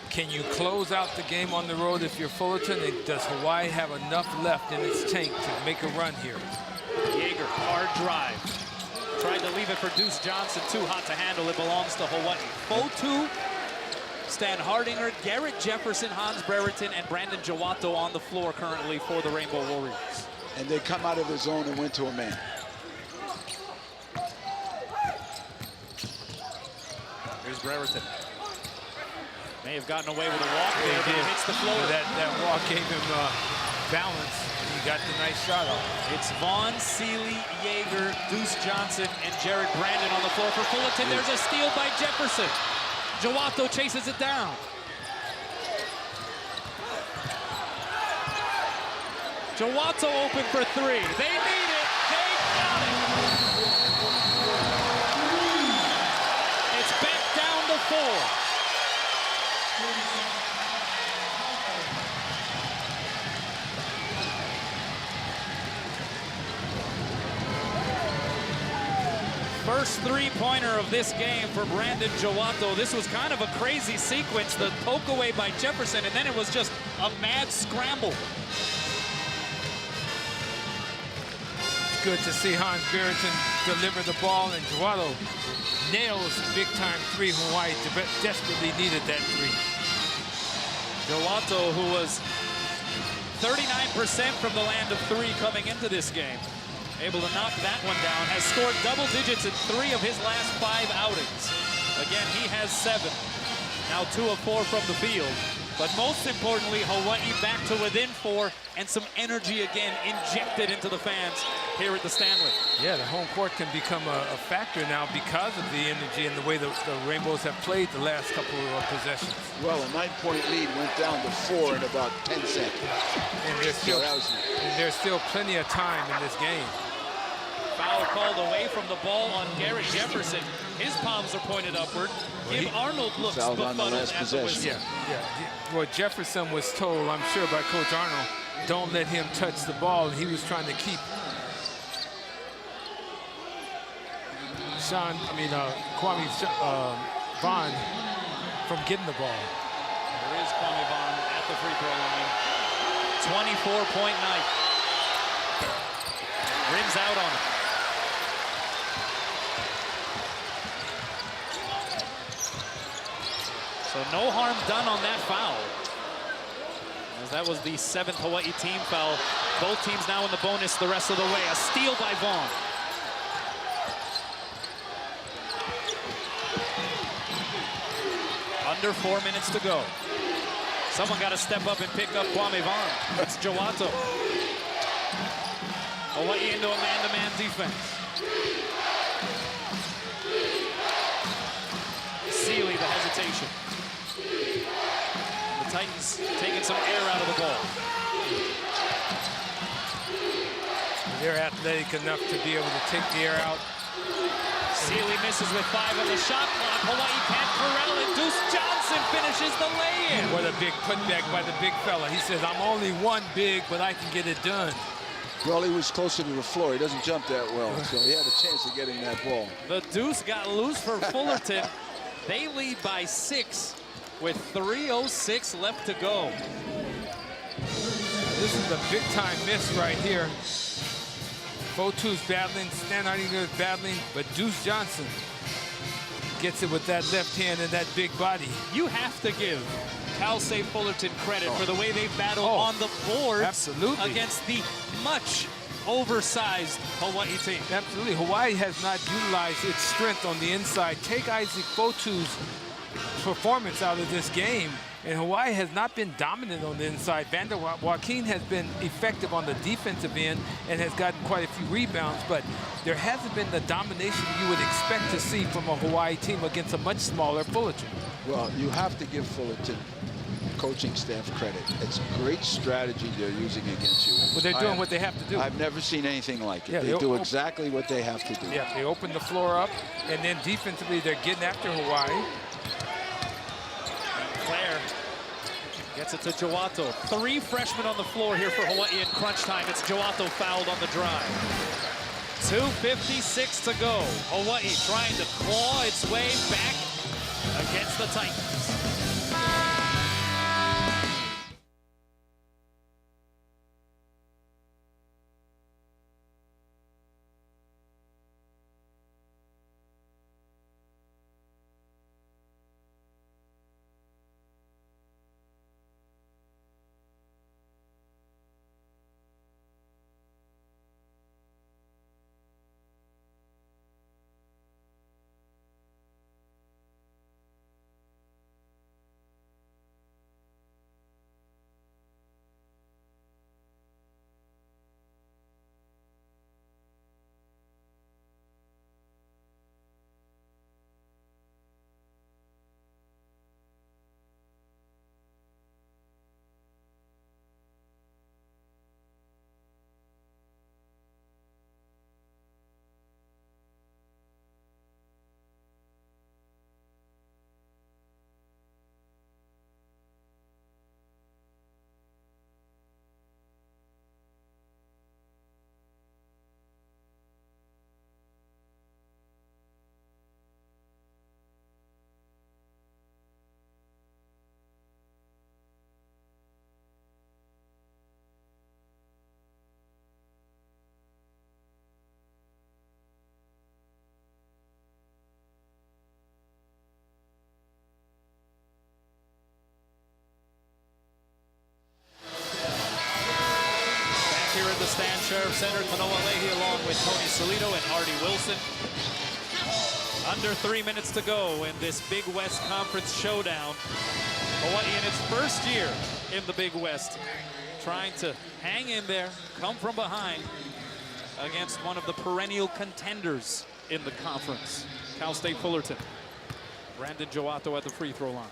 can you close out the game on the road if you're Fullerton? Does Hawaii have enough left in its tank to make a run here? Yeager, hard drive. Tried to leave it for Deuce Johnson, too hot to handle. It belongs to Hawaii. Fotu, Stan Hardinger, Garrett Jefferson, Hans Brereton, and Brandon Jawato on the floor currently for the Rainbow Warriors. And they come out of the zone and went to a man. Here's Brereton. May have gotten away with a walk there, but he hits the floor. That walk gave him balance. He got the nice shot off. It's Vaughn, Seeley, Yeager, Deuce Johnson, and Jared Brandon on the floor for Fullerton. There's a steal by Jefferson. Jawato chases it down. Jawato open for three. They need it. They got it. It's back down to 4. First three-pointer of this game for Brandon Jawato. This was kind of a crazy sequence. The poke away by Jefferson, and then it was just a mad scramble. good to see Hans Berenson deliver the ball, and Joato nails big-time three. Hawaii desperately needed that three. Joato, who was 39% from the land of three coming into this game, able to knock that one down, has scored double digits in 3 of his last 5 outings. Again, he has 7. Now 2 of 4 from the field. But most importantly, Hawaii back to within 4 and some energy again injected into the fans here at the Stanley. Yeah, the home court can become a factor now because of the energy and the way the Rainbows have played the last couple of possessions. Well, a 9-point lead went down to 4 in about 10 seconds. And there's still plenty of time in this game. Foul called away from the ball on Garrett Jefferson. His palms are pointed upward. Give Arnold looks befuddled at the whistle. Yeah. Well, Jefferson was told, I'm sure, by Coach Arnold, don't let him touch the ball. And he was trying to keep Kwame Vaughn from getting the ball. There is Kwame Vaughn at the free throw line. 24-point night. Rims out on him. So no harm done on that foul, as that was the 7th Hawaii team foul. Both teams now in the bonus the rest of the way. A steal by Vaughn. Under 4 minutes to go. Someone got to step up and pick up Kwame Vaughn. It's Joato. Hawaii into a man-to-man defense. Sealy, the hesitation. The Titans taking some air out of the ball. They're athletic enough to be able to take the air out. Sealy misses with 5 on the shot clock. Hawaii can't corral it. Deuce Johnson finishes the lay-in. What a big putback by the big fella. He says, I'm only one big, but I can get it done. Well, he was closer to the floor. He doesn't jump that well, so he had a chance of getting that ball. The Deuce got loose for Fullerton. They lead by 6 with 3:06 left to go. This is a big-time miss right here. Fotu's battling, Stan Hardinger is battling, but Deuce Johnson gets it with that left hand and that big body. You have to give Cal State Fullerton credit for the way they battled on the boards against the much oversized Hawaii team. Absolutely. Hawaii has not utilized its strength on the inside. Take Isaac Fotu's performance out of this game, and Hawaii has not been dominant on the inside. Vander Joaquin has been effective on the defensive end and has gotten quite a few rebounds, but there hasn't been the domination you would expect to see from a Hawaii team against a much smaller Fullerton. Well, you have to give Fullerton coaching staff credit. It's a great strategy they're using against you. Well, they're doing what they have to do. I've never seen anything like it. Yeah, they do exactly what they have to do. Yeah, they open the floor up, and then defensively they're getting after Hawaii. Claire gets it to Joato. 3 freshmen on the floor here for Hawaii in crunch time. It's Joato fouled on the drive. 2:56 to go. Hawaii trying to claw its way back against the Titans. Stan Sheriff Center, Kanoa Leahy along with Tony Solito and Artie Wilson. Under 3 minutes to go in this Big West Conference showdown. Hawaii in its first year in the Big West, trying to hang in there, come from behind against one of the perennial contenders in the conference, Cal State Fullerton. Brandon Joato at the free throw line.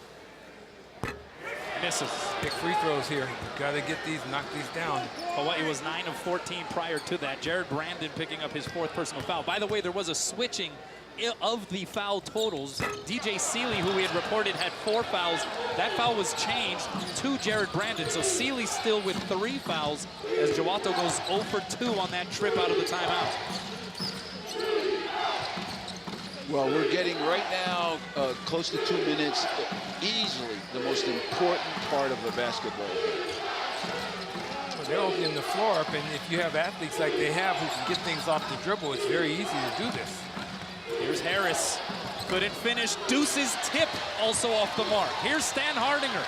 Misses. Big free throws here. You've got to get these, knock these down. Hawaii was 9 of 14 prior to that. Jared Brandon picking up his 4th personal foul. By the way, there was a switching of the foul totals. DJ Seeley, who we had reported had 4 fouls, that foul was changed to Jared Brandon. So Seeley still with 3 fouls as Joato goes 0 for 2 on that trip out of the timeout. Well, we're getting right now close to 2 minutes, easily the most important part of a basketball game. Well, they're opening the floor up, and if you have athletes like they have who can get things off the dribble, it's very easy to do this. Here's Harris. Couldn't finish. Deuce's tip also off the mark. Here's Stan Hardinger.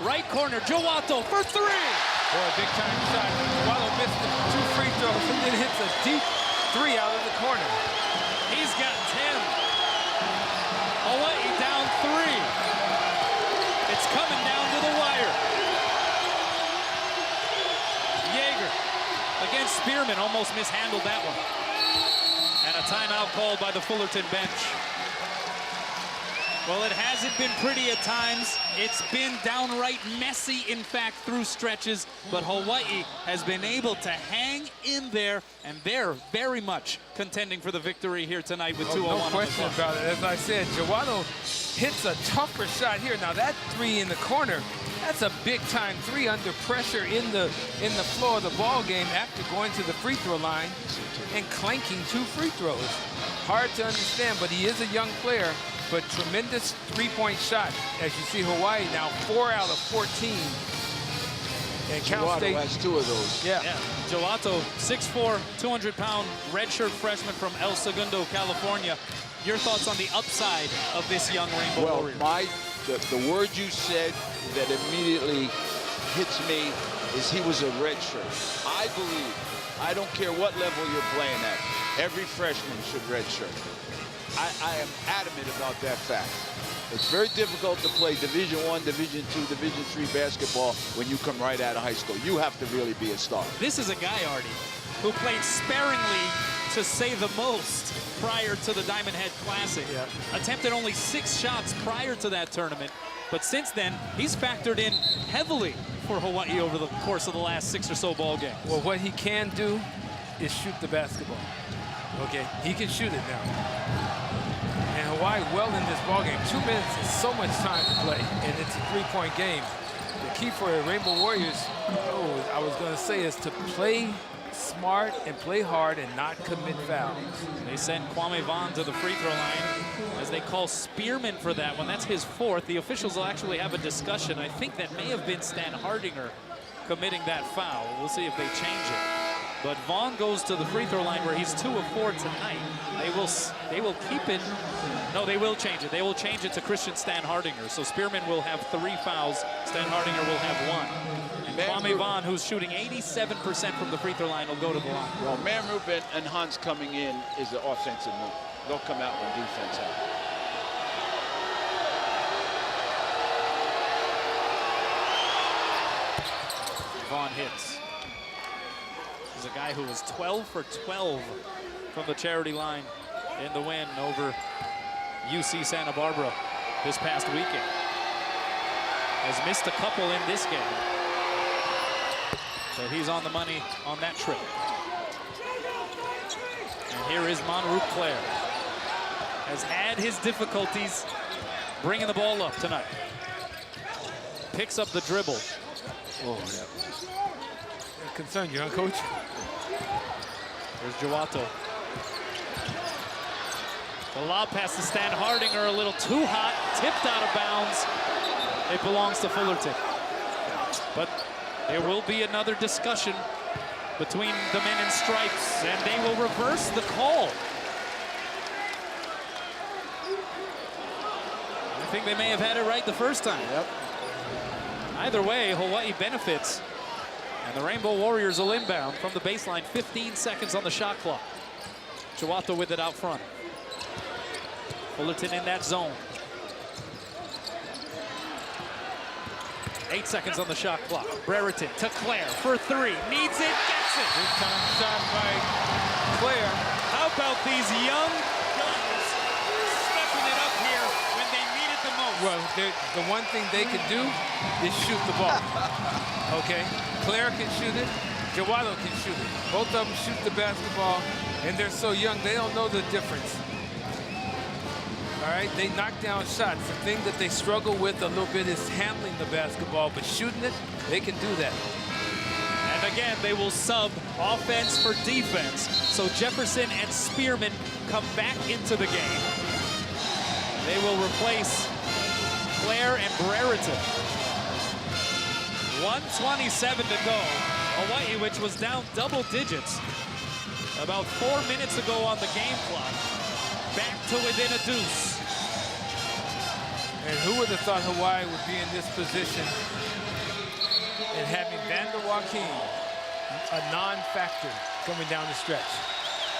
Right corner, Joato for 3. Boy, big time shot. Joato missed the 2 free throws and then hits a deep 3 out of the corner. He's got 10. Hawaii down 3. It's coming down to the wire. Yeager against Spearman, almost mishandled that one. And a timeout called by the Fullerton bench. Well, it hasn't been pretty at times. It's been downright messy, in fact, through stretches. But Hawaii has been able to hang in there, and they're very much contending for the victory here tonight with 2:01 on the clock. No question about it. As I said, Joato hits a tougher shot here. Now that 3 in the corner, that's a big-time 3 under pressure in the flow of the ball game after going to the free throw line and clanking 2 free throws. Hard to understand, but he is a young player. But tremendous 3-point shot. As you see, Hawaii now 4 out of 14. And Cal State has 2 of those. Yeah. Joato, 6'4", 200-pound redshirt freshman from El Segundo, California. Your thoughts on the upside of this young Rainbow Warrior? Well, the word you said that immediately hits me is he was a redshirt. I believe, I don't care what level you're playing at, every freshman should redshirt. I am adamant about that fact. It's very difficult to play Division I, Division II, Division III basketball when you come right out of high school. You have to really be a star. This is a guy, Artie, who played sparingly to say the most prior to the Diamond Head Classic. Yeah. Attempted only 6 shots prior to that tournament, but since then, he's factored in heavily for Hawaii over the course of the last 6 or so ball games. Well, what he can do is shoot the basketball. Okay, he can shoot it now. And Hawaii well in this ball game. 2 minutes is so much time to play, and it's a 3-point game. The key for the Rainbow Warriors, I was going to say, is to play smart and play hard and not commit fouls. They send Kwame Vaughn to the free throw line as they call Spearman for that one. That's his 4th. The officials will actually have a discussion. I think that may have been Stan Hardinger committing that foul. We'll see if they change it. But Vaughn goes to the free throw line where he's 2 of 4 tonight. They will keep it. No, they will change it. They will change it to Christian Stan Hardinger. So Spearman will have 3 fouls. Stan Hardinger will have 1. And Kwame Vaughn, who's shooting 87% from the free throw line, will go to the line. Well, Manrup and Hans coming in is the offensive move. They'll come out when defense out. Vaughn hits. He's a guy who was 12 for 12 from the charity line in the win over UC Santa Barbara this past weekend. Has missed a couple in this game. So he's on the money on that trip. And here is Manrup Claire. Has had his difficulties bringing the ball up tonight. Picks up the dribble. Oh, yeah. Concern you, huh, Coach? There's Joato. The lob pass to Stan Hardinger, a little too hot, tipped out of bounds. It belongs to Fullerton. But there will be another discussion between the men in stripes, and they will reverse the call. I think they may have had it right the first time. Yep. Either way, Hawaii benefits And the Rainbow Warriors will inbound from the baseline, 15 seconds on the shot clock. Chihuahua with it out front. Fullerton in that zone. 8 seconds on the shot clock. Brereton to Claire for three. Needs it, gets it. Big time shot by Claire. How about these young guns stepping it up here when they need it the most? Well, the one thing they can do is shoot the ball. Okay? Claire can shoot it. Jawado can shoot it. Both of them shoot the basketball, and they're so young, they don't know the difference. All right, they knock down shots. The thing that they struggle with a little bit is handling the basketball, but shooting it, they can do that. And again, they will sub offense for defense. So Jefferson and Spearman come back into the game. They will replace Claire and Brereton. 1:27 to go. Hawaii, which was down double digits about 4 minutes ago on the game clock, back to within a deuce. And who would have thought Hawaii would be in this position and having Vander Joaquin, a non-factor, coming down the stretch.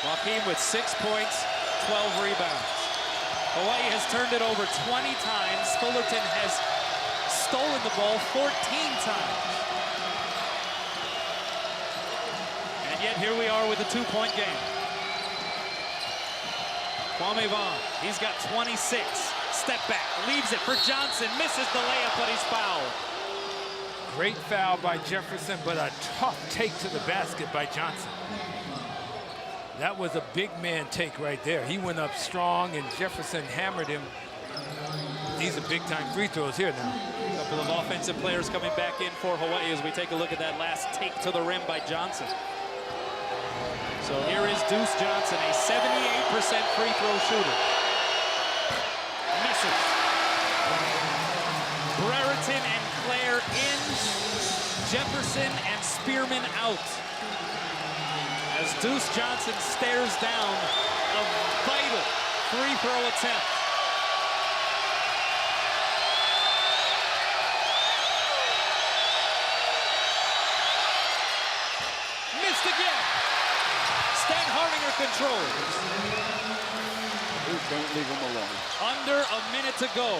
Joaquin with 6 points, 12 rebounds. Hawaii has turned it over 20 times. Fullerton has stolen the ball 14 times. And yet here we are with a 2-point game. Kwame Vaughn, he's got 26. Step back, leaves it for Johnson, misses the layup, but he's fouled. Great foul by Jefferson, but a tough take to the basket by Johnson. That was a big man take right there. He went up strong, and Jefferson hammered him. These are big-time free throws here now. A couple of offensive players coming back in for Hawaii as we take a look at that last take to the rim by Johnson. So here is Deuce Johnson, a 78% free throw shooter. Misses. Brereton and Claire in. Jefferson and Spearman out. As Deuce Johnson stares down a vital free throw attempt. Missed again. Stan Hardinger controls. Don't leave him alone. Under a minute to go.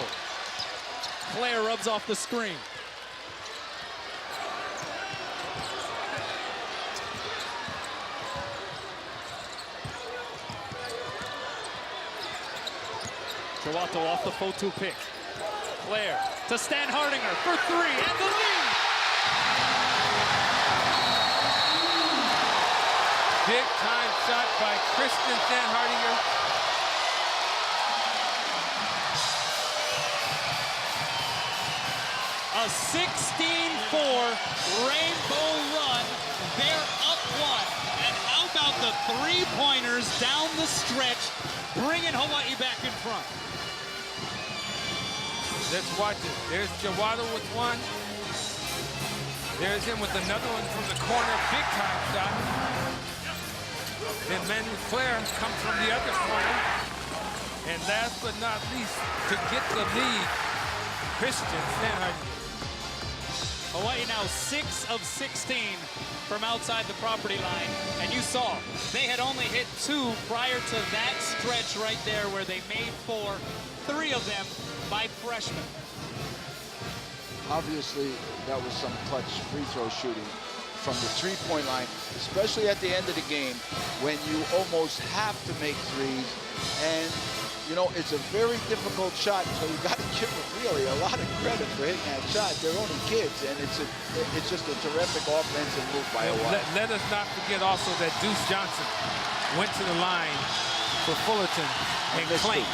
Claire rubs off the screen. Chihuahua off the 4-2 pick. Claire to Stan Hardinger for three and the lead. Big time shot by Kristen Stan Hardinger. A 16-4 Rainbow run. They're up one. And how about the three-pointers down the stretch, bringing Hawaii back in front. Let's watch it. There's Jawado with one. There's him with another one from the corner. Big time shot. Then Manu Claire comes from the other corner. And last but not least, to get the lead, Christian Stan Hardinger. Hawaii now 6 of 16 from outside the property line. And you saw, they had only hit 2 prior to that stretch right there where they made 4, 3 of them by freshmen. Obviously, that was some clutch free throw shooting from the three-point line, especially at the end of the game when you almost have to make threes. And you know, it's a very difficult shot, so you got to give them really a lot of credit for hitting that shot. They're only kids, and it's just a terrific offensive move by Hawaii. Let us not forget also that Deuce Johnson went to the line for Fullerton and claimed.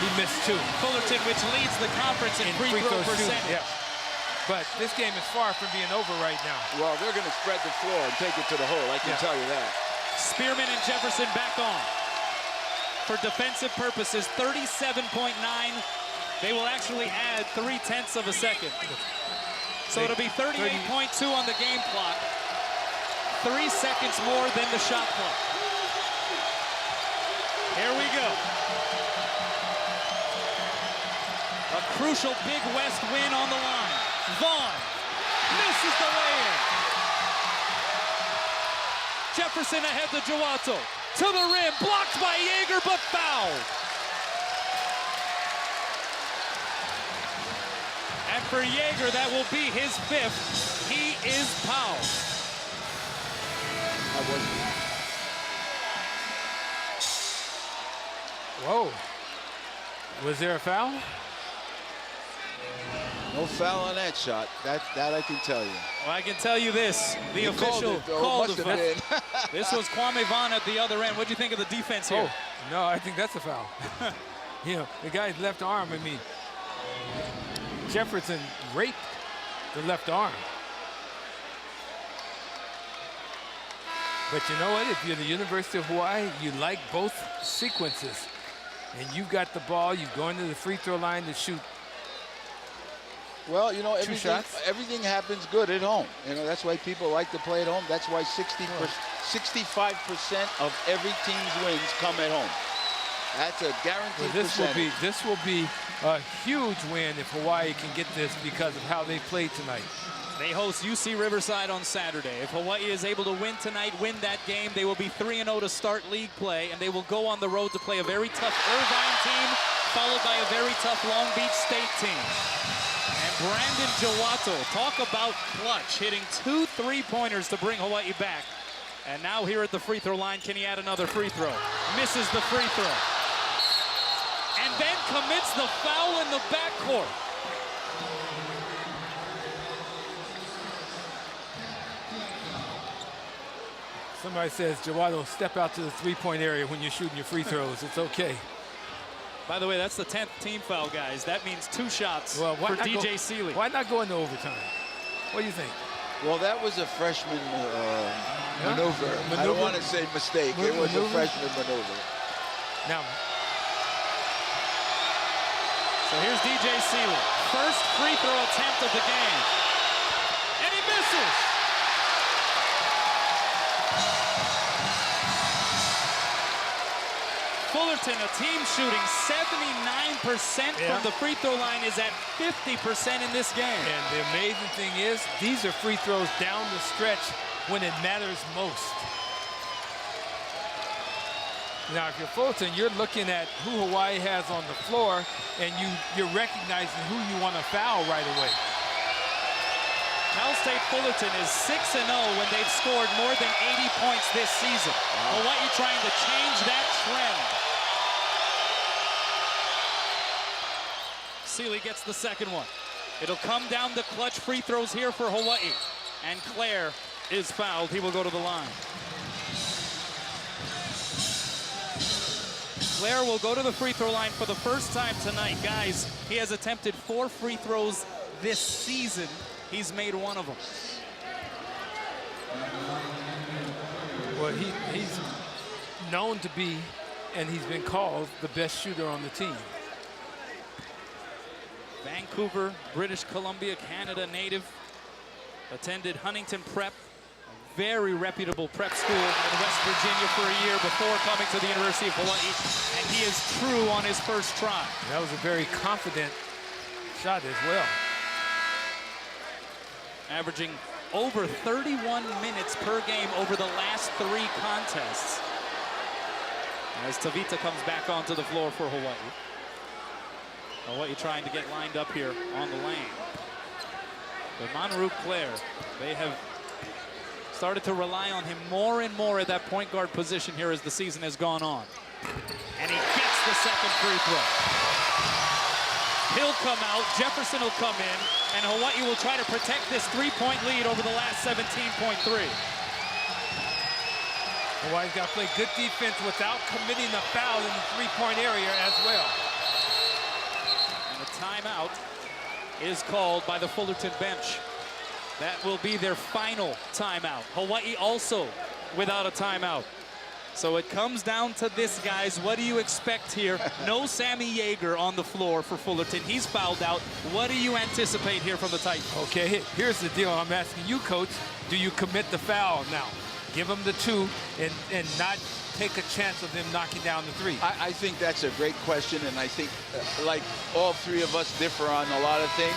He missed 2. Fullerton, which leads the conference in free throw percentage. Yeah. But this game is far from being over right now. Well, they're going to spread the floor and take it to the hole, I can tell you that. Spearman and Jefferson back on. For defensive purposes, 37.9. They will actually add 0.3 of a second. So it'll be 38.2 on the game clock. 3 seconds more than the shot clock. Here we go. A crucial Big West win on the line. Vaughn misses the lay-in. Jefferson ahead to Joato. To the rim, blocked by Yeager, but fouled. And for Yeager, that will be his 5th. He is fouled. Whoa. Was there a foul? No foul on that shot. That I can tell you. Well, I can tell you this. The official called it. This was Kwame Vaughn at the other end. What do you think of the defense here? Oh, no, I think that's a foul. You know, the guy's left arm, I mean, Jefferson raped the left arm. But you know what? If you're the University of Hawaii, you like both sequences. And you've got the ball, you're going to the free throw line to shoot. Well, you know, Two shots. everything happens good at home. You know, that's why people like to play at home. That's why 65% of every team's wins come at home. That's a guaranteed percentage. This will be a huge win if Hawaii can get this because of how they played tonight. They host UC Riverside on Saturday. If Hawaii is able to win tonight, win that game, they will be 3-0 to start league play, and they will go on the road to play a very tough Irvine team, followed by a very tough Long Beach State team. And Brandon Joato, talk about clutch, hitting 2 3-pointers to bring Hawaii back. And now here at the free throw line, can he add another free throw? Misses the free throw. And then commits the foul in the backcourt. Somebody says, Joato, step out to the three-point area when you're shooting your free throws. It's okay. By the way, that's the 10th team foul, guys. That means 2 shots for DJ Seeley. Why not go into overtime? What do you think? Well, that was a freshman maneuver. I don't want to say mistake. It was a freshman maneuver. Now, so here's DJ Seeley. First free throw attempt of the game. And he misses. Fullerton, a team shooting 79% from the free throw line, is at 50% in this game. And the amazing thing is, these are free throws down the stretch when it matters most. Now, if you're Fullerton, you're looking at who Hawaii has on the floor, and you're recognizing who you want to foul right away. Cal State Fullerton is 6-0 when they've scored more than 80 points this season. Hawaii trying to change that trend. Seeley gets the second one. It'll come down to clutch free throws here for Hawaii. And Claire is fouled. He will go to the line. Claire will go to the free throw line for the first time tonight. Guys, he has attempted 4 free throws this season. He's made 1 of them. Well, he's known to be, and he's been called, the best shooter on the team. Vancouver, British Columbia, Canada native. Attended Huntington Prep, a very reputable prep school in West Virginia for a year before coming to the University of Hawaii. And he is true on his first try. That was a very confident shot as well. Averaging over 31 minutes per game over the last 3 contests. As Tavita comes back onto the floor for Hawaii. Hawaii trying to get lined up here on the lane. But Manaru Claire, they have started to rely on him more and more at that point guard position here as the season has gone on. And he gets the second free throw. He'll come out, Jefferson will come in, and Hawaii will try to protect this 3-point lead over the last 17.3. Hawaii's got to play good defense without committing a foul in the 3-point area as well. And a timeout is called by the Fullerton bench. That will be their final timeout. Hawaii also without a timeout. So it comes down to this, guys. What do you expect here? No Sammy Yeager on the floor for Fullerton. He's fouled out. What do you anticipate here from the Titans? Okay, here's the deal. I'm asking you, Coach, do you commit the foul now? Give them the 2 and not take a chance of them knocking down the 3. I think that's a great question, and I think like all 3 of us differ on a lot of things.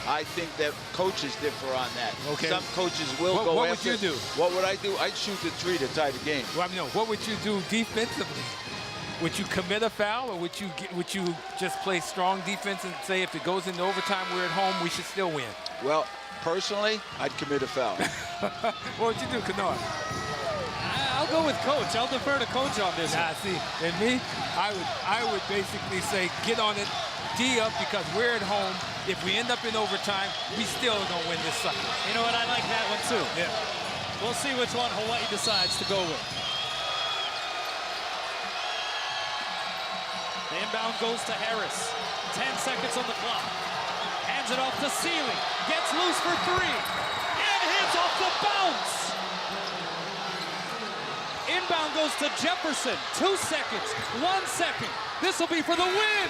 I think that coaches differ on that. Okay. Some coaches will go What after. would you do? What would I do? I'd shoot the 3 to tie the game. Well, I mean, no, what would you do defensively? Would you commit a foul, or would you just play strong defense and say if it goes into overtime, we're at home, we should still win? Well, personally, I'd commit a foul. What would you do, Kanoa? I'll go with Coach. I'll defer to Coach on this one. See, and me, I would basically say get on it, D up, because we're at home. If we end up in overtime, we still don't win this sucker. You know what? I like that one too. Yeah. We'll see which one Hawaii decides to go with. The inbound goes to Harris. 10 seconds on the clock. Hands it off to Seeley. Gets loose for 3. And hits off the bounce. Inbound goes to Jefferson. 2 seconds. 1 second. This will be for the win.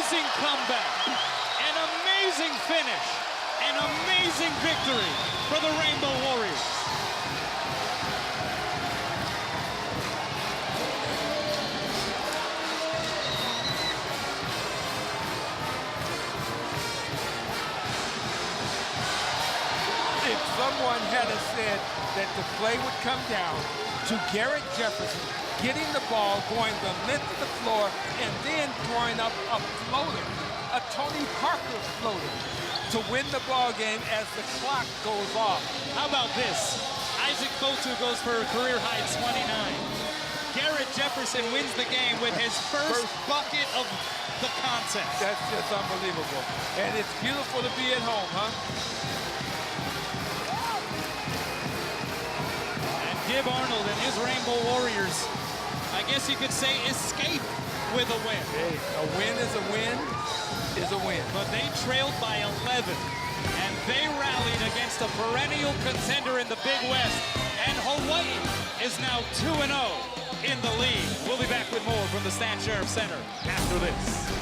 Amazing comeback, an amazing finish, an amazing victory for the Rainbow Warriors. If someone had said that the play would come down to Garrett Jefferson getting the ball, going the length of the floor, and then throwing up a floater, a Tony Parker floater, to win the ball game as the clock goes off. How about this? Isaac Fotu goes for a career-high 29. Garrett Jefferson wins the game with his first bucket of the contest. That's just unbelievable. And it's beautiful to be at home, huh? And Gib Arnold and his Rainbow Warriors, I guess you could say, escape with a win. Hey, a win is a win is a win. But they trailed by 11, and they rallied against a perennial contender in the Big West. And Hawaii is now 2-0 in the league. We'll be back with more from the Stan Sheriff Center after this.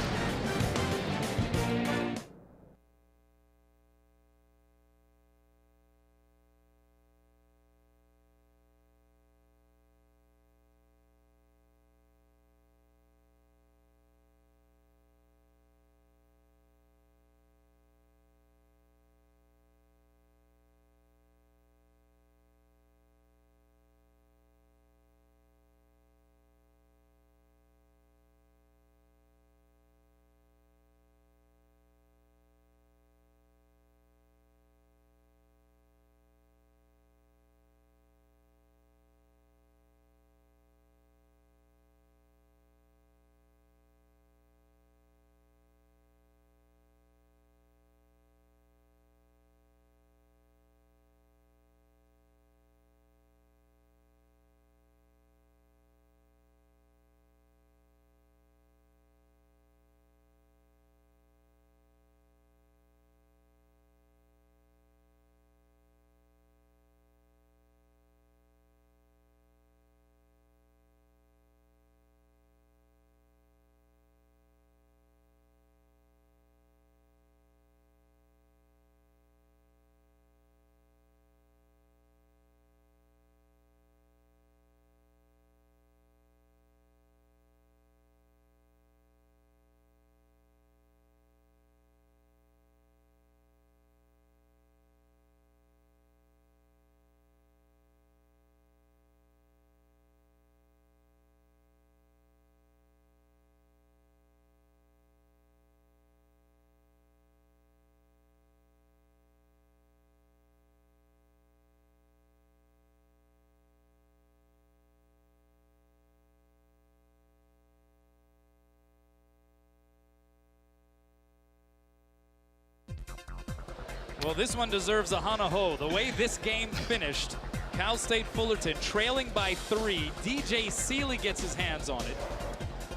Well, this one deserves a hana ho. The way this game finished, Cal State Fullerton trailing by 3. DJ Seeley gets his hands on it.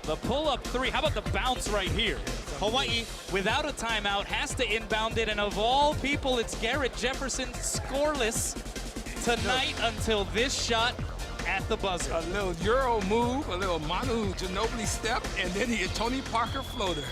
The pull-up 3. How about the bounce right here? Hawaii, without a timeout, has to inbound it. And of all people, it's Garrett Jefferson scoreless tonight until this shot at the buzzer. A little Euro move, a little Manu Ginobili step, and then he hit Tony Parker floater.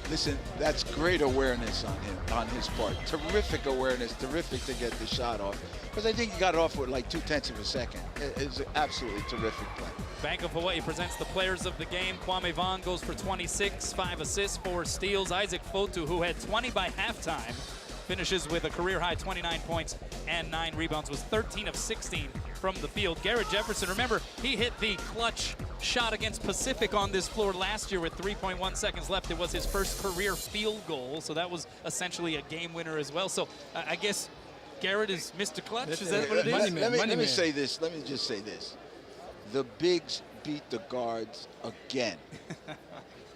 Listen, that's great awareness on him, on his part. Terrific awareness, terrific to get the shot off. Because I think he got it off with like 0.2 of a second. It's an absolutely terrific play. Bank of Hawaii presents the players of the game. Kwame Vaughn goes for 26, 5 assists, 4 steals. Isaac Fotu, who had 20 by halftime, finishes with a career-high 29 points and 9 rebounds, was 13 of 16 from the field. Garrett Jefferson, remember, he hit the clutch shot against Pacific on this floor last year with 3.1 seconds left. It was his first career field goal, so that was essentially a game winner as well. So I guess Garrett is Mr. Clutch. Is that what it is? Let me say this. Let me just say this. The bigs beat the guards again.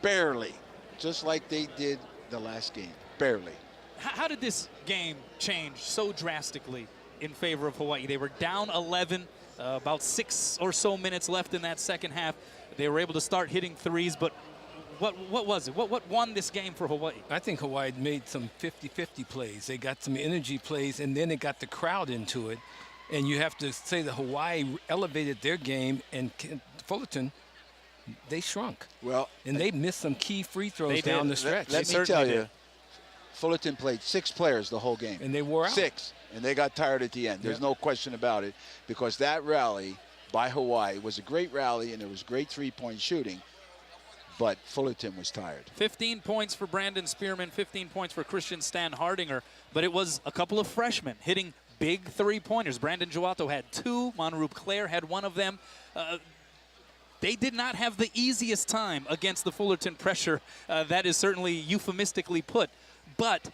Barely. Just like they did the last game. Barely. How did this game change so drastically in favor of Hawaii? They were down 11, about 6 or so minutes left in that second half. They were able to start hitting threes, but what was it? What won this game for Hawaii? I think Hawaii made some 50-50 plays. They got some energy plays, and then it got the crowd into it. And you have to say that Hawaii elevated their game, and Fullerton, they shrunk. Well, and they missed some key free throws down the stretch. Let me tell you, Fullerton played 6 players the whole game. And they wore out. 6. And they got tired at the end. There's no question about it, because that rally by Hawaii was a great rally, and it was great three-point shooting, but Fullerton was tired. 15 points for Brandon Spearman, 15 points for Christian Stan Hardinger, but it was a couple of freshmen hitting big three-pointers. Brandon Joato had 2. Monroe Claire had 1 of them. They did not have the easiest time against the Fullerton pressure. That is certainly euphemistically put. But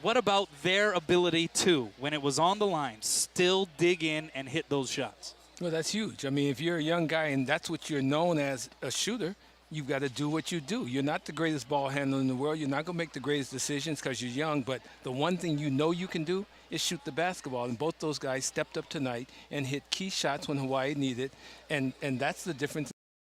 what about their ability to, when it was on the line, still dig in and hit those shots? Well, that's huge. I mean, if you're a young guy and that's what you're known as, a shooter, you've got to do what you do. You're not the greatest ball handler in the world. You're not going to make the greatest decisions because you're young. But the one thing you know you can do is shoot the basketball. And both those guys stepped up tonight and hit key shots when Hawaii needed. And that's the difference.